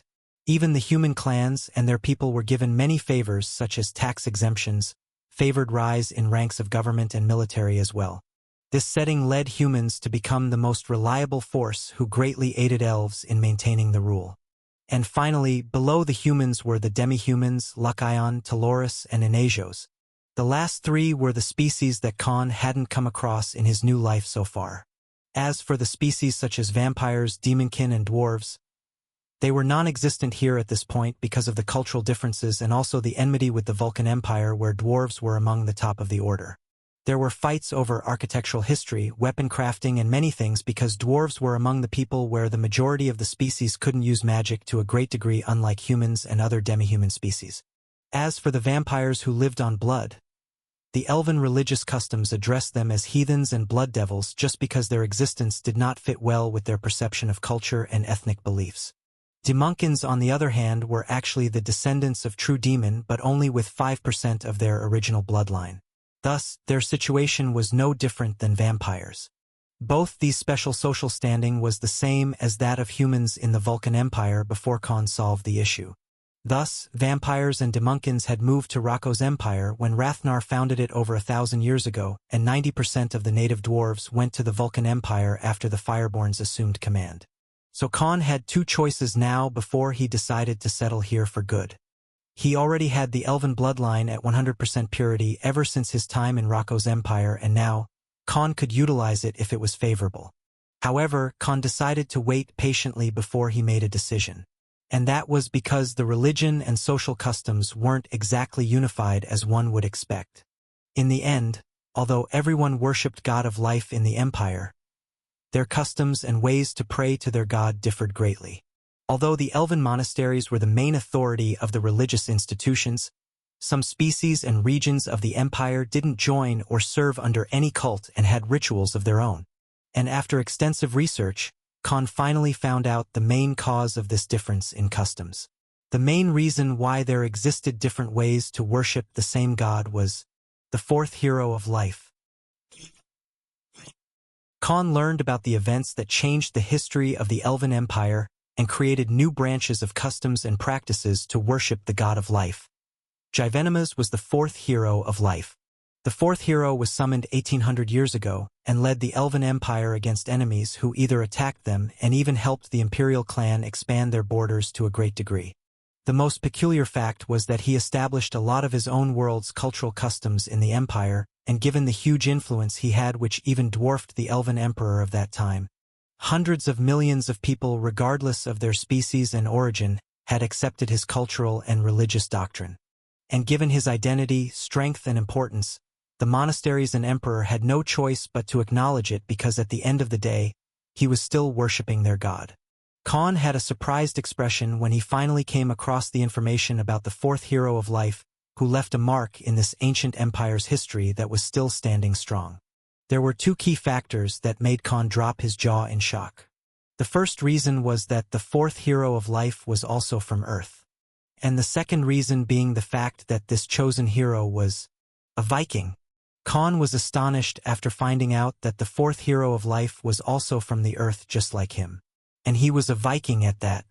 Even the human clans and their people were given many favors such as tax exemptions, favored rise in ranks of government and military as well. This setting led humans to become the most reliable force who greatly aided elves in maintaining the rule. And finally, below the humans were the demi-humans, Lucayon, Taloris, and Inajos. The last three were the species that Khan hadn't come across in his new life so far. As for the species such as vampires, demonkin, and dwarves, they were non-existent here at this point because of the cultural differences and also the enmity with the Vulcan Empire where dwarves were among the top of the order. There were fights over architectural history, weapon crafting, and many things because dwarves were among the people where the majority of the species couldn't use magic to a great degree, unlike humans and other demi-human species. As for the vampires who lived on blood, the elven religious customs addressed them as heathens and blood devils just because their existence did not fit well with their perception of culture and ethnic beliefs. Demonkins, on the other hand, were actually the descendants of true demon but only with 5% of their original bloodline. Thus, their situation was no different than vampires. Both these special social standing was the same as that of humans in the Vulcan Empire before Khan solved the issue. Thus, vampires and demonkins had moved to Rocco's empire when Rathnar founded it over 1,000 years ago, and 90% of the native dwarves went to the Vulcan Empire after the Fireborns assumed command. So Khan had two choices now before he decided to settle here for good. He already had the elven bloodline at 100% purity ever since his time in Rocco's empire, and now, Khan could utilize it if it was favorable. However, Khan decided to wait patiently before he made a decision. And that was because the religion and social customs weren't exactly unified as one would expect. In the end, although everyone worshipped God of Life in the empire, their customs and ways to pray to their god differed greatly. Although the elven monasteries were the main authority of the religious institutions, some species and regions of the empire didn't join or serve under any cult and had rituals of their own. And after extensive research, Khan finally found out the main cause of this difference in customs. The main reason why there existed different ways to worship the same god was the fourth hero of life. Khan learned about the events that changed the history of the Elven Empire and created new branches of customs and practices to worship the god of life. Jivenimas was the fourth hero of life. The fourth hero was summoned 1800 years ago and led the Elven Empire against enemies who either attacked them and even helped the Imperial clan expand their borders to a great degree. The most peculiar fact was that he established a lot of his own world's cultural customs in the empire, and given the huge influence he had which even dwarfed the Elven Emperor of that time, hundreds of millions of people regardless of their species and origin had accepted his cultural and religious doctrine. And given his identity, strength, and importance, the monasteries and emperor had no choice but to acknowledge it because at the end of the day, he was still worshipping their god. Khan had a surprised expression when he finally came across the information about the fourth hero of life who left a mark in this ancient empire's history that was still standing strong. There were two key factors that made Khan drop his jaw in shock. The first reason was that the fourth hero of life was also from Earth. And the second reason being the fact that this chosen hero was a Viking. Khan was astonished after finding out that the fourth hero of life was also from the Earth just like him. And he was a Viking at that.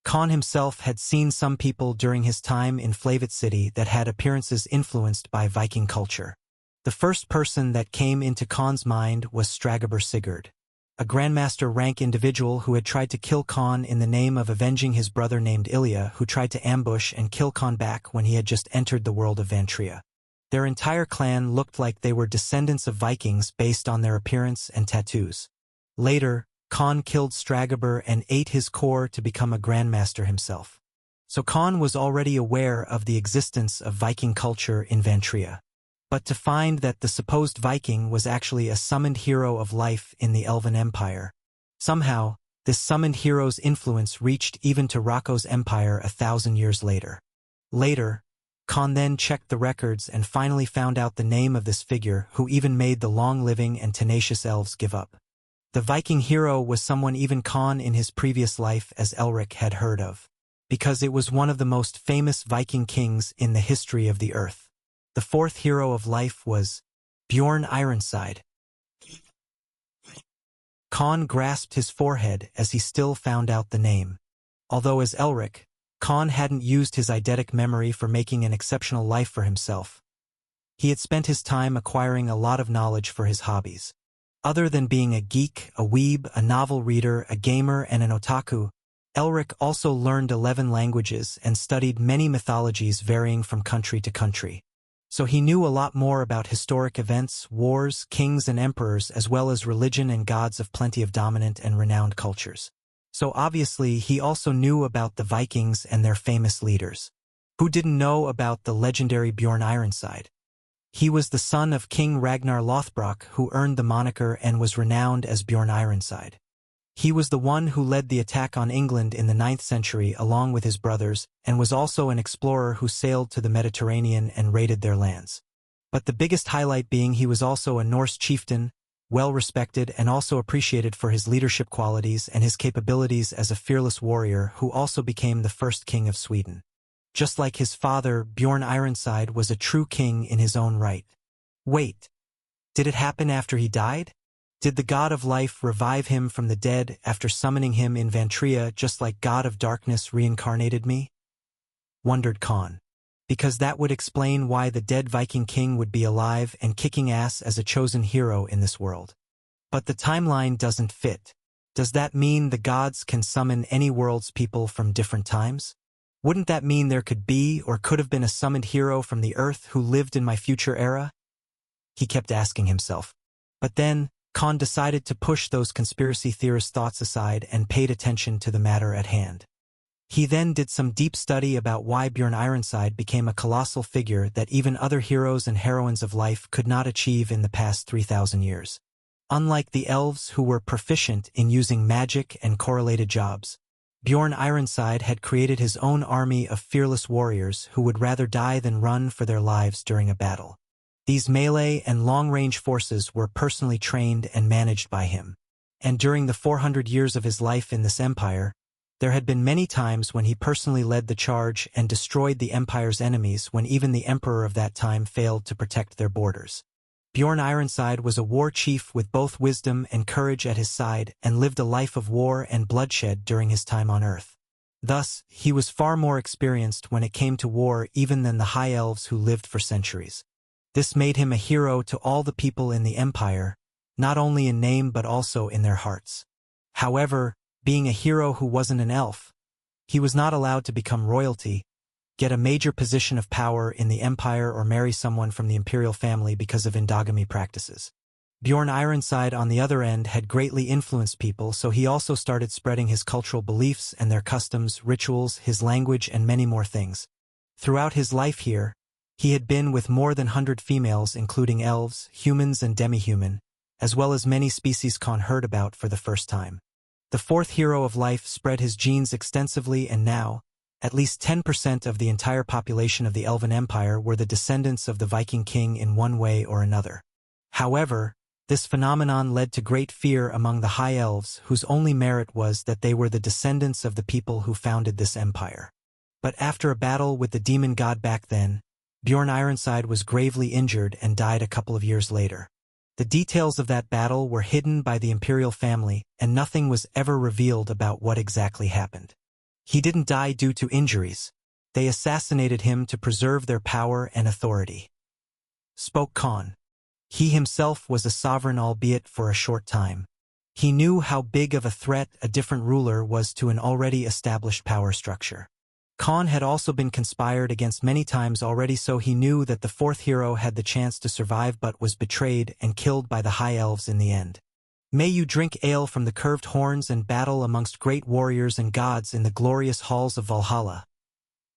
Khan himself had seen some people during his time in Flavit City that had appearances influenced by Viking culture. The first person that came into Khan's mind was Stragobr Sigurd, a Grandmaster rank individual who had tried to kill Khan in the name of avenging his brother named Ilya, who tried to ambush and kill Khan back when he had just entered the world of Vantria. Their entire clan looked like they were descendants of Vikings based on their appearance and tattoos. Later, Khan killed Stragobr and ate his core to become a Grandmaster himself. So Khan was already aware of the existence of Viking culture in Vantria. But to find that the supposed Viking was actually a summoned hero of life in the Elven Empire. Somehow, this summoned hero's influence reached even to Rocco's empire 1,000 years later. Later, Khan then checked the records and finally found out the name of this figure who even made the long-living and tenacious elves give up. The Viking hero was someone even Khan in his previous life as Elric had heard of, because it was one of the most famous Viking kings in the history of the earth. The fourth hero of life was Bjorn Ironside. Khan grasped his forehead as he still found out the name. Although as Elric, Khan hadn't used his eidetic memory for making an exceptional life for himself. He had spent his time acquiring a lot of knowledge for his hobbies. Other than being a geek, a weeb, a novel reader, a gamer, and an otaku, Elric also learned 11 languages and studied many mythologies varying from country to country. So he knew a lot more about historic events, wars, kings and emperors, as well as religion and gods of plenty of dominant and renowned cultures. So obviously he also knew about the Vikings and their famous leaders. Who didn't know about the legendary Bjorn Ironside? He was the son of King Ragnar Lothbrok, who earned the moniker and was renowned as Bjorn Ironside. He was the one who led the attack on England in the 9th century along with his brothers, and was also an explorer who sailed to the Mediterranean and raided their lands. But the biggest highlight being he was also a Norse chieftain, well-respected and also appreciated for his leadership qualities and his capabilities as a fearless warrior who also became the first king of Sweden. Just like his father, Bjorn Ironside was a true king in his own right. Wait, did it happen after he died? Did the god of life revive him from the dead after summoning him in Vantria just like God of Darkness reincarnated me? Wondered Khan. Because that would explain why the dead Viking king would be alive and kicking ass as a chosen hero in this world. But the timeline doesn't fit. Does that mean the gods can summon any world's people from different times? Wouldn't that mean there could be or could have been a summoned hero from the earth who lived in my future era? He kept asking himself. But then, Khan decided to push those conspiracy theorist thoughts aside and paid attention to the matter at hand. He then did some deep study about why Bjorn Ironside became a colossal figure that even other heroes and heroines of life could not achieve in the past 3,000 years. Unlike the elves who were proficient in using magic and correlated jobs, Bjorn Ironside had created his own army of fearless warriors who would rather die than run for their lives during a battle. These melee and long-range forces were personally trained and managed by him. And during the 400 years of his life in this empire, there had been many times when he personally led the charge and destroyed the empire's enemies when even the emperor of that time failed to protect their borders. Bjorn Ironside was a war chief with both wisdom and courage at his side and lived a life of war and bloodshed during his time on Earth. Thus, he was far more experienced when it came to war even than the high elves who lived for centuries. This made him a hero to all the people in the empire, not only in name but also in their hearts. However, being a hero who wasn't an elf, he was not allowed to become royalty, get a major position of power in the empire or marry someone from the imperial family because of endogamy practices. Bjorn Ironside, on the other end, had greatly influenced people, so he also started spreading his cultural beliefs and their customs, rituals, his language, and many more things. Throughout his life here, he had been with more than 100 females, including elves, humans, and demi-human, as well as many species Khan heard about for the first time. The fourth hero of life spread his genes extensively, and now, at least 10% of the entire population of the Elven Empire were the descendants of the Viking king in one way or another. However, this phenomenon led to great fear among the High Elves, whose only merit was that they were the descendants of the people who founded this empire. But after a battle with the demon god back then, Bjorn Ironside was gravely injured and died a couple of years later. The details of that battle were hidden by the imperial family, and nothing was ever revealed about what exactly happened. He didn't die due to injuries. They assassinated him to preserve their power and authority. Spoke Khan. He himself was a sovereign, albeit for a short time. He knew how big of a threat a different ruler was to an already established power structure. Khan had also been conspired against many times already, so he knew that the fourth hero had the chance to survive but was betrayed and killed by the High Elves in the end. May you drink ale from the curved horns and battle amongst great warriors and gods in the glorious halls of Valhalla,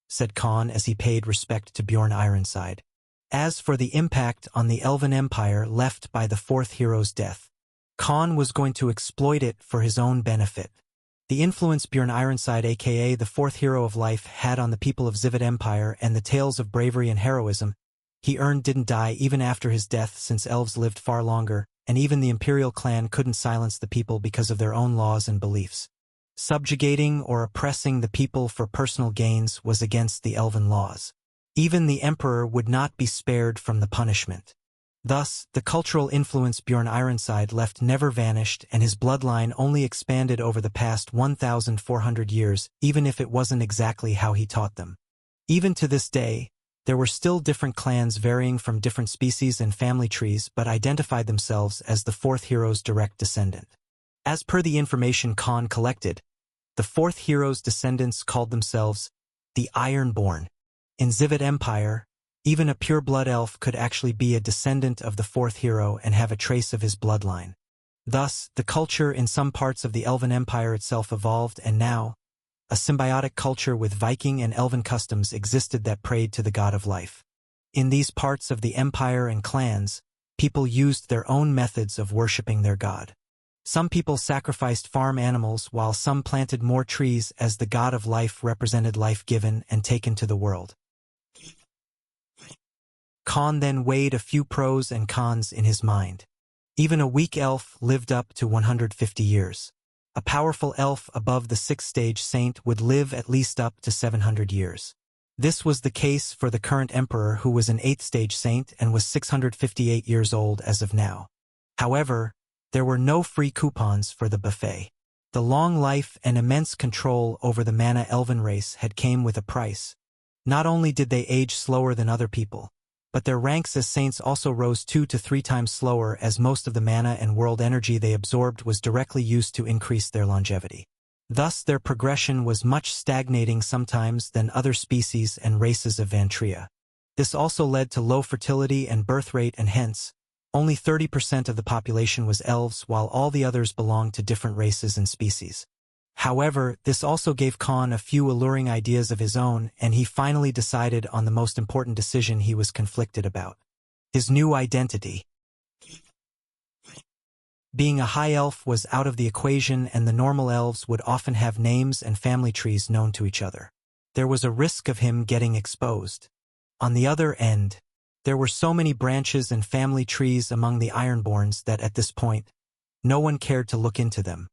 said Khan as he paid respect to Bjorn Ironside. As for the impact on the Elven Empire left by the fourth hero's death, Khan was going to exploit it for his own benefit. The influence Bjorn Ironside, aka the fourth hero of life, had on the people of Zivid Empire and the tales of bravery and heroism he earned didn't die even after his death, since elves lived far longer, and even the imperial clan couldn't silence the people because of their own laws and beliefs. Subjugating or oppressing the people for personal gains was against the elven laws. Even the emperor would not be spared from the punishment. Thus, the cultural influence Bjorn Ironside left never vanished, and his bloodline only expanded over the past 1,400 years, even if it wasn't exactly how he taught them. Even to this day, there were still different clans varying from different species and family trees but identified themselves as the fourth hero's direct descendant. As per the information Khan collected, the fourth hero's descendants called themselves the Ironborn. In Zivid Empire, even a pure-blood elf could actually be a descendant of the fourth hero and have a trace of his bloodline. Thus, the culture in some parts of the Elven Empire itself evolved, and now, a symbiotic culture with Viking and Elven customs existed that prayed to the god of life. In these parts of the empire and clans, people used their own methods of worshipping their god. Some people sacrificed farm animals, while some planted more trees, as the god of life represented life given and taken to the world. Khan then weighed a few pros and cons in his mind. Even a weak elf lived up to 150 years. A powerful elf above the 6th-stage saint would live at least up to 700 years. This was the case for the current emperor, who was an 8th-stage saint and was 658 years old as of now. However, there were no free coupons for the buffet. The long life and immense control over the mana elven race had came with a price. Not only did they age slower than other people, but their ranks as saints also rose 2 to 3 times slower, as most of the mana and world energy they absorbed was directly used to increase their longevity. Thus their progression was much stagnating sometimes than other species and races of Vantria. This also led to low fertility and birth rate, and hence, only 30% of the population was elves, while all the others belonged to different races and species. However, this also gave Khan a few alluring ideas of his own, and he finally decided on the most important decision he was conflicted about: his new identity. Being a high elf was out of the equation, and the normal elves would often have names and family trees known to each other. There was a risk of him getting exposed. On the other end, there were so many branches and family trees among the Ironborns that at this point, no one cared to look into them.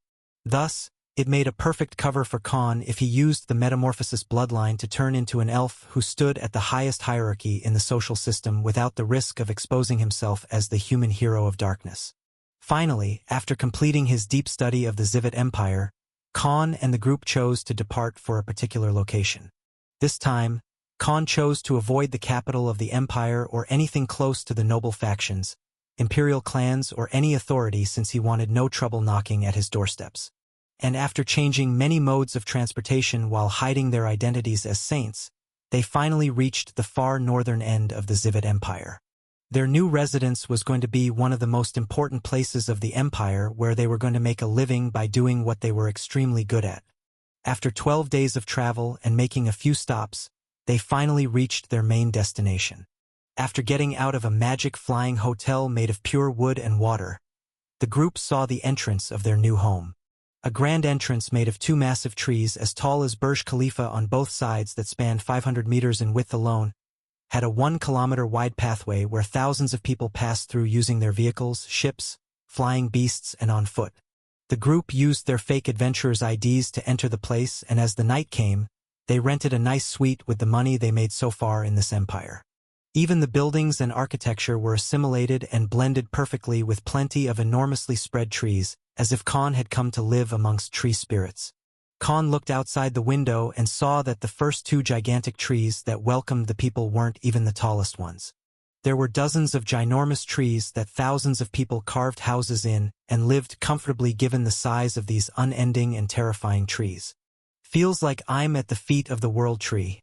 Thus, it made a perfect cover for Khan if he used the metamorphosis bloodline to turn into an elf who stood at the highest hierarchy in the social system without the risk of exposing himself as the human hero of darkness. Finally, after completing his deep study of the Zivid Empire, Khan and the group chose to depart for a particular location. This time, Khan chose to avoid the capital of the empire or anything close to the noble factions, imperial clans, or any authority, since he wanted no trouble knocking at his doorsteps. And after changing many modes of transportation while hiding their identities as saints, they finally reached the far northern end of the Zivid Empire. Their new residence was going to be one of the most important places of the empire where they were going to make a living by doing what they were extremely good at. After 12 days of travel and making a few stops, they finally reached their main destination. After getting out of a magic flying hotel made of pure wood and water, the group saw the entrance of their new home. A grand entrance made of two massive trees as tall as Burj Khalifa on both sides that spanned 500 meters in width alone, had a 1-kilometer-wide pathway where thousands of people passed through using their vehicles, ships, flying beasts, and on foot. The group used their fake adventurers' IDs to enter the place, and as the night came, they rented a nice suite with the money they made so far in this empire. Even the buildings and architecture were assimilated and blended perfectly with plenty of enormously spread trees, as if Khan had come to live amongst tree spirits. Khan looked outside the window and saw that the first two gigantic trees that welcomed the people weren't even the tallest ones. There were dozens of ginormous trees that thousands of people carved houses in and lived comfortably given the size of these unending and terrifying trees. "Feels like I'm at the feet of the world tree,"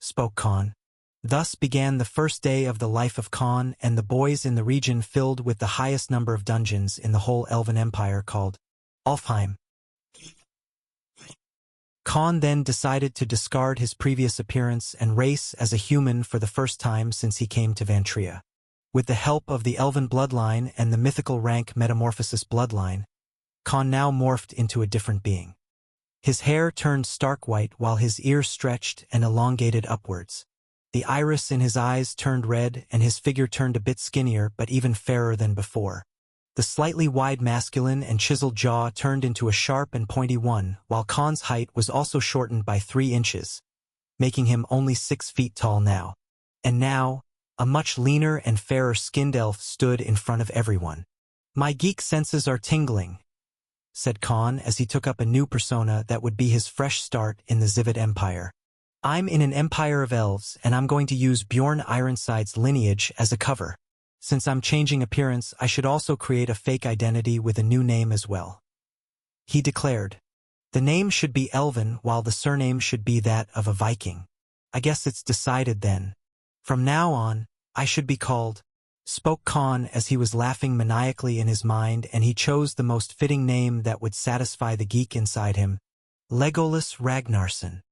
spoke Khan. Thus began the first day of the life of Khan and the boys in the region filled with the highest number of dungeons in the whole Elven Empire called Alfheim. Khan then decided to discard his previous appearance and race as a human for the first time since he came to Vantria. With the help of the Elven bloodline and the mythical rank Metamorphosis bloodline, Khan now morphed into a different being. His hair turned stark white while his ears stretched and elongated upwards. The iris in his eyes turned red and his figure turned a bit skinnier but even fairer than before. The slightly wide masculine and chiseled jaw turned into a sharp and pointy one, while Khan's height was also shortened by 3 inches, making him only 6 feet tall now. And now, a much leaner and fairer-skinned elf stood in front of everyone. "My geek senses are tingling," said Khan as he took up a new persona that would be his fresh start in the Zivid Empire. "I'm in an empire of elves, and I'm going to use Bjorn Ironside's lineage as a cover. Since I'm changing appearance, I should also create a fake identity with a new name as well," he declared. "The name should be Elven while the surname should be that of a Viking. I guess it's decided then. From now on, I should be called," spoke Khan as he was laughing maniacally in his mind, and he chose the most fitting name that would satisfy the geek inside him, Legolas Ragnarsson.